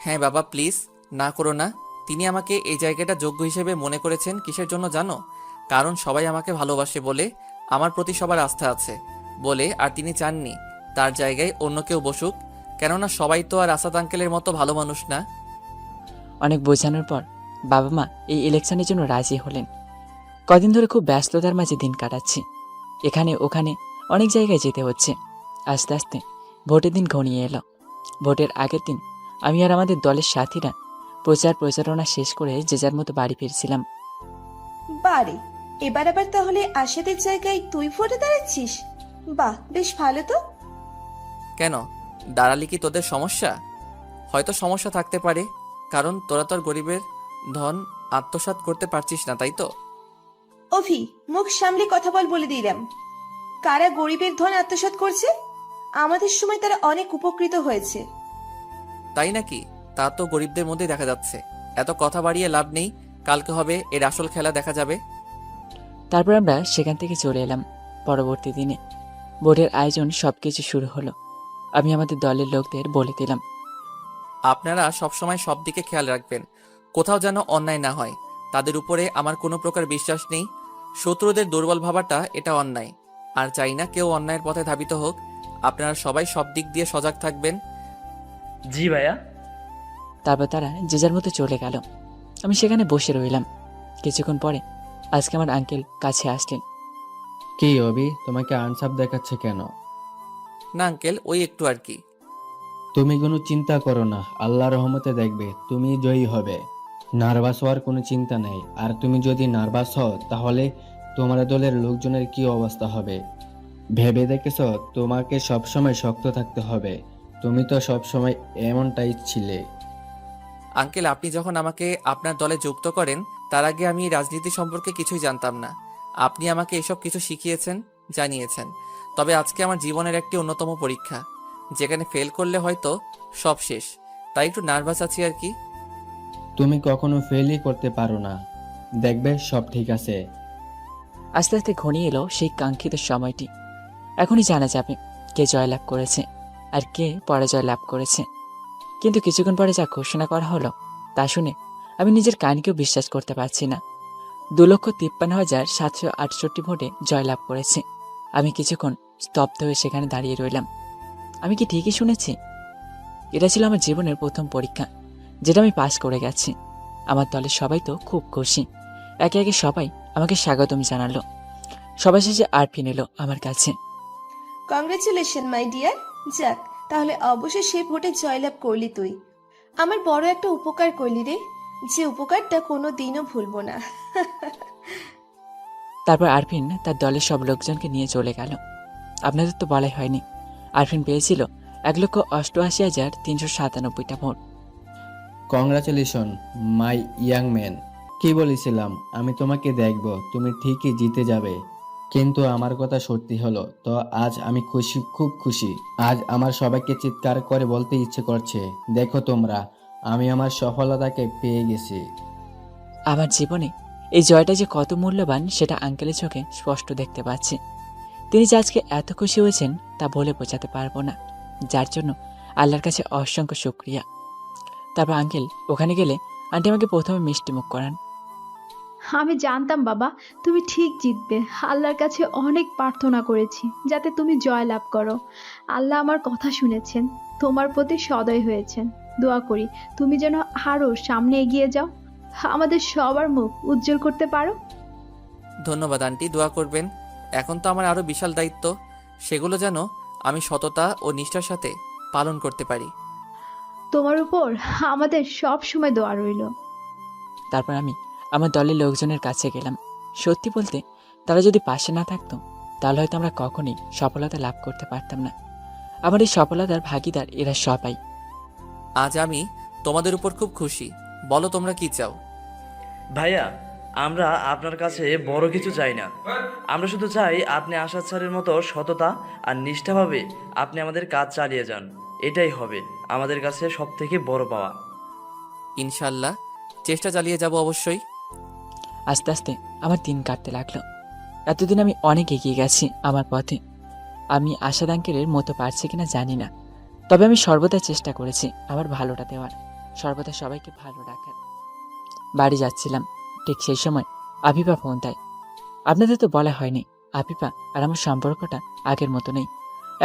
হ্যাঁ বাবা, প্লিজ না করো না। তিনি আমাকে এই জায়গাটা যোগ্য হিসেবে মনে করেছেন কিসের জন্য জানো? কারণ সবাই আমাকে ভালোবাসে বলে, আমার প্রতি সবার আস্থা আছে বলে, আর তিনি চাননি তার জায়গায় অন্য কেউ বসুক, কেননা সবাই তো আর আসাদ আঙ্কেলের মতো ভালো মানুষ না। অনেক বোঝানোর পর বাবা মা এই ইলেকশনের জন্য রাজি হলেন। কদিন ধরে খুব ব্যস্ততার মাঝে দিন কাটাচ্ছি, এখানে ওখানে অনেক জায়গায় যেতে হচ্ছে। আস্তে আস্তে ভোটের দিন ঘনিয়ে এলো। ভোটের আগের দিন আমি আর আমাদের দলের সাথীরা প্রচারণা শেষ করে যে যার মতো বাড়ি ফিরছিলাম। বারে, এবার আবার তাহলে আশাদের জায়গায় তুই ভোটে দাঁড়াচ্ছিস? বাহ, বেশ ভালো তো। কেন, দাঁড়ালে কি তোদের সমস্যা? হয়তো সমস্যা থাকতে পারে, কারণ তোরা তোর গরিবের ধন আত্মসাৎ করতে পারছিস না, তাই তো? অভি, মুখ সামলে কথা বলে দিলাম। কারা গরিবের ধন আত্মসাৎ করছে? আমাদের সময় তারা অনেক উপকৃত হয়েছে। তাই নাকি? তা তো গরিবদের মধ্যে দেখা যাচ্ছে। এত কথা বাড়িয়ে লাভ নেই, কালকে হবে এর আসল খেলা, দেখা যাবে। তারপর আমরা সেখান থেকে চলে এলাম। পরবর্তী দিনে ভোটের আয়োজন সবকিছু শুরু হলো। আমি আমাদের দলের লোকদের বলে দিলাম, আপনারা সবসময় সব দিকে খেয়াল রাখবেন, কোথাও যেন অন্যায় না হয়। তাদের উপরে আমার কোনো প্রকার বিশ্বাস নেই। শত্রুদের দুর্বল ভাবাটা এটা অন্যায়, আর চাই না কেউ অন্যায়ের পথে ধাবিত হোক। আপনারা সবাই সব দিক দিয়ে সজাগ থাকবেন। জি ভাইয়া। তারপর তারা যে যার মতো চলে গেল। আমি সেখানে বসে রইলাম। কিছুক্ষণ পরে আজকে আমার আঙ্কেল কাছে আসলেন। কি অবি, তোমাকে আনসাপ দেখাচ্ছে কেন? না আঙ্কেল, ওই একটু আর কি। তুমি কোনো চিন্তা করো না, আল্লাহ রহমতে দেখবে তুমি জয়ী হবে। নার্ভাস হওয়ার কোনো চিন্তা নেই। আর তুমি যদি নার্ভাস হও তাহলে তোমার দলের লোকজনের কি অবস্থা হবে ভেবে দেখেছো? তোমাকে সবসময় শক্ত থাকতে হবে। তুমি তো সবসময় এমনটাই ছিলে। আঙ্কেল, আপনি যখন আমাকে আপনার দলে যুক্ত করেন, তার আগে আমি রাজনীতি সম্পর্কে কিছুই জানতাম না। আপনি আমাকে এসব কিছু শিখিয়েছেন, জানিয়েছেন। তবে আজকে আমার জীবনের একটি অন্যতম পরীক্ষা, যেখানে ফেল করলে হয়তো সব শেষ। তাই একটু নার্ভাস আছি আর কি। তুমি কখনো ফেলই করতে পারো না, দেখবে সব ঠিক আছে। আস্তে আস্তে ঘনিয়ে এলো সেই কাঙ্ক্ষিত সময়টি। এখনই জানা যাবে কে জয়লাভ করেছে আর কে পরাজয় লাভ করেছে। কিন্তু কিছুক্ষণ পরে যা ঘোষণা করা হলো তা শুনে আমি নিজের কানকেও বিশ্বাস করতে পারছি না। 2,53,768 ভোটে জয়লাভ করেছে। আমি কিছুক্ষণ স্তব্ধ হয়ে সেখানে দাঁড়িয়ে রইলাম। আমি কি ঠিকই শুনেছি? এটা ছিল আমার জীবনের প্রথম পরীক্ষা, যেটা আমি পাস করে গেছি। আমার দলের সবাই তো খুব খুশি। একে একে সবাই আমাকে স্বাগতম জানালো। সবার শেষে আরফিন এলো আমার কাছে। Congratulation my dear. যাক, তাহলে অবশ্যই সেই ভোটে জয়লাভ করলি তুই। আমার বড় একটা উপকার করলি রে, যে উপকারটা কোনো দিনও ভুলবো না। তারপর আরফিন তার দলের সব লোকজনকে নিয়ে চলে গেল। আপনাদের তো বলাই হয়নি, আরফিন পেয়েছিল 1,88,397টা ভোট। কংগ্রাচুলেশন মাই ইয়াং ম্যান। কি বলেছিলাম আমি তোমাকে দেখব, তুমি ঠিকই জিতে যাবে। কিন্তু আমার কথা সত্যি হলো তো আজ আমি খুশি, খুব খুশি। আজ আমার সবাইকে চিৎকার করে বলতে ইচ্ছে করছে, দেখো তোমরা, আমি আমার সফলতাকে পেয়ে গেছি। আমার জীবনে এই জয়টা যে কত মূল্যবান সেটা আঙ্কেলের চোখে স্পষ্ট দেখতে পাচ্ছি। তিনি যে আজকে এত খুশি হয়েছেন তা বলে বোঝাতে পারবো না, যার জন্য আল্লাহর কাছে অসংখ্য শুকরিয়া। তারপর আঙ্কেল ওখানে গেলে আন্টি আমাকে প্রথমে মিষ্টি মুখ করান। আমি জানতাম বাবা তুমি ঠিক জিতবে। আল্লাহর কাছে অনেক প্রার্থনা করেছি যাতে তুমি জয় লাভ করো। আল্লাহ আমার কথা শুনেছেন, তোমার প্রতি সদয় হয়েছেন। দোয়া করি তুমি যেন আরো সামনে এগিয়ে যাও, আমাদের সবার মুখ উজ্জ্বল করতে পারো। ধন্যবাদ আন্টি, দোয়া করবেন। এখন তো আমার আরো বিশাল দায়িত্ব, সেগুলো যেন আমি সততা ও নিষ্ঠার সাথে পালন করতে পারি। তোমার উপর আমাদের সব সময় দোয়া রইল। তারপর আমি আমার দলের লোকজনের কাছে গেলাম। সত্যি বলতে তারা যদি পাশে না থাকতো তাহলে হয়তো আমরা কখনোই সফলতা লাভ করতে পারতাম না। আমার এই সফলতার ভাগিদার এরা সবাই। আজ আমি তোমাদের উপর খুব খুশি। বলো তোমরা কি চাও? ভাইয়া, আমরা আপনার কাছে বড় কিছু চাই না। আমরা শুধু চাই আপনি আশাদ স্যারের মতো সততা আর নিষ্ঠাভাবে আপনি আমাদের কাজ চালিয়ে যান। এটাই হবে আমাদের কাছে সব থেকে বড় পাওয়া। ইনশাল্লাহ চেষ্টা চালিয়ে যাব অবশ্যই। আস্তে আস্তে আমার দিন কাটতে লাগলো। এতদিন আমি অনেক এগিয়ে গেছি আমার পথে। আমি আশাদ আঙ্কেলের মতো পারছি কিনা জানি না, তবে আমি সর্বদা চেষ্টা করেছি আমার ভালোটা দেওয়ার, সর্বদা সবাইকে ভালো রাখার। বাড়ি যাচ্ছিলাম, ঠিক সেই সময় আফিফা ফোন দেয়। আপনাদের তো বলা হয়নি, আফিফা আর আমার সম্পর্কটা আগের মতো নেই,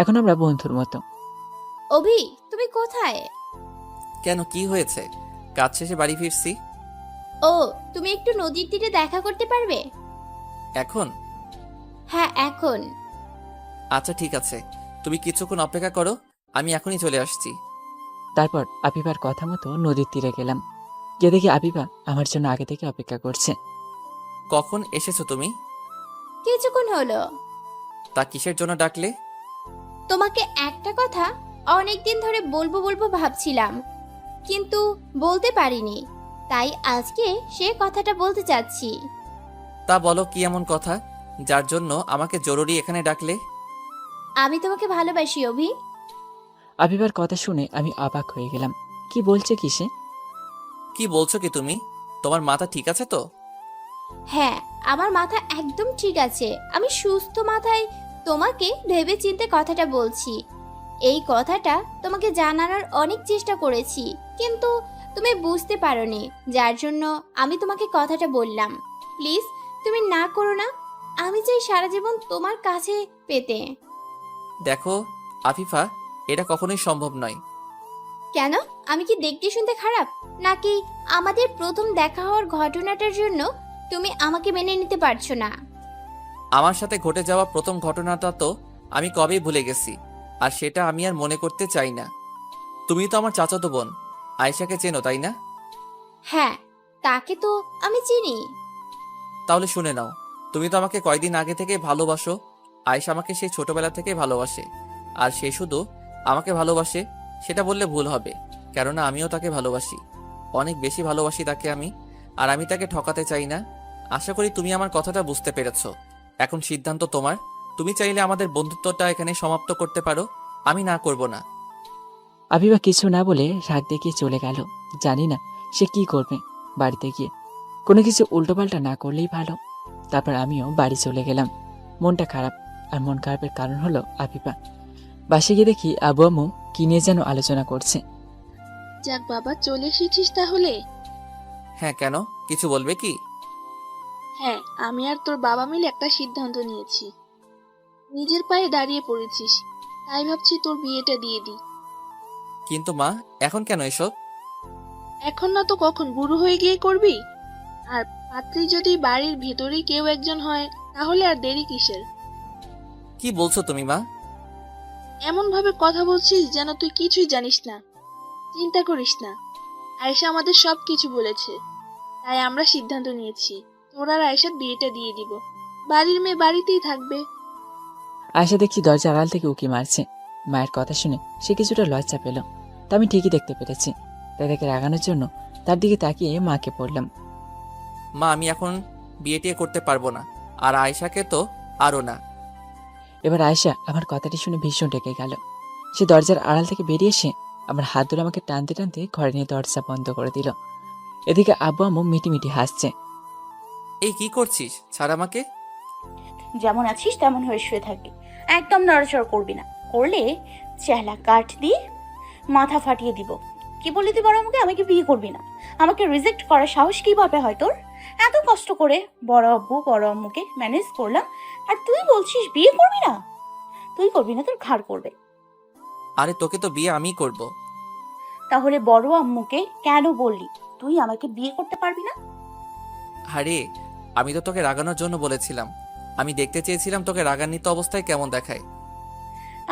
এখন আমরা বন্ধুর মতো। অভি, তুমি কোথায়? কেন, কি হয়েছে? কাজ শেষে বাড়ি ফিরছি। ও, তুমি একটু নদীর তীরে দেখা করতে পারবে? এখন? হ্যাঁ, এখন। আচ্ছা ঠিক আছে, তুমি কিছুক্ষণ অপেক্ষা করো, আমি এখনই চলে আসছি। তারপর আফিফার কথা মতো নদীর তীরে গেলাম। গিয়ে দেখি আফিফা আমার জন্য আগে থেকে অপেক্ষা করছে। কখন এসেছো তুমি? কিছুক্ষণ হলো। তা কিসের জন্য ডাকলে? তোমাকে একটা কথা অনেকদিন ধরে বলবো বলবো ভাবছিলাম, কিন্তু বলতে পারিনি, তাই আজকে সে কথাটা বলতে চাচ্ছি। তা বলো, কি এমন কথা যার জন্য আমাকে জরুরি এখানে ডাকলে? আমি তোমাকে ভালোবাসি অভি। আফিফার কথা শুনে আমি অবাক হয়ে গেলাম। কি বলছে কি সে? কি বলছো কি তুমি? তোমার মাথা ঠিক আছে তো? হ্যাঁ, আমার মাথা একদম ঠিক আছে। আমি সুস্থ মাথায় তোমাকে ভেবে চিন্তে কথাটা বলছি। এই কথাটা তোমাকে জানানোর অনেক চেষ্টা করেছি, কিন্তু তুমি বুঝতে পারোনি, যার জন্য আমি তোমাকে কথাটা বললাম। প্লিজ তুমি না করো না, আমি চাই সারা জীবন তোমার কাছে পেতে। দেখো আফিফা, এটা কখনোই সম্ভব নয়। কেন? আমি কি দেখতে শুনতে খারাপ, নাকি আমাদের প্রথম দেখা হওয়ার ঘটনাটার জন্য তুমি আমাকে মেনে নিতে পারছো না? আমার সাথে ঘটে যাওয়া প্রথম ঘটনাটা তো আমি কবেই ভুলে গেছি, আর সেটা আমি আর মনে করতে চাই না। তুমি তো আমার চাচাতো বোন আয়েশাকে চেনো, তাই না? হ্যাঁ, তাকে তো আমি চিনি। তাহলে শুনে নাও, তুমি তো আমাকে কয়দিন আগে থেকে ভালোবাসো। আয়েশা আমাকে সেই ছোটবেলা থেকে ভালোবাসে, আর সে শুধু আমাকে ভালোবাসে সেটা বললে ভুল হবে, কেননা আমিও তাকে ভালোবাসি, অনেক বেশি ভালোবাসি তাকে আমি, আর আমি তাকে ঠকাতে চাই না। আশা করি তুমি আমার কথাটা বুঝতে পেরেছো। এখন সিদ্ধান্ত তোমার, তুমি চাইলে আমাদের বন্ধুত্বটা এখানে সমাপ্ত করতে পারো, আমি না করব না। আফিফা কিছু না বলে রাগ দেখিয়ে চলে গেল। জানি না সে কি করবে বাড়িতে গিয়ে, কোনো কিছু উল্টোপাল্টা না করলেই ভালো। তারপর আমিও বাড়ি চলে গেলাম। মনটা খারাপ, আর মন খারাপের কারণ হলো আফিফা। বাসে গিয়ে দেখি আবু আম্মু কি নিয়ে যেন আলোচনা করছে। যাক বাবা, চলে এসেছিস তাহলে? হ্যাঁ, কেন, কিছু বলবে কি? হ্যাঁ, আমি আর তোর বাবা মিলে একটা সিদ্ধান্ত নিয়েছি। নিজের পায়ে দাঁড়িয়ে পড়েছিস, তাই ভাবছি তোর বিয়েটা দিয়ে দিই। কিন্তু মা, এখন কেন এসব? এখন না তো কখন, বুড়ো হয়ে গিয়ে করবি? আর পাত্রী যদি বাড়ির ভেতরেই কেউ একজন হয়, তাহলে আর দেরি কিসের? কি বলছো তুমি মা? এমন ভাবে কথা বলছিস যেন তুই কিছুই জানিস না। চিন্তা করিস না, আয়েশা আমাদের সব কিছু বলেছে, তাই আমরা সিদ্ধান্ত নিয়েছি তোর আর আয়েশার বিয়েটা দিয়ে দিব। বাড়ির মেয়ে বাড়িতেই থাকবে। আয়শা দেখছি দরজা আড়াল থেকে উকি মারছে। মায়ের কথা শুনে সে কিছুটা লজ্জা পেল, তা আমি ঠিকই দেখতে পেরেছি। তাই তাকে রাগানোর জন্য তার দিকে তাকিয়ে মাকে পড়লাম। মা, আমি এখন বিয়ে টিয়ে করতে পারবো না, আর আয়েশাকে তো আরও না। এবার আয়শা আমার কথাটি শুনে ভীষণ রেগে গেল। সে দরজার আড়াল থেকে বেরিয়ে এসে আমার হাত ধরে আমাকে টানতে টানতে ঘরে নিয়ে দরজা বন্ধ করে দিল। এদিকে আব্বু আম্মু মিটিমিটি হাসছে। এই কি করছিস? ছাড় আমাকে। যেমন আছিস তেমন হয়ে শুয়ে থাকবি, একদম নড়াচড়া করবি না, করলে চেলা কাঠ দিয়ে মাথা ফাটিয়ে দিব। কি বলে তুই বড় আমাকে আমাকে বিয়ে করবি না? আমাকে রিজেক্ট করার সাহস কিভাবে হয় তোর? এত কষ্ট করে বড় আব্বু বড় আম্মুকে ম্যানেজ করলাম, আর তুই বলছিস বিয়ে করবি না? তুই করবি না, তোর ঘাড় করবে। আরে তোকে তো বিয়ে আমিই করব। তাহলে বড় আম্মুকে কেন বললি তুই আমাকে বিয়ে করতে পারবি না? আরে আমি তো তোকে রাগানোর জন্য বলেছিলাম, আমি দেখতে চেয়েছিলাম তোকে রাগান্বিত অবস্থায় কেমন দেখায়।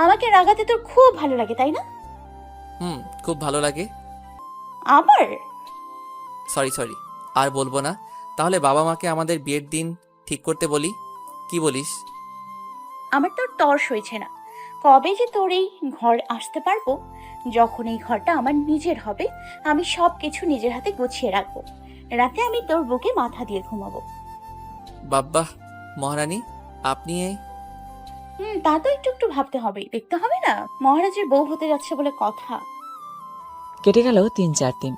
আমাকে রাগাতে তোর খুব ভালো লাগে, তাই না? খুব ভালো লাগে। আবার? সরি সরি, আর বলবো না। তাহলে বাবা মাকে আমাদের বিয়ের দিন ঠিক করতে বলি, কি বলিস? আমার তো তর্স হয়েছে না, কবে যে তোর এই ঘর আসতে পারবো। যখন এই ঘরটা আমার নিজের হবে, আমি সব কিছু নিজের হাতে গুছিয়ে রাখবো। রাতে আমি তোর বুকে মাথা দিয়ে ঘুমাবো। বাব্বা মহারানী, আপনি তা তো একটু একটু ভাবতে হবে, দেখতে হবে না মহারাজের বউ হতে যাচ্ছে বলে কথা। কেটে গেল 3-4 দিন।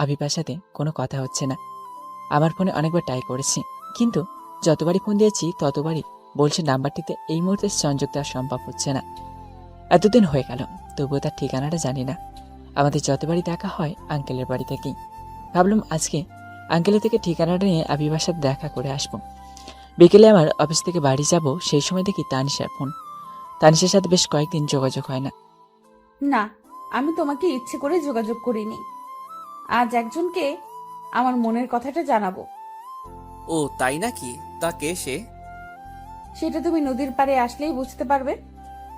আবিবার সাথে কোনো কথা হচ্ছে না। আমার ফোনে অনেকবার ট্রাই করেছি, কিন্তু যতবারই ফোন দিয়েছি ততবারই বলছে নাম্বারটিতে এই মুহূর্তে সংযোগ দেওয়া সম্ভব হচ্ছে না। এতদিন হয়ে গেল, তবুও তার ঠিকানাটা জানি না। আমাদের যতবারই দেখা হয় আঙ্কেলের বাড়ি থেকেই। ভাবলাম আজকে আঙ্কেলের থেকে ঠিকানাটা নিয়ে আবিবার সাথে দেখা করে আসবো। বিকেলে আমার অফিস থেকে বাড়ি যাব, সেই সময় দেখি তানিশার ফোন। তানিশার সাথে বেশ কয়েকদিন যোগাযোগ হয় না। না, আমি তোমাকে ইচ্ছে করে যোগাযোগ করিনি। আজ একজনকে আমার মনের কথাটা জানাবো। ও তাই নাকি? তা কে সে? সেটা তুমি নদীর পাড়ে আসলেই বুঝতে পারবে।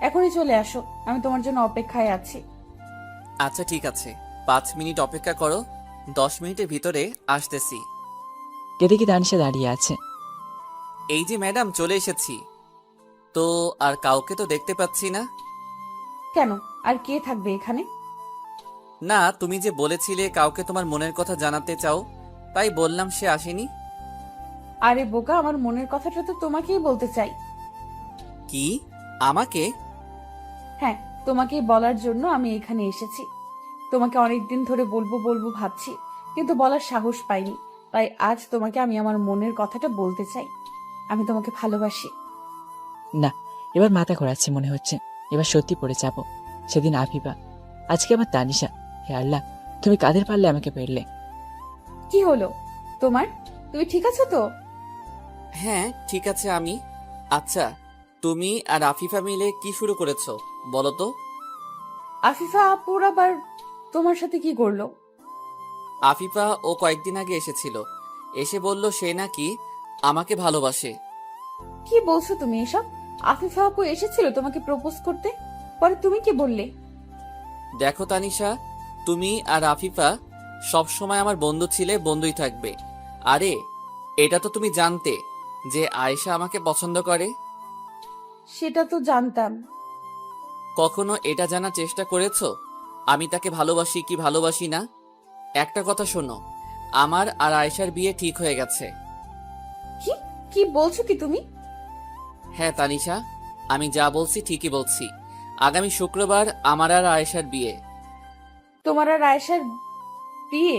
এখনই চলে আসো, আমি তোমার জন্য অপেক্ষায় আছি। আচ্ছা ঠিক আছে, 5 মিনিট অপেক্ষা করো, 10 মিনিটের ভিতরে আসতেছি। কে দেখি তানিশা দাঁড়িয়ে আছে। এই যে ম্যাডাম, চলে এসেছি। তো আর কাউকে তো দেখতে পাচ্ছি না। কেন, আর কে থাকবে এখানে? না, তুমি যে বলেছিলে কাউকে তোমার মনের কথা জানাতে চাও, তাই বললাম সে আসেনি। আরে বোকা, আমার মনের কথাটা তো তোমাকেই বলতে চাই। কি? আমাকে? হ্যাঁ, তোমাকেই বলার জন্য আমি এখানে এসেছি। তোমাকে অনেকদিন ধরে বলবো বলবো ভাবছি, কিন্তু বলার সাহস পাইনি। তাই আজ তোমাকে আমি আমার মনের কথাটা বলতে চাই। আমি তোমাকে ভালোবাসি। না, এবার মাথা ঘোরাচ্ছে মনে হচ্ছে। এবার সত্যি পড়ে যাব। সেদিন আফিফা, আজকে আবার তানিশা। হে আল্লাহ, তুমি কাদের পারলে আমাকে পেরলে। কি হলো তোমার? তুমি ঠিক আছো তো? হ্যাঁ ঠিক আছে আমি। আচ্ছা, তুমি আর আফিফা মিলে কি শুরু করেছো বলো তো? আফিফা আপুর আবার তোমার সাথে কি করলো? আফিফা ও কয়েকদিন আগে এসেছিল, এসে বলল সে নাকি আমাকে ভালোবাসে। কি বলছো তুমি এসব? আফিফা আপু এসেছিল তোমাকে প্রপোজ করতে, পরে তুমি কি বললে? দেখো তানিশা, তুমি আর আফিফা সব সময় আমার বন্ধু ছিলে, বন্ধুই থাকবে। আরে এটা তো তুমি জানতে যে আয়েশা আমাকে পছন্দ করে। সেটা তো জানতাম। কখনো এটা জানার চেষ্টা করেছো আমি তাকে ভালোবাসি কি ভালোবাসি না? একটা কথা শোনো, আমার আর আয়েশার বিয়ে ঠিক হয়ে গেছে। কি কি বলছো কি তুমি? হ্যাঁ তানিশা, আমি যা বলছি ঠিকই বলছি। আগামী শুক্রবার আমার আর আয়েশার বিয়ে। তোমার আর আয়েশার বিয়ে?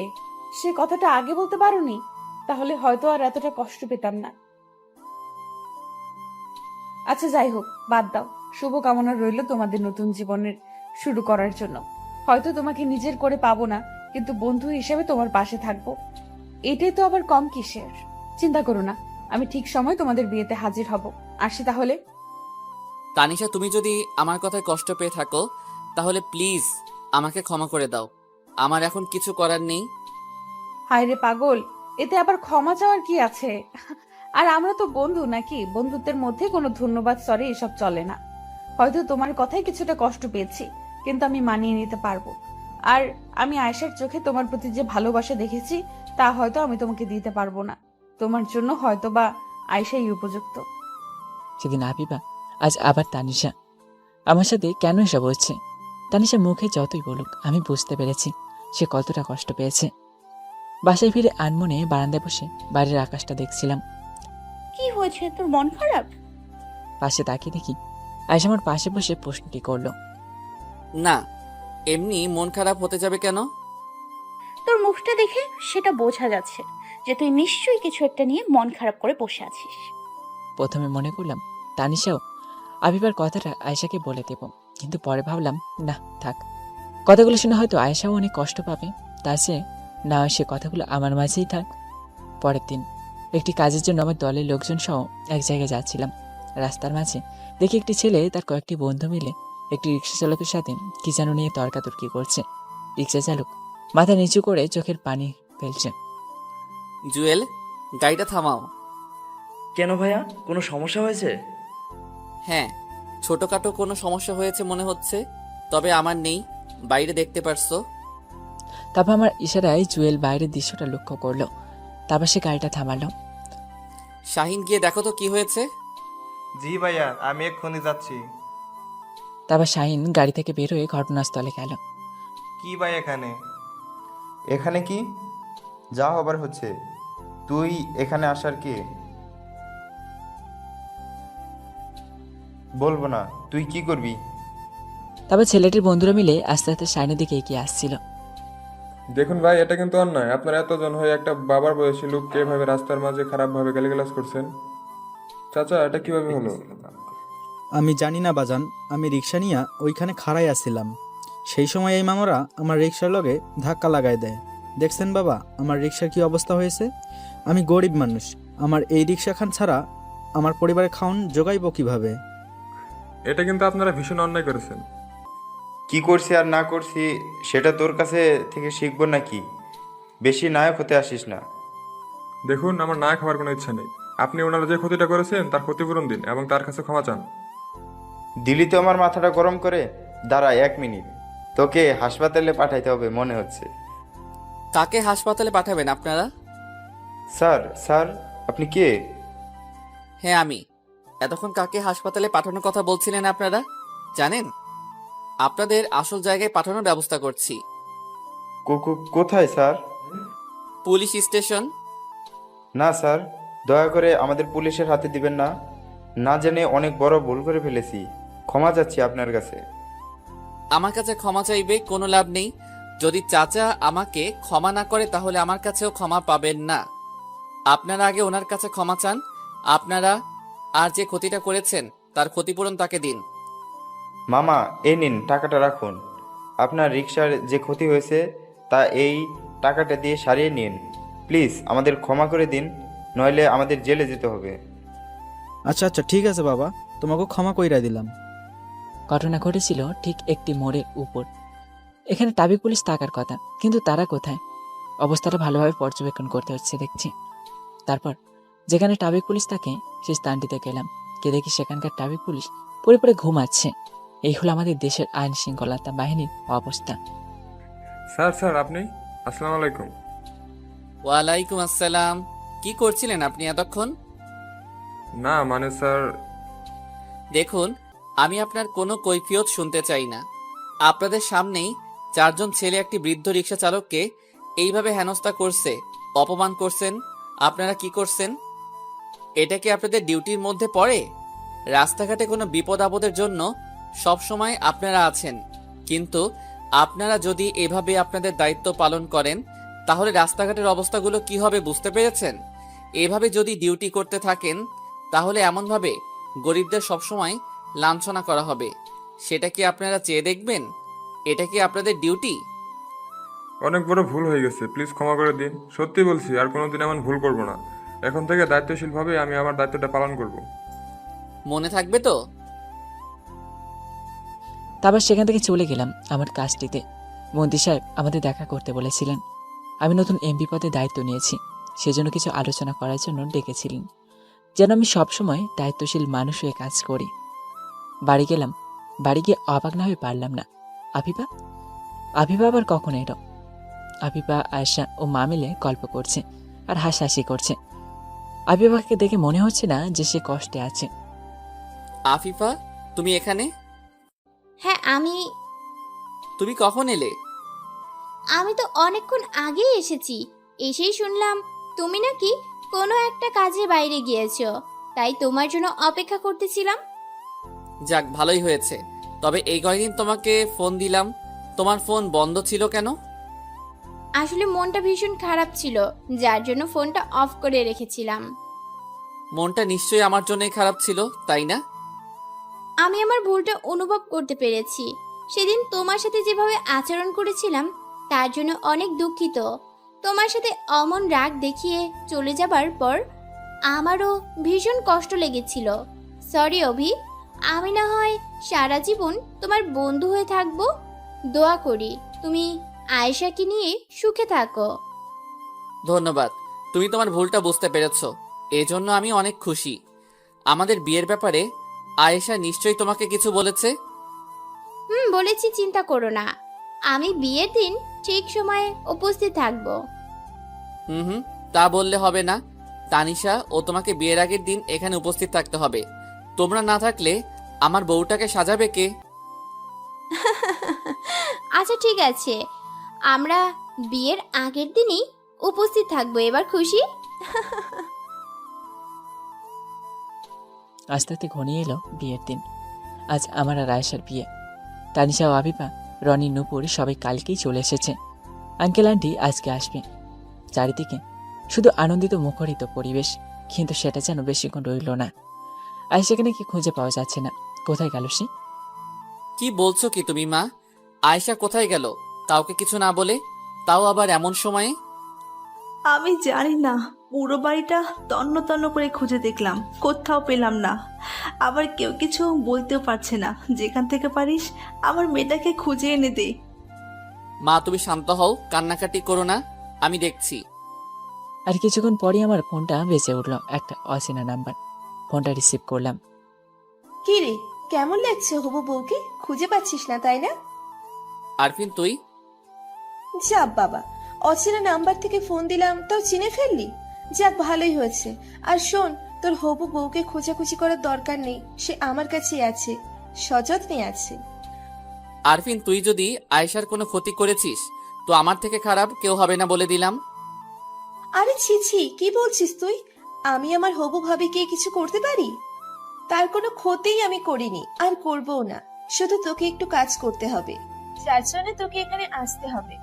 সে কথাটা আগে বলতে পারোনি, তাহলে হয়তো আর এতটা কষ্ট পেতাম না। আচ্ছা যাই হোক, বাদ দাও। শুভকামনা রইল তোমাদের নতুন জীবনের শুরু করার জন্য। হয়তো তোমাকে নিজের করে পাবো না, কিন্তু বন্ধু হিসেবে তোমার পাশে থাকবো। এটাই তো আবার কম কিসের। চিন্তা করো না, আমি ঠিক সময় তোমাদের বিয়েতে হাজির হব। আসি তাহলে। তানিশা, তুমি যদি আমার কথায় কষ্ট পেয়ে থাকো তাহলে প্লিজ আমাকে ক্ষমা করে দাও। আমার এখন কিছু করার নেই। হায় রে পাগল, এতে আবার ক্ষমা চাওয়ার কি আছে? আর আমরা তো বন্ধু নাকি? বন্ধুত্বের মধ্যে কোনো ধন্যবাদ সরি এসব চলে না। হয়তো তোমার কথায় কিছুটা কষ্ট পেয়েছি, কিন্তু আমি মানিয়ে নিতে পারবো। আর আমি আয়েশার চোখে তোমার প্রতি যে ভালোবাসা দেখেছি তা হয়তো আমি তোমাকে দিতে পারবো না। তোমার জন্য হয়তো বা আয়েশাই উপযুক্ত। সেদিন আফিফা, আজ আবার তানিশা। আমার সাথে কেন এসব হচ্ছে? তানিশা মুখে যতই বলুক, আমি বুঝতে পেরেছি সে কতটা কষ্ট পেয়েছে। বাসায় ফিরে আনমনে বারান্দায় বসে বাইরের আকাশটা দেখছিলাম। কি হয়েছে, তোর মন খারাপ? পাশে তাকিয়ে দেখি আয়েশা আমার পাশে বসে প্রশ্নটি করলো। না, এমনি মন খারাপ হতে যাবে কেন? তোর মুখটা দেখে সেটা বোঝা যাচ্ছে যে তুই নিশ্চয়ই কিছু একটা নিয়ে মন খারাপ করে বসে আছিস। প্রথমে মনে করলাম তানিশাও আফিফার কথাটা আয়েশাকে বলে দেব, কিন্তু পরে ভাবলাম না থাক, কথাগুলো শুনে হয়তো আয়েশাও অনেক কষ্ট পাবে। তার সে না হয় সে কথাগুলো আমার মাঝেই থাক। পরের দিন একটি কাজের জন্য আমার দলের লোকজন সহ এক জায়গায় যাচ্ছিলাম। রাস্তার মাঝে দেখি একটি ছেলে তার কয়েকটি বন্ধু মিলে একটি রিক্সা চালকের সাথে কি যেন নিয়ে তর্কাতর্কি করছে। রিক্সা চালক মাথা নিচু করে চোখের পানি ফেলছে। জুয়েল, গাড়িটা থামাও। কেন ভাইয়া, কোনো সমস্যা হয়েছে? হ্যাঁ, ছোটখাটো কোনো সমস্যা হয়েছে মনে হচ্ছে, তবে আমার নেই, বাইরে দেখতে পারছো। তারপর আমার ইশারায় জুয়েল বাইরের দৃশ্যটা লক্ষ্য করলো। তারপর সে গাড়িটা থামালো। শাহিন, গিয়ে দেখো তো কি হয়েছে। জি ভাইয়া, আমি এক্ষুনি যাচ্ছি। তারপর শাহিন গাড়ি থেকে বের হয়ে ঘটনাস্থলে গেল। কি ভাই এখানে? এখানে কি যা হবার হচ্ছে? তুই এখানে আসার কি? বলবো না। তুই কি করবি? তারপর ছেলেটির বন্ধুরা মিলে আস্তে আস্তে শাহিনের দিকে এগিয়ে আসছিল। দেখুন ভাই, এটা কিন্তু অন্যায়। আপনারা এতজন হয়ে একটা বাবার বয়সী লোককে এভাবে রাস্তার মাঝে খারাপভাবে গালিগালাজ করছেন। চাচা, এটা কিভাবে হলো? আমি জানি না বাজান, আমি রিক্সা নিয়ে ওইখানে খাড়াই আসছিলাম। সেই সময় এই মামারা আমার রিক্সার লগে ধাক্কা লাগাই দেয়। দেখছেন বাবা আমার রিক্সার কি অবস্থা হয়েছে? আমি গরিব মানুষ, আমার এই রিক্সা খান ছাড়া আমার পরিবারের খাওন জোগাইব কিভাবে? এটা কিন্তু আপনারা ভীষণ অন্যায় করেছেন। কি করছি আর না করছি সেটা তোর কাছে থেকে শিখবো নাকি? বেশি নায়ক হতে আসিস না। দেখুন, আমার না খাওয়ার কোনো ইচ্ছা নেই। আপনি ওনারা যে ক্ষতিটা করেছেন তার ক্ষতিপূরণ দিন এবং তার কাছে ক্ষমা চান। দিলি তো আমার মাথাটা গরম করে। দাঁড়া 1 মিনিট, তোকে হাসপাতালে পাঠাইতে হবে মনে হচ্ছে। কাকে হাসপাতালে পাঠাবেন আপনারা? স্যার আপনি কে? হ্যাঁ, আমি। এতক্ষণ কাকে হাসপাতালে পাঠানোর কথা বলছিলেন আপনারা? জানেন, আপনাদের আসল জায়গায় পাঠানোর ব্যবস্থা করছি। কোথায় স্যার? Police station. না স্যার, দয়া করে আমাদের পুলিশের হাতে দিবেন না। না জেনে অনেক বড় ভুল করে ফেলেছি। ক্ষমা চাচ্ছি আপনার কাছে। আমার কাছে ক্ষমা চাইবে কোনো লাভ নেই। যদি চাচা আমাকে ক্ষমা না করে তাহলে আমার কাছেও ক্ষমা পাবেন না। আপনারা আগে ওনার কাছে ক্ষমা চান। আপনারা আর যে ক্ষতিটা করেছেন তার ক্ষতিপূরণ তাকে দিন। মামা, এই নিন টাকাটা রাখুন। আপনার রিক্সার যে ক্ষতি হয়েছে তা এই টাকাটা দিয়ে সারিয়ে নিন। প্লিজ আমাদের ক্ষমা করে দিন, নইলে আমাদের জেলে যেতে হবে। আচ্ছা আচ্ছা ঠিক আছে বাবা, তোমাকে ক্ষমা কইরা দিলাম। ঘটনা ঘটেছিল ঠিক একটি মোড়ের উপর। এখানে ট্রাফিক পুলিশ থাকার কথা, কিন্তু তারা কোথায়? অবস্থাটা ভালোভাবে পর্যবেক্ষণ করতে হচ্ছে দেখছি। তারপর যেখানে ট্রাফিক পুলিশ থাকে সেই স্থানটিতে গেলাম। দেখি সেখানকার ট্রাফিক পুলিশ পরে ঘুমাচ্ছে। এই হলো আমাদের দেশের আইন শৃঙ্খলতা বাহিনীর অবস্থা। স্যার আপনি? আসসালামু আলাইকুম। ওয়ালাইকুম আসসালাম। কি করছিলেন আপনি এতক্ষণ? না মানে স্যার, দেখুন, আমি আপনার কোনো কৈফিয়ত শুনতে চাই না। আপনাদের সামনেই 4 জন ছেলে একটি বৃদ্ধ রিক্সা চালককে এইভাবে হেনস্থা করছে, অপমান করছেন। আপনারা কি করছেন? এটা কি আপনাদের ডিউটির মধ্যে পড়ে? রাস্তাঘাটে কোনো বিপদ আপদের জন্য সব সময় আপনারা আছেন, কিন্তু আপনারা যদি এভাবে আপনাদের দায়িত্ব পালন করেন তাহলে রাস্তাঘাটের অবস্থাগুলো কি হবে বুঝতে পেরেছেন? এভাবে যদি ডিউটি করতে থাকেন তাহলে এমনভাবে গরিবদের সবসময় লাঞ্ছনা করা হবে। সেটা কি আপনারা চেয়ে দেখবেন? এটা কি আপনাদের ডিউটি? অনেক বড় ভুল হয়ে গেছে, প্লিজ ক্ষমা করে দিন। সত্যি বলছি, আর কোনোদিন এমন ভুল করব না। এখন থেকে দায়িত্বশীলভাবে আমি আমার দায়িত্বটা পালন করব। মনে থাকবে তো? তারপর সেখান থেকে চলে গেলাম আমার কাজটিতে। মন্ত্রী সাহেব আমাদের দেখা করতে বলেছিলেন। আমি নতুন এমপি পদে দায়িত্ব নিয়েছি, সেজন্য কিছু আলোচনা করার জন্য ডেকেছিলেন, যেন আমি সবসময় দায়িত্বশীল মানুষ হয়ে কাজ করি। বাড়ি গেলাম। বাড়ি গিয়ে অবাক না হয়ে পারলাম না। আফিফা আবার কখন এলো? আফিফা, আয়েশা ও মা মিলে গল্প করছে আর হাসাহাসি করছে। আফিফাকে দেখে মনে হচ্ছে না যে সে কষ্টে আছে। আফিফা, তুমি এখানে? হ্যাঁ তুমি কখন এলে? আমি তো অনেকক্ষণ আগেই এসেছি। এসেই শুনলাম তুমি নাকি কোনো একটা কাজে বাইরে গিয়েছো, তাই তোমার জন্য অপেক্ষা করতেছিলাম। যাক, ভালোই হয়েছে। তবে এই কয়েকদিন তোমাকে ফোন দিলাম, তোমার ফোন বন্ধ ছিল কেন? আসলে মনটা ভীষণ খারাপ ছিল, যার জন্য ফোনটা অফ করে রেখেছিলাম। মনটা নিশ্চয়ই আমার জন্যই খারাপ ছিল, তাই না? আমি আমার ভুলটা অনুভব করতে পেরেছি। সেদিন তোমার সাথে যেভাবে আচরণ করেছিলাম তার জন্য অনেক দুঃখিত। তোমার সাথে অমন রাগ দেখিয়ে চলে যাবার পর আমারও ভীষণ কষ্ট লেগেছিল। সরি অভি, আমি না হয় সারা জীবন তোমার বন্ধু হয়ে থাকবো। দোয়া করি তুমি আয়েশাকে নিয়ে সুখে থাকো। ধন্যবাদ, তুমি তোমার ভুলটা বুঝতে পেরেছো, এজন্য আমি অনেক খুশি। আমাদের বিয়ের ব্যাপারে আয়েশা নিশ্চয়ই তোমাকে কিছু বলেছে? বলেছি, চিন্তা করো না। আমি বিয়ের দিন ঠিক সময়ে উপস্থিত থাকবো। হুম, তা বললে হবে না। তানিশা ও তোমাকে বিয়ের আগের দিন এখানে উপস্থিত থাকতে হবে। তোমরা না থাকলে আমার বউটাকে সাজাবে কে? আচ্ছা ঠিক আছে, আমরা বিয়ের আগের দিনই উপস্থিত থাকবো। এবার খুশি? আস্তে আস্তে ঘনিয়ে এলো বিয়ের দিন। আজ আমার আর আয়েশার বিয়ে। তানিশা ও আবিবা, রনি, নূপুর সবাই কালকেই চলে এসেছে। আঙ্কেল আন্টি আজকে আসবে। চারিদিকে শুধু আনন্দিত মুখরিত পরিবেশ, কিন্তু সেটা যেন বেশিক্ষণ রইল না। আয়েশাকে নাকি খুঁজে পাওয়া যাচ্ছে না। কোথায় গেল সে? কি বলছো কি তুমি মা? আয়েশা কোথায় গেল কাউকে কিছু না বলে, তাও আবার এমন সময়ে? আমি জানি না, পুরো বাড়িটা তন্ন তন্ন করে খুঁজে দেখলাম, কোথাও পেলাম না। আবার কেউ কিছু বলতেও পারছে না। যেখান থেকে পারিস আমার মেয়েটাকে খুঁজে এনে দে। মা তুমি শান্ত হও, কান্নাকাটি করো না, আমি দেখছি। আর কিছুক্ষণ পরই আমার ফোনটা বেজে উঠল। একটা অচেনা নাম্বার। ফোনটা রিসিভ করলাম। কি রে, কেমন লাগছে হবু বউকে? খুঁজে পাচ্ছিস না তাই না? আরফিন তুই? যা বাবা, অচেনা নাম্বার থেকে ফোন দিলাম তাও চিনে ফেললি? যাক ভালোই হয়েছে। আর শোন, তোর হবু বউকে খোঁজাখুঁজি করার দরকার নেই, সে আমার কাছেই আছে, সযত্নে আছে। আরফিন তুই যদি আয়েশার কোনো ক্ষতি করেছিস তো আমার থেকে খারাপ কেউ হবে না বলে দিলাম। আরে ছি ছি, কি বলছিস তুই? আমি আমার হবু ভাবিকে কিছু করতে পারি? তার কোনো ক্ষতিই আমি করিনি, আর করবও না। শুধু তোকে একটু কাজ করতে হবে, যার জন্য তোকে এখানে আসতে হবে।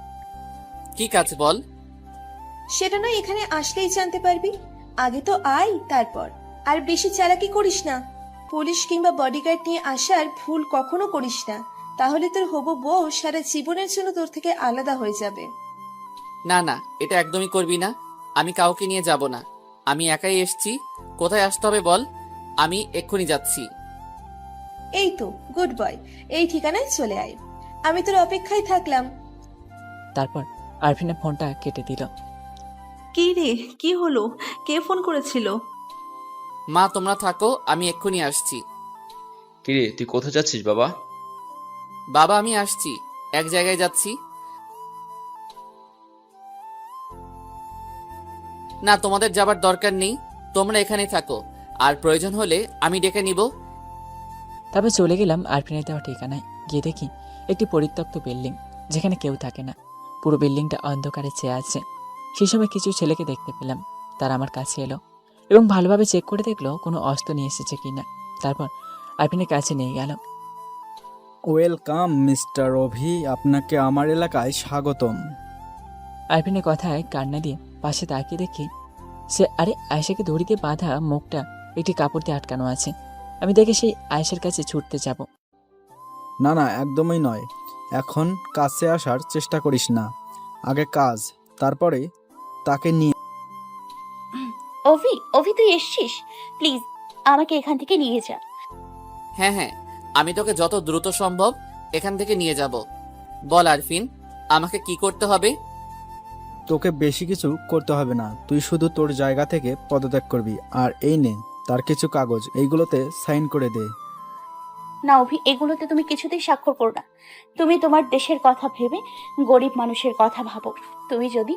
কি কাজ বল? সেটা নয় এখানে আসলেই জানতে পারবি। আগে তো আয়, তারপর। আর বেশি চালাকি করিস না। পুলিশ কিংবা বডিগার্ড নিয়ে আসার ভুল কখনো করিস না, তাহলে তোর হবু বউ সারা জীবনের জন্য তোর থেকে আলাদা হয়ে যাবে। না না, এটা একদমই করবি না। আমি কাউকে নিয়ে যাব না, আমি একাই এসছি। কোথায় আসতে হবে বল, আমি এক্ষুনি যাচ্ছি। এই তো গুড বয়, এই ঠিকানায় চলে আয়। আমি তোর অপেক্ষায় থাকলাম। তারপর আরফিনের ফোনটা কেটে দিল। কি রে, কি হলো? কে ফোন করেছিল? মা তোমরা থাকো, আমি এক্ষুনি আসছি। কিরে তুই কোথায় যাচ্ছিস বাবা? বাবা আমি আসছি, এক জায়গায় যাচ্ছি। না তোমাদের যাবার দরকার নেই, তোমরা এখানেই থাকো, আর প্রয়োজন হলে আমি ডেকে নিব। তারপর চলে গেলাম আরফিনের দেওয়া ঠিকানায়। গিয়ে দেখি একটি পরিত্যক্ত বিল্ডিং, যেখানে কেউ থাকে না। পুরো বিল্ডিংটা অন্ধকারে চেয়ে আছে। সেই সময় কিছু ছেলেকে দেখতে পেলাম। তারা আমার কাছে এলো এবং ভালোভাবে চেক করে দেখলো কোনো অস্ত্র নিয়ে এসেছে কিনা। তারপর আরফিনের কাছে নিয়ে গেল। ওয়েলকাম মিস্টার অভি, আপনাকে আমার এলাকায় স্বাগতম। আরফিনের কথায় কান্না দিয়ে পাশে তাকিয়ে দেখি সে আয়েশাকে দড়িতে বাঁধা, মুখটা একটি কাপড় দিয়ে আটকানো আছে। আমি দেখে সেই আয়েশার কাছে ছুটতে যাব। না না, একদমই নয়। এখন কাছে আসার চেষ্টা করিস না। আগে কাজ, তারপরে তাকে নিয়ে। অভি, অভি তুই এসছিস? প্লিজ আমাকে এখান থেকে নিয়ে যা। হ্যাঁ হ্যাঁ, আমি তোকে যত দ্রুত সম্ভব এখান থেকে নিয়ে যাব। বল আরফিন, আমাকে কি করতে হবে? তোকে বেশি কিছু করতে হবে না, তুই শুধু তোর জায়গা থেকে পদত্যাগ করবি। আর এই নে তার কিছু কাগজ, এইগুলোতে সাইন করে দে। না অভি, এগুলোতে তুমি কিছুতেই স্বাক্ষর করো না। তুমি তোমার দেশের কথা ভেবে গরিব মানুষের কথা ভাবো। তুমি যদি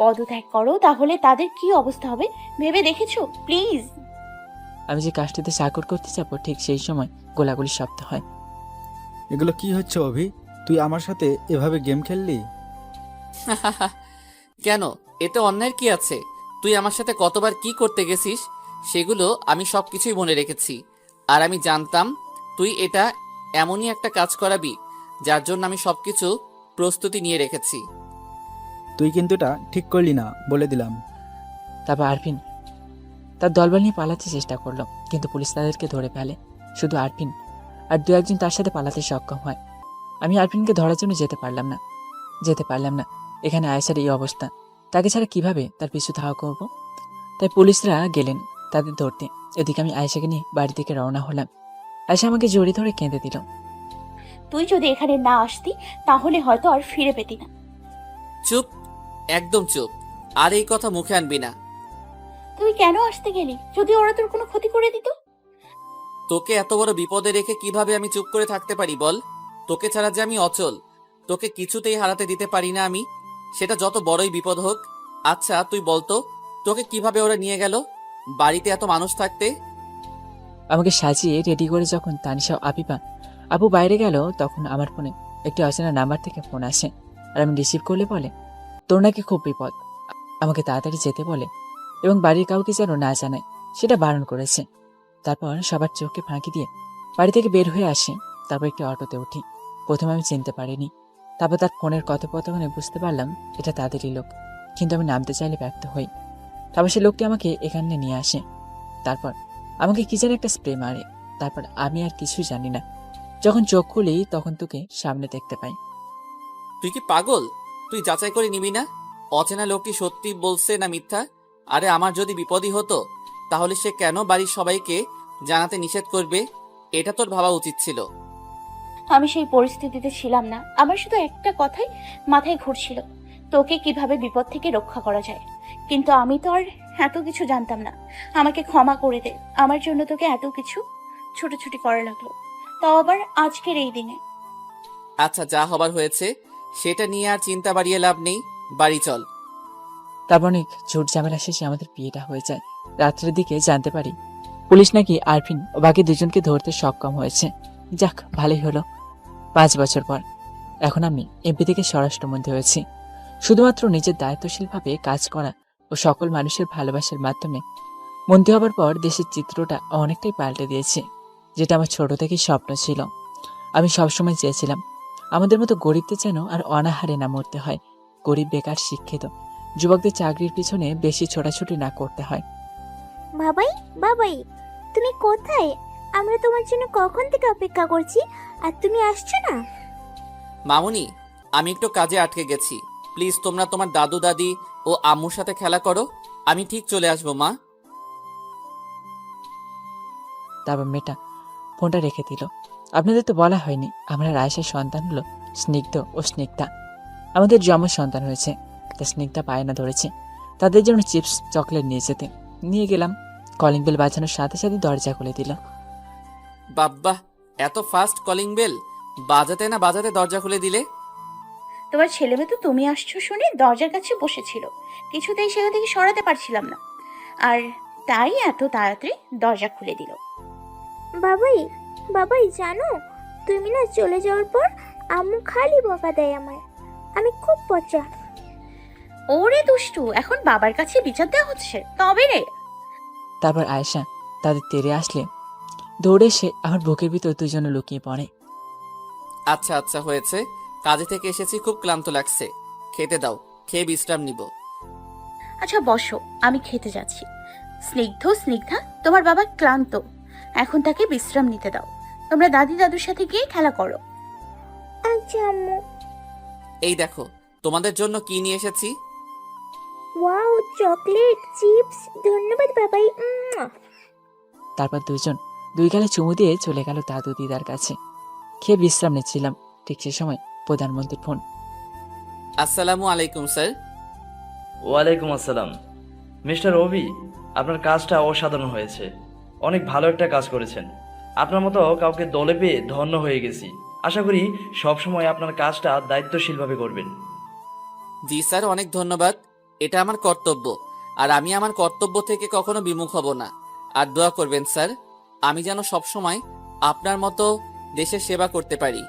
পদত্যাগ করো তাহলে তাদের কি অবস্থা হবে ভেবে দেখেছো? প্লিজ। আমি যে কাজটিতে স্বাক্ষর করতে যাব, ঠিক সেই সময় গোলাগুলি শব্দ হয়। এগুলো কি হচ্ছে অভি? তুই আমার সাথে এভাবে গেম খেললি? কেন, এতে অন্যায় কি আছে? তুই আমার সাথে কতবার কি করতে গেছিস সেগুলো আমি সবকিছুই মনে রেখেছি। আর আমি জানতাম তুই এটা এমনই একটা কাজ করাবি যার জন্য আমি সবকিছু প্রস্তুতি নিয়ে রেখেছি। তুই কিন্তু এটা ঠিক করলি না, বলে দিলাম। তারপর আরফিন তার দলবল নিয়ে পালাতে চেষ্টা করলো, কিন্তু পুলিশ তাদেরকে ধরে ফেলে। শুধু আরফিন আর দু একজন তার সাথে পালাতে সক্ষম হয়। আমি আরফিনকে ধরার জন্য যেতে পারলাম না। এখানে আয়েশার এই অবস্থা, তাকে ছাড়া কিভাবে তার পিছু ধাওয়া করব? তাই পুলিশরা গেলেন তাদের ধরতে। এদিকে আমি আয়েশাকে নিয়ে বাড়ি থেকে রওনা হলাম। আয়েশা আমাকে জড়িয়ে ধরে কেঁদে দিল। তুই যদি এখানে না আসতি তাহলে হয়তো আর ফিরে পেতি না। চুপ, একদম চুপ, আর এই কথা মুখে আনবি না। তুই কেন আসতে গেলি? যদি ওরা তোর কোনো ক্ষতি করে দিত? তোকে এত বড় বিপদে রেখে কিভাবে আমি চুপ করে থাকতে পারি বল? তোকে ছাড়া যে আমি অচল, তোকে কিছুতেই হারাতে দিতে পারি না আমি, সেটা যত বড়ই বিপদ হোক। আচ্ছা তুই বলতো, তোকে কিভাবে ওরা নিয়ে গেল বাড়িতে এত মানুষ থাকতে? আমাকে সাজিয়ে রেডি করে যখন তানিশা ও আপিপা আপু বাইরে গেল, তখন আমার ফোনে একটি অচেনা নাম্বার থেকে ফোন আসে। আর আমি রিসিভ করলে বলে, তোর নাকি খুব বিপদ, আমাকে তাড়াতাড়ি যেতে বলে এবং বাড়ির কাউকে যেন না জানায় সেটা বারণ করেছে। তারপর সবার চোখে ফাঁকি দিয়ে বাড়ি থেকে বের হয়ে আসি। তারপর একটি অটোতে উঠি। প্রথমে আমি চিনতে পারিনি, তারপর তার ফোনের কথোপকথনে বুঝতে পারলাম এটা তাদেরই লোক, কিন্তু আমি নামতে চাইলে ব্যর্থ হই। তারপর সে লোকটি আমাকে এখানে নিয়ে আসে। তারপর আমাকে কি যেন একটা স্প্রে মারে। তারপর আমি আর কিছুই জানি না। যখন চোখ খুলি তখন তোকে সামনে দেখতে পাই। তুই কি পাগল? তুই যাচাই করে নিবি না অচেনা লোকটি সত্যি বলছে না মিথ্যা? আরে আমার যদি বিপদই হতো তাহলে সে কেন বাড়ির সবাইকে জানাতে নিষেধ করবে? এটা তোর ভাবা উচিত ছিল। আমি সেই পরিস্থিতিতে ছিলাম না। আমার শুধু একটা কথাই মাথায় ঘুরছিল, তোকে কিভাবে বিপদ থেকে রক্ষা করা যায়। কিন্তু আমি তো আর এত কিছু জানতাম না। আমাকে ক্ষমা করে দে, আমার জন্য তোকে এত কিছু ছুটোছুটি করা লাগলো, তাও আবার আজকের এই দিনে। আচ্ছা যা হবার হয়েছে সেটা নিয়ে আর চিন্তা বাড়িয়ে লাভ নেই, বাড়ি চল। তারপর অনেক ঝুট ঝামেলা শেষে আমাদের বিয়েটা হয়ে যায়। রাত্রের দিকে জানতে পারি পুলিশ নাকি আরফিন ও বাকি দুজনকে ধরতে সক্ষম হয়েছে। যাক, ভালোই হলো। 5 বছর পর এখন আমি এমপি থেকে স্বরাষ্ট্রমন্ত্রী হয়েছি। শুধুমাত্র নিজের দায়িত্বশীলভাবে কাজ করা ও সকল মানুষের ভালোবাসার মাধ্যমে মন্ত্রী হবার পর দেশের চিত্রটা অনেকটাই পাল্টে দিয়েছে, যেটা আমার ছোট থেকেই স্বপ্ন ছিল। আমি সবসময় চেয়েছিলাম আমাদের মতো গরিবদের যেন আর অনাহারে না মরতে হয়। গরিব, বেকার, শিক্ষিত যুবকদের চাকরির পিছনে বেশি ছোটাছুটি না করতে হয়। বাবাই, বাবাই, তুমি কোথায়? আমরা তোমার জন্য কখন থেকে অপেক্ষা করছি, আর তুমি আসছো না। মামুনি, আমি একটু কাজে আটকে গেছি, প্লিজ তোমরা তোমার দাদু দাদি ও আম্মুর সাথে খেলা করো, আমি ঠিক চলে আসবো মা। তারপর মেয়েটা ফোনটা রেখে দিল। আপনাদের তো বলা হয়নি আমরা রায়েশের সন্তান হলো স্নিগ্ধ ও স্নিগ্ধা। আমাদের যমজ সন্তান হয়েছে। তা স্নিগ্ধা বায়না ধরেছে তাদের জন্য চিপস চকলেট নিয়ে যেতে। নিয়ে গেলাম। কলিং বেল বাজানোর সাথে সাথে দরজা খুলে দিল। বাব্বা, এত ফাস্ট কলিং বেল! বাজাতে না বাজাতে দরজা খুলে দিলে। তোমার ছেলে মেয়ে তো তুমি আসছো শুনে দরজার কাছে বসেছিল, কিছুতেই সেখান থেকে সরাতে পারছিলাম না, আর তাই এত তাড়াতাড়ি দরজা খুলে দিল। বাবাই, বাবাই, জানো তুমি না চলে যাওয়ার পর আম্মু খালি বকা দেয় আমায়। আমি খুব পচা। ওরে দুষ্টু, এখন বাবার কাছে বিচার দেওয়া হচ্ছে তবে রে। তারপর আয়েশা তাদের তেড়ে আসলে দৌড়ে এসে আমার বুকের ভিতর দুজনে লুকিয়ে পড়ে। আচ্ছা আচ্ছা হয়েছে, কাজে থেকে এসেছি, খুব ক্লান্ত লাগছে, খেতে দাও, খেয়ে বিশ্রাম নিব। আচ্ছা বসো, আমি খেতে যাচ্ছি। স্নিগ্ধা, তোমার বাবা ক্লান্ত, এখন তাকে বিশ্রাম নিতে দাও। তোমরা দাদি দাদুর সাথে গিয়ে খেলা করো। আচ্ছা আম্মু। এই দেখো তোমাদের জন্য কি নিয়ে এসেছি। ওয়াও, চকলেট, চিপস, ধন্যবাদ বাবাই। তারপর দুজন দুই গালে চুমু দিয়ে চলে গেল দাদু দিদার কাছে। খেয়ে বিশ্রাম নিচ্ছিলাম, ঠিক সে সময় প্রধানমন্ত্রীর ফোন। আসসালামু আলাইকুম স্যার। ওয়ালাইকুম আসসালাম। মিস্টার রবি, আপনার কাজটা অসাধারণ হয়েছে, অনেক ভালো একটা কাজ করেছেন। আপনার মতো কাউকে দলে পেয়ে ধন্য হয়ে গেছি। আশা করি সবসময় আপনার কাজটা দায়িত্বশীলভাবে করবেন। জি স্যার, অনেক ধন্যবাদ, এটা আমার কর্তব্য, আর আমি আমার কর্তব্য থেকে কখনো বিমুখ হব না। আর দোয়া করবেন স্যার, আমি যেন সবসময় আপনার মতো দেশের সেবা করতে পারি।